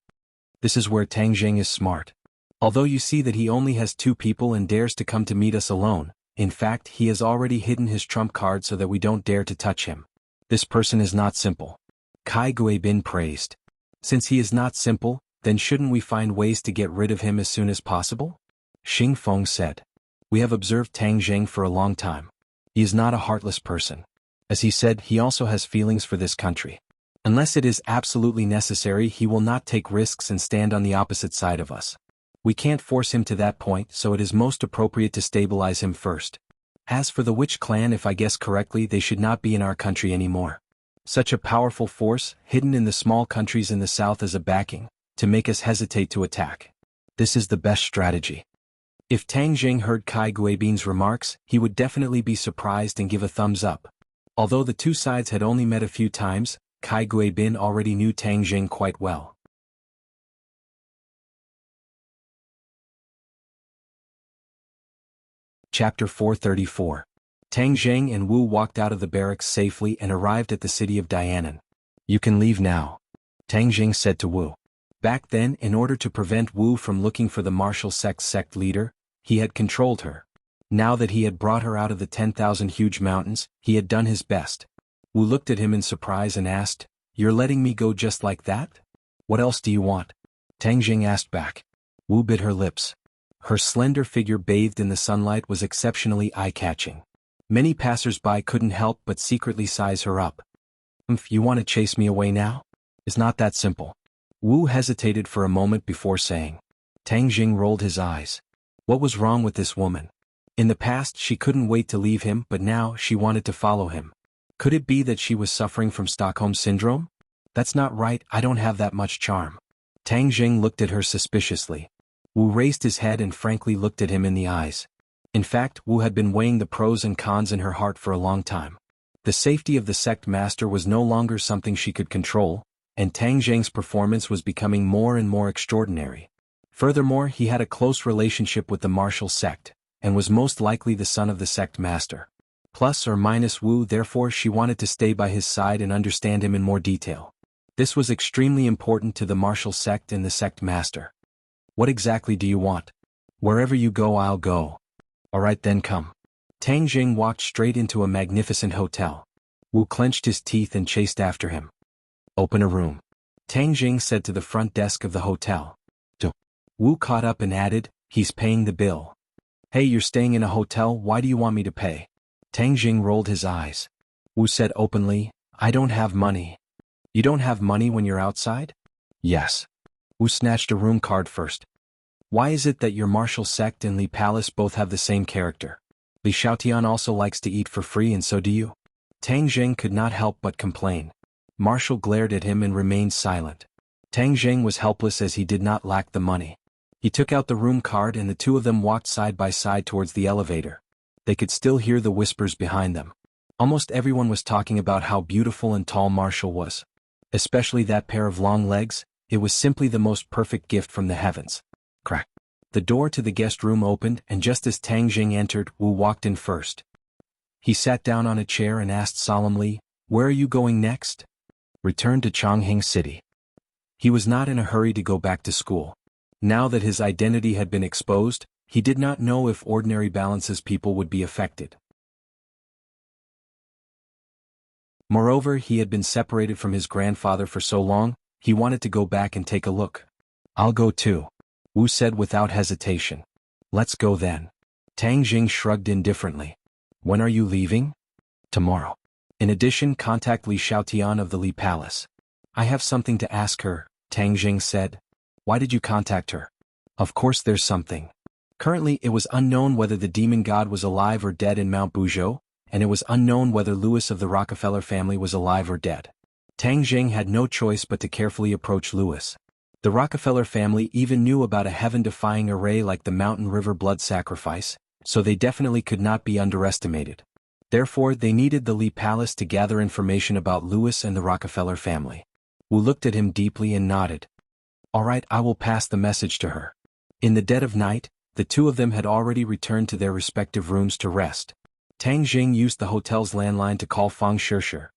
This is where Tang Jing is smart. Although you see that he only has 2 people and dares to come to meet us alone, in fact he has already hidden his trump card so that we don't dare to touch him. This person is not simple. Kai Guibin praised. Since he is not simple, then shouldn't we find ways to get rid of him as soon as possible? Xing Feng said. We have observed Tang Jing for a long time. He is not a heartless person. As he said, he also has feelings for this country. Unless it is absolutely necessary he will not take risks and stand on the opposite side of us. We can't force him to that point so it is most appropriate to stabilize him first. As for the Witch clan if I guess correctly they should not be in our country anymore. Such a powerful force, hidden in the small countries in the south as a backing, to make us hesitate to attack. This is the best strategy. If Tang Jing heard Kai Guibin's remarks, he would definitely be surprised and give a thumbs up. Although the 2 sides had only met a few times, Kai Guibin already knew Tang Jing quite well. Chapter 434. Tang Jing and Wu walked out of the barracks safely and arrived at the city of Dianan. You can leave now. Tang Jing said to Wu. Back then, in order to prevent Wu from looking for the martial sect leader, he had controlled her. Now that he had brought her out of the 10,000 huge mountains, he had done his best. Wu looked at him in surprise and asked, You're letting me go just like that? What else do you want? Tang Jing asked back. Wu bit her lips. Her slender figure bathed in the sunlight was exceptionally eye-catching. Many passers-by couldn't help but secretly size her up. You want to chase me away now? It's not that simple. Wu hesitated for a moment before saying. Tang Jing rolled his eyes. What was wrong with this woman? In the past she couldn't wait to leave him but now she wanted to follow him. Could it be that she was suffering from Stockholm Syndrome? That's not right, I don't have that much charm. Tang Jing looked at her suspiciously. Wu raised his head and frankly looked at him in the eyes. In fact, Wu had been weighing the pros and cons in her heart for a long time. The safety of the sect master was no longer something she could control, and Tang Jing's performance was becoming more and more extraordinary. Furthermore, he had a close relationship with the martial sect, and was most likely the son of the sect master. Plus or minus Wu, therefore she wanted to stay by his side and understand him in more detail. This was extremely important to the martial sect and the sect master. What exactly do you want? Wherever you go I'll go. Alright then come. Tang Jing walked straight into a magnificent hotel. Wu clenched his teeth and chased after him. Open a room. Tang Jing said to the front desk of the hotel. Wu caught up and added, he's paying the bill. Hey, you're staying in a hotel, why do you want me to pay? Tang Jing rolled his eyes. Wu said openly, I don't have money. You don't have money when you're outside? Yes. Wu snatched a room card first. Why is it that your martial sect and Li Palace both have the same character? Li Xiaotian also likes to eat for free and so do you? Tang Jing could not help but complain. Marshall glared at him and remained silent. Tang Jing was helpless as he did not lack the money. He took out the room card and the 2 of them walked side by side towards the elevator. They could still hear the whispers behind them. Almost everyone was talking about how beautiful and tall Marshall was. Especially that pair of long legs, it was simply the most perfect gift from the heavens. Crack. The door to the guest room opened and just as Tang Jing entered, Wu walked in first. He sat down on a chair and asked solemnly, Where are you going next? Return to Chongqing City. He was not in a hurry to go back to school. Now that his identity had been exposed, he did not know if ordinary balances people would be affected. Moreover, he had been separated from his grandfather for so long, he wanted to go back and take a look. I'll go too, Wu said without hesitation. Let's go then. Tang Jing shrugged indifferently. When are you leaving? Tomorrow. In addition, contact Li Xiaotian of the Li Palace. I have something to ask her, Tang Jing said. Why did you contact her? Of course there's something. Currently it was unknown whether the demon god was alive or dead in Mount Buzhou, and it was unknown whether Louis of the Rockefeller family was alive or dead. Tang Jing had no choice but to carefully approach Louis. The Rockefeller family even knew about a heaven-defying array like the Mountain River blood sacrifice, so they definitely could not be underestimated. Therefore, they needed the Li Palace to gather information about Louis and the Rockefeller family. Wu looked at him deeply and nodded. All right, I will pass the message to her. In the dead of night, the two of them had already returned to their respective rooms to rest. Tang Jing used the hotel's landline to call Fang Shishir.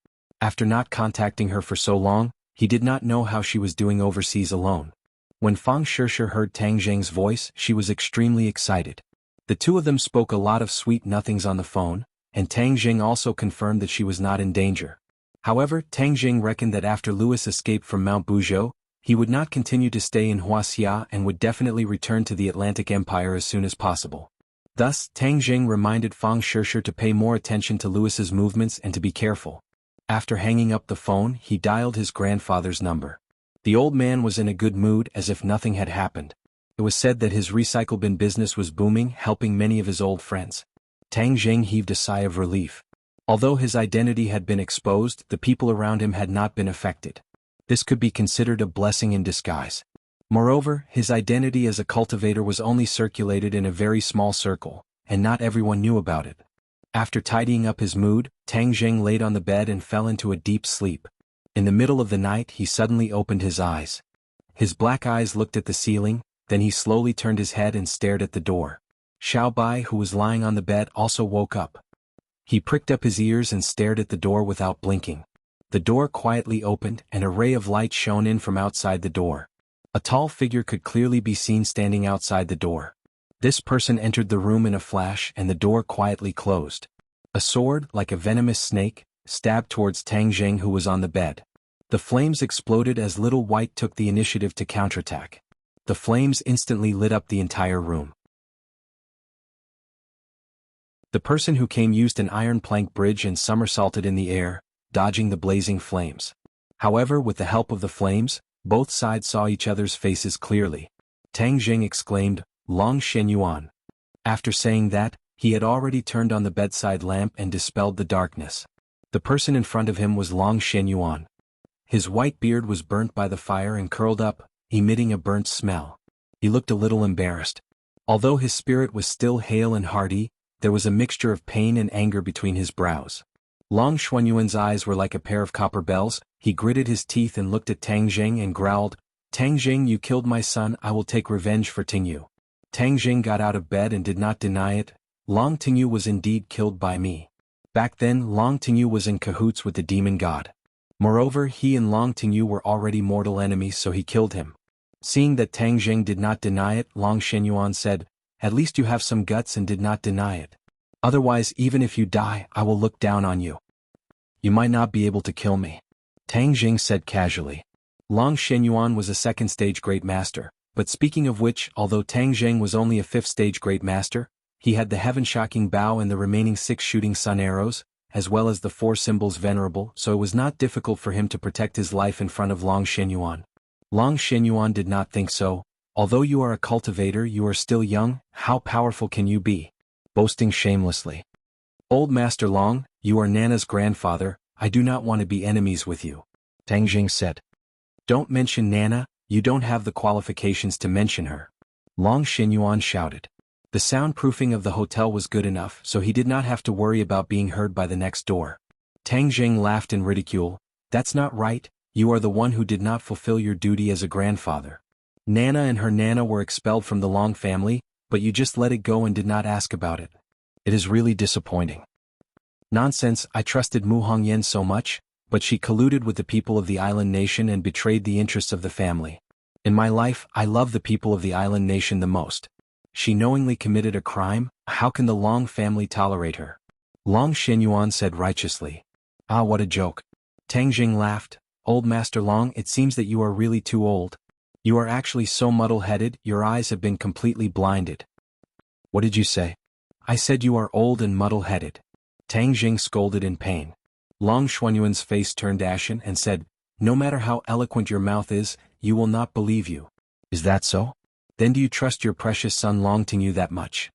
After not contacting her for so long, he did not know how she was doing overseas alone. When Fang Shishir heard Tang Jing's voice, she was extremely excited. The two of them spoke a lot of sweet nothings on the phone, and Tang Jing also confirmed that she was not in danger. However, Tang Jing reckoned that after Louis escaped from Mount Buzhou, he would not continue to stay in Wuxia and would definitely return to the Atlantic Empire as soon as possible. Thus, Tang Jing reminded Fang Shishir to pay more attention to Louis's movements and to be careful. After hanging up the phone, he dialed his grandfather's number. The old man was in a good mood as if nothing had happened. It was said that his recycle bin business was booming, helping many of his old friends. Tang Jing heaved a sigh of relief. Although his identity had been exposed, the people around him had not been affected. This could be considered a blessing in disguise. Moreover, his identity as a cultivator was only circulated in a very small circle, and not everyone knew about it. After tidying up his mood, Tang Jing laid on the bed and fell into a deep sleep. In the middle of the night he suddenly opened his eyes. His black eyes looked at the ceiling, then he slowly turned his head and stared at the door. Xiao Bai, who was lying on the bed, also woke up. He pricked up his ears and stared at the door without blinking. The door quietly opened and a ray of light shone in from outside the door. A tall figure could clearly be seen standing outside the door. This person entered the room in a flash and the door quietly closed. A sword, like a venomous snake, stabbed towards Tang Jing, who was on the bed. The flames exploded as Little White took the initiative to counterattack. The flames instantly lit up the entire room. The person who came used an iron plank bridge and somersaulted in the air, dodging the blazing flames. However, with the help of the flames, both sides saw each other's faces clearly. Tang Jing exclaimed, "Long Shenyuan." After saying that, he had already turned on the bedside lamp and dispelled the darkness. The person in front of him was Long Shenyuan. His white beard was burnt by the fire and curled up, emitting a burnt smell. He looked a little embarrassed. Although his spirit was still hale and hearty, there was a mixture of pain and anger between his brows. Long Xuanyuan's eyes were like a pair of copper bells. He gritted his teeth and looked at Tang Jing and growled, "Tang Jing, you killed my son, I will take revenge for Tingyu." Tang Jing got out of bed and did not deny it. Long Tingyu was indeed killed by me. Back then, Long Tingyu was in cahoots with the demon god. Moreover, he and Long Tingyu were already mortal enemies, so he killed him. Seeing that Tang Jing did not deny it, Long Shenyuan said, "At least you have some guts and did not deny it. Otherwise, even if you die, I will look down on you. You might not be able to kill me," Tang Jing said casually. Long Shenyuan was a second-stage Great Master, but speaking of which, although Tang Jing was only a fifth-stage Great Master, he had the heaven-shocking bow and the remaining 6 shooting sun arrows, as well as the 4 symbols venerable, so it was not difficult for him to protect his life in front of Long Shenyuan. Long Shenyuan did not think so. "Although you are a cultivator, you are still young, how powerful can you be?" Boasting shamelessly. "Old Master Long, you are Nana's grandfather, I do not want to be enemies with you," Tang Jing said. "Don't mention Nana, you don't have the qualifications to mention her," Long Shenyuan shouted. The soundproofing of the hotel was good enough, so he did not have to worry about being heard by the next door. Tang Jing laughed in ridicule. "That's not right, you are the one who did not fulfill your duty as a grandfather. Nana and her Nana were expelled from the Long family, but you just let it go and did not ask about it. It is really disappointing." "Nonsense, I trusted Mu Hongyan so much, but she colluded with the people of the island nation and betrayed the interests of the family. In my life, I love the people of the island nation the most. She knowingly committed a crime, how can the Long family tolerate her? Long Xinyuan said righteously. Ah, what a joke. Tang Jing laughed. Old Master Long, it seems that you are really too old. You are actually so muddle-headed, your eyes have been completely blinded. What did you say? I said you are old and muddle-headed. Tang Jing scolded in pain. Long Xuanyuan's face turned ashen and said, no matter how eloquent your mouth is, you will not believe you. Is that so? Then do you trust your precious son Long Tingyu that much?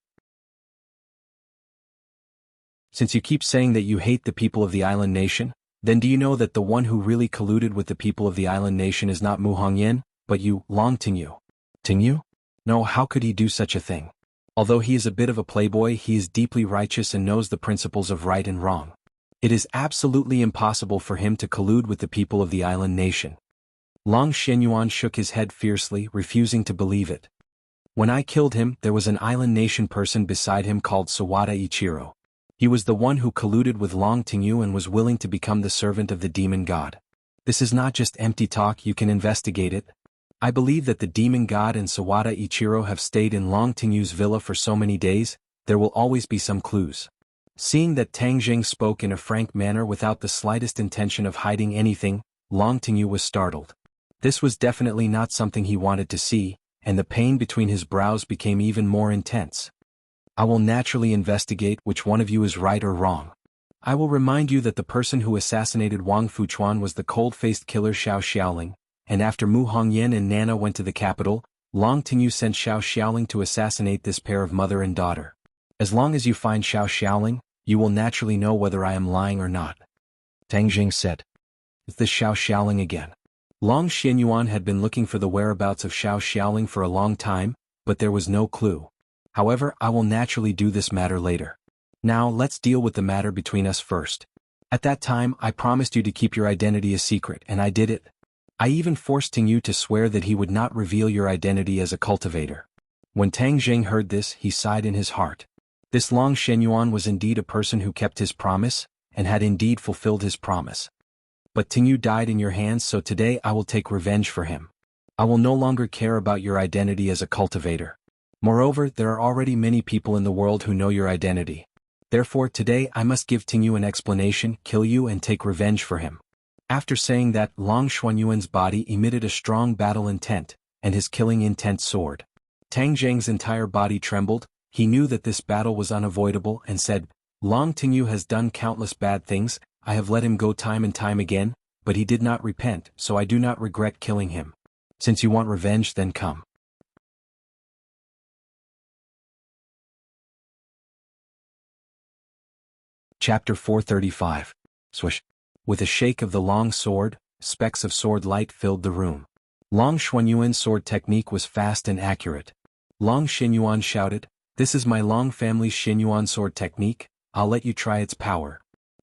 Since you keep saying that you hate the people of the island nation, then do you know that the one who really colluded with the people of the island nation is not Mu Hongyan, but you, Long Tingyu? Tingyu? No, how could he do such a thing? Although he is a bit of a playboy, he is deeply righteous and knows the principles of right and wrong. It is absolutely impossible for him to collude with the people of the island nation. Long Xinyuan shook his head fiercely, refusing to believe it. When I killed him, there was an island nation person beside him called Sawada Ichiro. He was the one who colluded with Long Tingyu and was willing to become the servant of the demon god. This is not just empty talk, you can investigate it. I believe that the demon god and Sawada Ichiro have stayed in Long Tingyu's villa for so many days, there will always be some clues. Seeing that Tang Jing spoke in a frank manner without the slightest intention of hiding anything, Long Tingyu was startled. This was definitely not something he wanted to see, and the pain between his brows became even more intense. I will naturally investigate which one of you is right or wrong. I will remind you that the person who assassinated Wang Fuchuan was the cold-faced killer Xiao Xiaoling, and after Mu Hongyan and Nana went to the capital, Long Tingyu sent Xiao Xiaoling to assassinate this pair of mother and daughter. As long as you find Xiao Xiaoling, you will naturally know whether I am lying or not. Tang Jing said. It's the Xiao Xiaoling again. Long Xinyuan had been looking for the whereabouts of Xiao Xiaoling for a long time, but there was no clue. However, I will naturally do this matter later. Now let's deal with the matter between us first. At that time, I promised you to keep your identity a secret, and I did it. I even forced Tingyu to swear that he would not reveal your identity as a cultivator. When Tang Jing heard this, he sighed in his heart. This Long Xinyuan was indeed a person who kept his promise, and had indeed fulfilled his promise. But Tingyu died in your hands, so today I will take revenge for him. I will no longer care about your identity as a cultivator. Moreover, there are already many people in the world who know your identity. Therefore today I must give Tingyu an explanation, kill you and take revenge for him. After saying that, Long Xuanyuan's body emitted a strong battle intent, and his killing intent soared. Tang Jing's entire body trembled. He knew that this battle was unavoidable and said, Long Tingyu has done countless bad things, I have let him go time and time again, but he did not repent, so I do not regret killing him. Since you want revenge, then come. Chapter 435. Swish. With a shake of the long sword, specks of sword light filled the room. Long Xuanyuan's sword technique was fast and accurate. Long Xinyuan shouted, This is my Long family's Xinyuan sword technique, I'll let you try its power.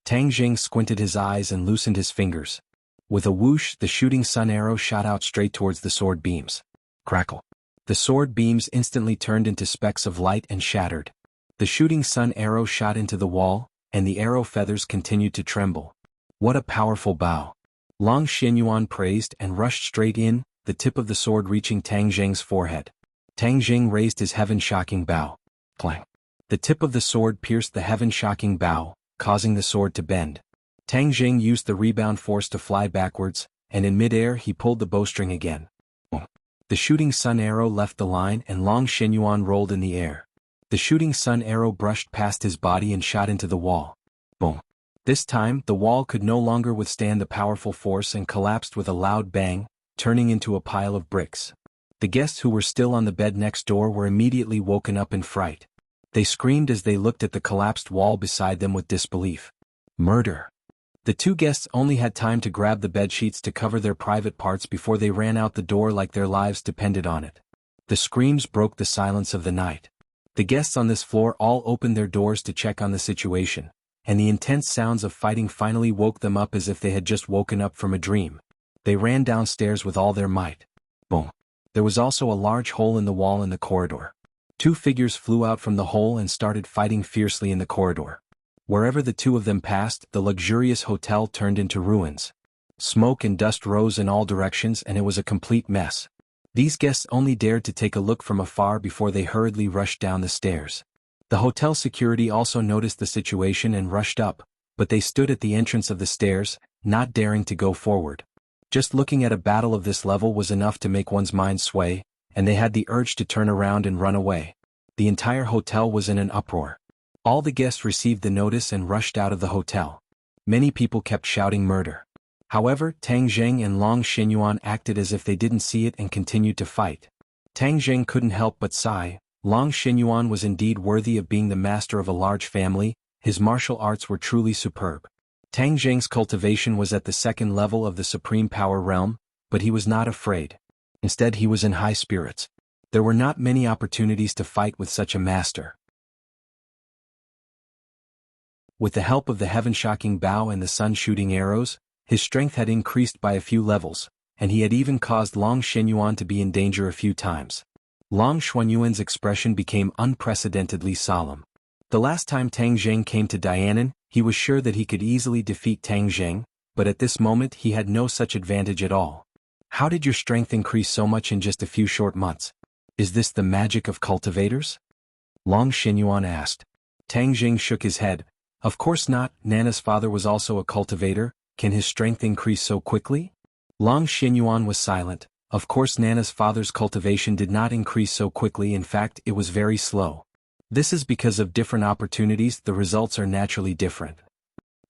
Tang Jing squinted his eyes and loosened his fingers. With a whoosh, the shooting sun arrow shot out straight towards the sword beams. Crackle. The sword beams instantly turned into specks of light and shattered. The shooting sun arrow shot into the wall, and the arrow feathers continued to tremble. What a powerful bow. Long Xinyuan praised and rushed straight in, the tip of the sword reaching Tang Jing's forehead. Tang Jing raised his heaven-shocking bow. Clang. The tip of the sword pierced the heaven-shocking bow, causing the sword to bend. Tang Jing used the rebound force to fly backwards, and in mid-air he pulled the bowstring again. Boom. The shooting sun arrow left the line and Long Xinyuan rolled in the air. The shooting sun arrow brushed past his body and shot into the wall. Boom. This time, the wall could no longer withstand the powerful force and collapsed with a loud bang, turning into a pile of bricks. The guests who were still on the bed next door were immediately woken up in fright. They screamed as they looked at the collapsed wall beside them with disbelief. Murder. The two guests only had time to grab the bedsheets to cover their private parts before they ran out the door like their lives depended on it. The screams broke the silence of the night. The guests on this floor all opened their doors to check on the situation, and the intense sounds of fighting finally woke them up as if they had just woken up from a dream. They ran downstairs with all their might. Boom. There was also a large hole in the wall in the corridor. Two figures flew out from the hole and started fighting fiercely in the corridor. Wherever the two of them passed, the luxurious hotel turned into ruins. Smoke and dust rose in all directions and it was a complete mess. These guests only dared to take a look from afar before they hurriedly rushed down the stairs. The hotel security also noticed the situation and rushed up, but they stood at the entrance of the stairs, not daring to go forward. Just looking at a battle of this level was enough to make one's mind sway, and they had the urge to turn around and run away. The entire hotel was in an uproar. All the guests received the notice and rushed out of the hotel. Many people kept shouting murder. However, Tang Zheng and Long Xinyuan acted as if they didn't see it and continued to fight. Tang Zheng couldn't help but sigh. Long Xinyuan was indeed worthy of being the master of a large family. His martial arts were truly superb. Tang Zheng's cultivation was at the second level of the supreme power realm, but he was not afraid. Instead, he was in high spirits. There were not many opportunities to fight with such a master. With the help of the heaven-shocking bow and the sun-shooting arrows, his strength had increased by a few levels, and he had even caused Long Xinyuan to be in danger a few times. Long Xuanyuan's expression became unprecedentedly solemn. The last time Tang Zheng came to Dianan, he was sure that he could easily defeat Tang Zheng, but at this moment he had no such advantage at all. How did your strength increase so much in just a few short months? Is this the magic of cultivators? Long Xinyuan asked. Tang Zheng shook his head. Of course not. Nana's father was also a cultivator. Can his strength increase so quickly? Long Xinyuan was silent. Of course Nana's father's cultivation did not increase so quickly, in fact it was very slow. This is because of different opportunities, the results are naturally different.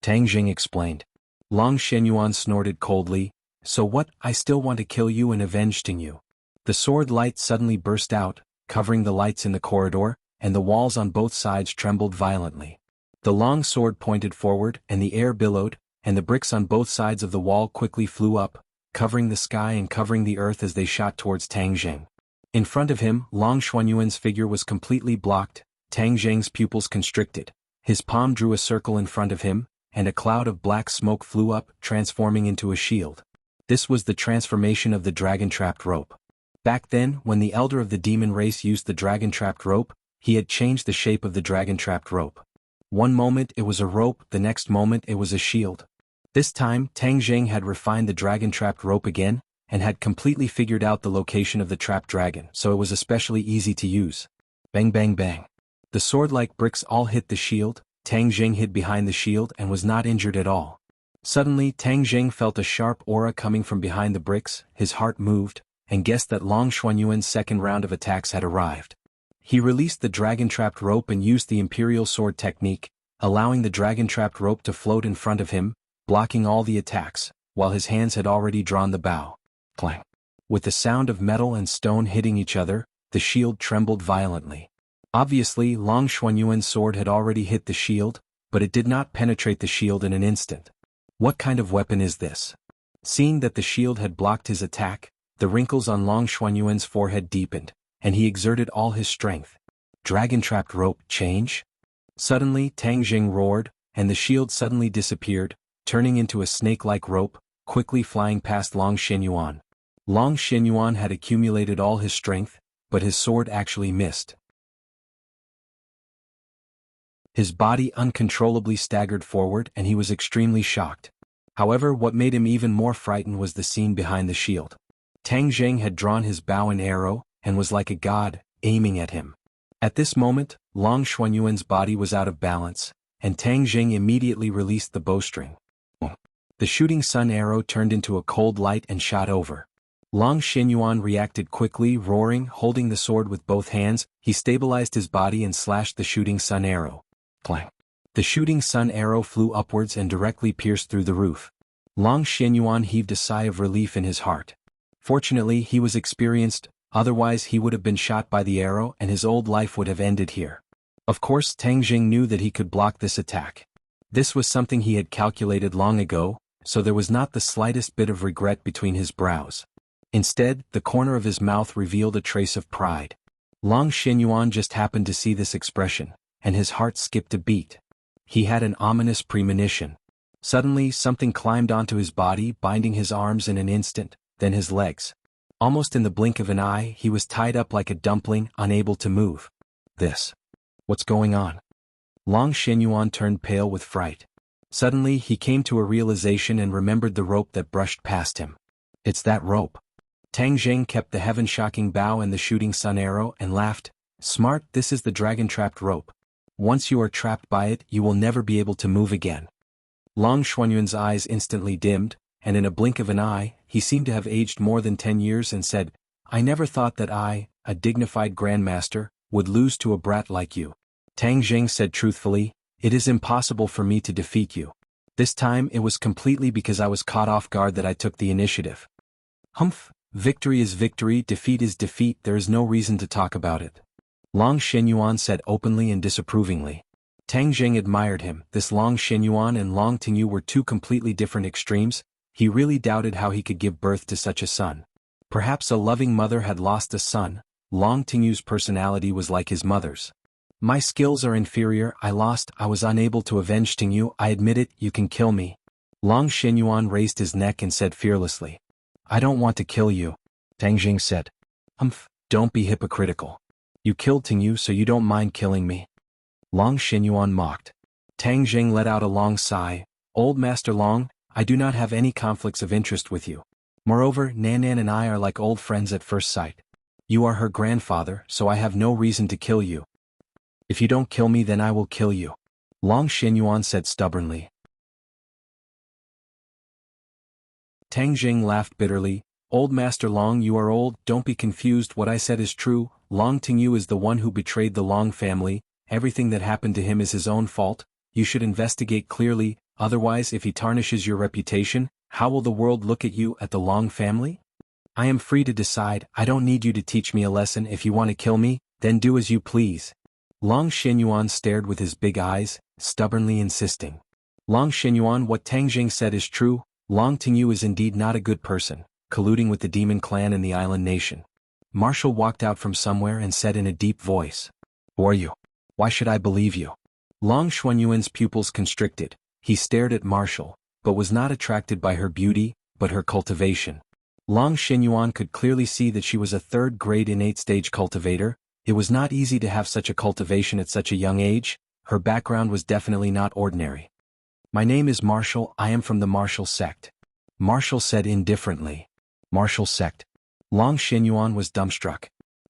Tang Zheng explained. Long Xinyuan snorted coldly. So what? I still want to kill you and avenge you. The sword light suddenly burst out, covering the lights in the corridor, and the walls on both sides trembled violently. The long sword pointed forward, and the air billowed, and the bricks on both sides of the wall quickly flew up, covering the sky and covering the earth as they shot towards Tang Zheng. In front of him, Long Xuanyuan's figure was completely blocked. Tang Zheng's pupils constricted. His palm drew a circle in front of him, and a cloud of black smoke flew up, transforming into a shield. This was the transformation of the dragon-trapped rope. Back then, when the elder of the demon race used the dragon-trapped rope, he had changed the shape of the dragon-trapped rope. One moment it was a rope, the next moment it was a shield. This time, Tang Zheng had refined the dragon-trapped rope again, and had completely figured out the location of the trapped dragon, so it was especially easy to use. Bang bang bang. The sword-like bricks all hit the shield. Tang Zheng hid behind the shield and was not injured at all. Suddenly, Tang Zheng felt a sharp aura coming from behind the bricks, his heart moved, and guessed that Long Xuanyuan's second round of attacks had arrived. He released the dragon-trapped rope and used the imperial sword technique, allowing the dragon-trapped rope to float in front of him, blocking all the attacks, while his hands had already drawn the bow. Clang. With the sound of metal and stone hitting each other, the shield trembled violently. Obviously, Long Xuanyuan's sword had already hit the shield, but it did not penetrate the shield in an instant. What kind of weapon is this? Seeing that the shield had blocked his attack, the wrinkles on Long Xuanyuan's forehead deepened, and he exerted all his strength. Dragon-trapped rope, change? Suddenly, Tang Zheng roared, and the shield suddenly disappeared, turning into a snake-like rope, quickly flying past Long Xinyuan. Long Xinyuan had accumulated all his strength, but his sword actually missed. His body uncontrollably staggered forward and he was extremely shocked. However, what made him even more frightened was the scene behind the shield. Tang Zheng had drawn his bow and arrow, and was like a god, aiming at him. At this moment, Long Xuanyuan's body was out of balance, and Tang Zheng immediately released the bowstring. The shooting sun arrow turned into a cold light and shot over. Long Xinyuan reacted quickly, roaring, holding the sword with both hands. He stabilized his body and slashed the shooting sun arrow. Clang. The shooting sun arrow flew upwards and directly pierced through the roof. Long Xinyuan heaved a sigh of relief in his heart. Fortunately, he was experienced, otherwise he would have been shot by the arrow and his old life would have ended here. Of course, Tang Zheng knew that he could block this attack. This was something he had calculated long ago, so there was not the slightest bit of regret between his brows. Instead, the corner of his mouth revealed a trace of pride. Long Xinyuan just happened to see this expression, and his heart skipped a beat. He had an ominous premonition. Suddenly, something climbed onto his body, binding his arms in an instant, then his legs. Almost in the blink of an eye, he was tied up like a dumpling, unable to move. What's going on? Long Xinyuan turned pale with fright. Suddenly, he came to a realization and remembered the rope that brushed past him. It's that rope. Tang Jing kept the heaven-shocking bow and the shooting sun arrow and laughed. Smart, this is the dragon-trapped rope. Once you are trapped by it, you will never be able to move again. Long Xuanyuan's eyes instantly dimmed, and in a blink of an eye, he seemed to have aged more than 10 years and said, I never thought that I, a dignified grandmaster, would lose to a brat like you. Tang Jing said truthfully, it is impossible for me to defeat you. This time it was completely because I was caught off guard that I took the initiative. Humph, victory is victory, defeat is defeat, there is no reason to talk about it. Long Xuanyuan said openly and disapprovingly. Tang Jing admired him. This Long Xuanyuan and Long Tingyu were two completely different extremes. He really doubted how he could give birth to such a son. Perhaps a loving mother had lost a son. Long Tingyu's personality was like his mother's. My skills are inferior, I was unable to avenge Tingyu, I admit it, you can kill me. Long Xuanyuan raised his neck and said fearlessly. I don't want to kill you. Tang Jing said. Humph, don't be hypocritical. You killed Tingyu so you don't mind killing me. Long Xuanyuan mocked. Tang Jing let out a long sigh. Old Master Long, I do not have any conflicts of interest with you. Moreover, Nanan and I are like old friends at first sight. You are her grandfather, so I have no reason to kill you. If you don't kill me then I will kill you. Long Xuanyuan said stubbornly. Tang Jing laughed bitterly. Old Master Long, you are old, don't be confused, what I said is true. Long Tingyu is the one who betrayed the Long family. Everything that happened to him is his own fault. You should investigate clearly, otherwise if he tarnishes your reputation, how will the world look at you, at the Long family? I am free to decide, I don't need you to teach me a lesson. If you want to kill me, then do as you please. Long Xuanyuan stared with his big eyes, stubbornly insisting. Long Xuanyuan, what Tang Jing said is true. Long Tingyu is indeed not a good person, colluding with the demon clan and the island nation. Marshall walked out from somewhere and said in a deep voice. Who are you? Why should I believe you? Long Xuanyuan's pupils constricted. He stared at Marshall, but was not attracted by her beauty, but her cultivation. Long Xuanyuan could clearly see that she was a third-grade innate stage cultivator. It was not easy to have such a cultivation at such a young age. Her background was definitely not ordinary. My name is Marshall, I am from the Marshall sect. Marshall said indifferently. Marshall sect. Long Xuanyuan was dumbstruck.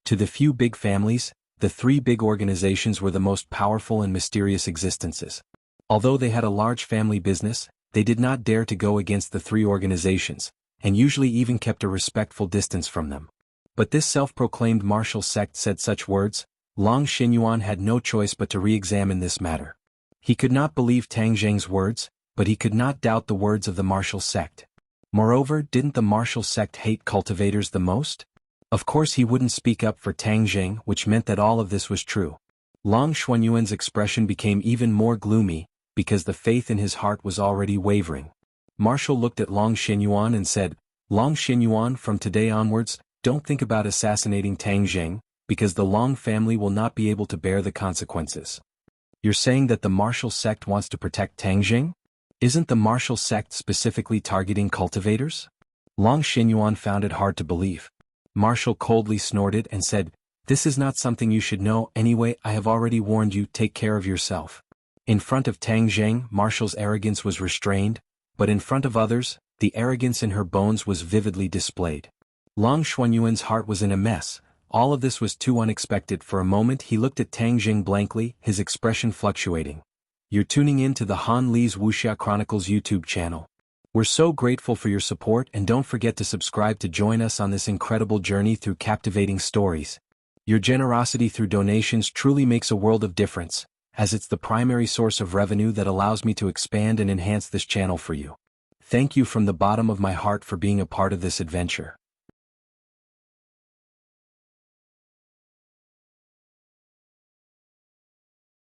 To the few big families, the three big organizations were the most powerful and mysterious existences. Although they had a large family business, they did not dare to go against the three organizations, and usually even kept a respectful distance from them. But this self-proclaimed Marshall sect said such words. Long Xuanyuan had no choice but to re-examine this matter. He could not believe Tang Jing's words, but he could not doubt the words of the Marshall sect. Moreover, didn't the Marshall sect hate cultivators the most? Of course he wouldn't speak up for Tang Jing, which meant that all of this was true. Long Xuanyuan's expression became even more gloomy, because the faith in his heart was already wavering. Marshall looked at Long Xuanyuan and said, Long Xuanyuan, from today onwards, don't think about assassinating Tang Jing, because the Long family will not be able to bear the consequences. You're saying that the Marshall sect wants to protect Tang Jing? Isn't the Marshall sect specifically targeting cultivators? Long Xuanyuan found it hard to believe. Marshall coldly snorted and said, This is not something you should know anyway, I have already warned you, take care of yourself. In front of Tang Jing, Marshall's arrogance was restrained, but in front of others, the arrogance in her bones was vividly displayed. Long Xuanyuan's heart was in a mess. All of this was too unexpected. For a moment he looked at Tang Jing blankly, his expression fluctuating. You're tuning in to the Han Li's Wuxia Chronicles YouTube channel. We're so grateful for your support, and don't forget to subscribe to join us on this incredible journey through captivating stories. Your generosity through donations truly makes a world of difference, as it's the primary source of revenue that allows me to expand and enhance this channel for you. Thank you from the bottom of my heart for being a part of this adventure.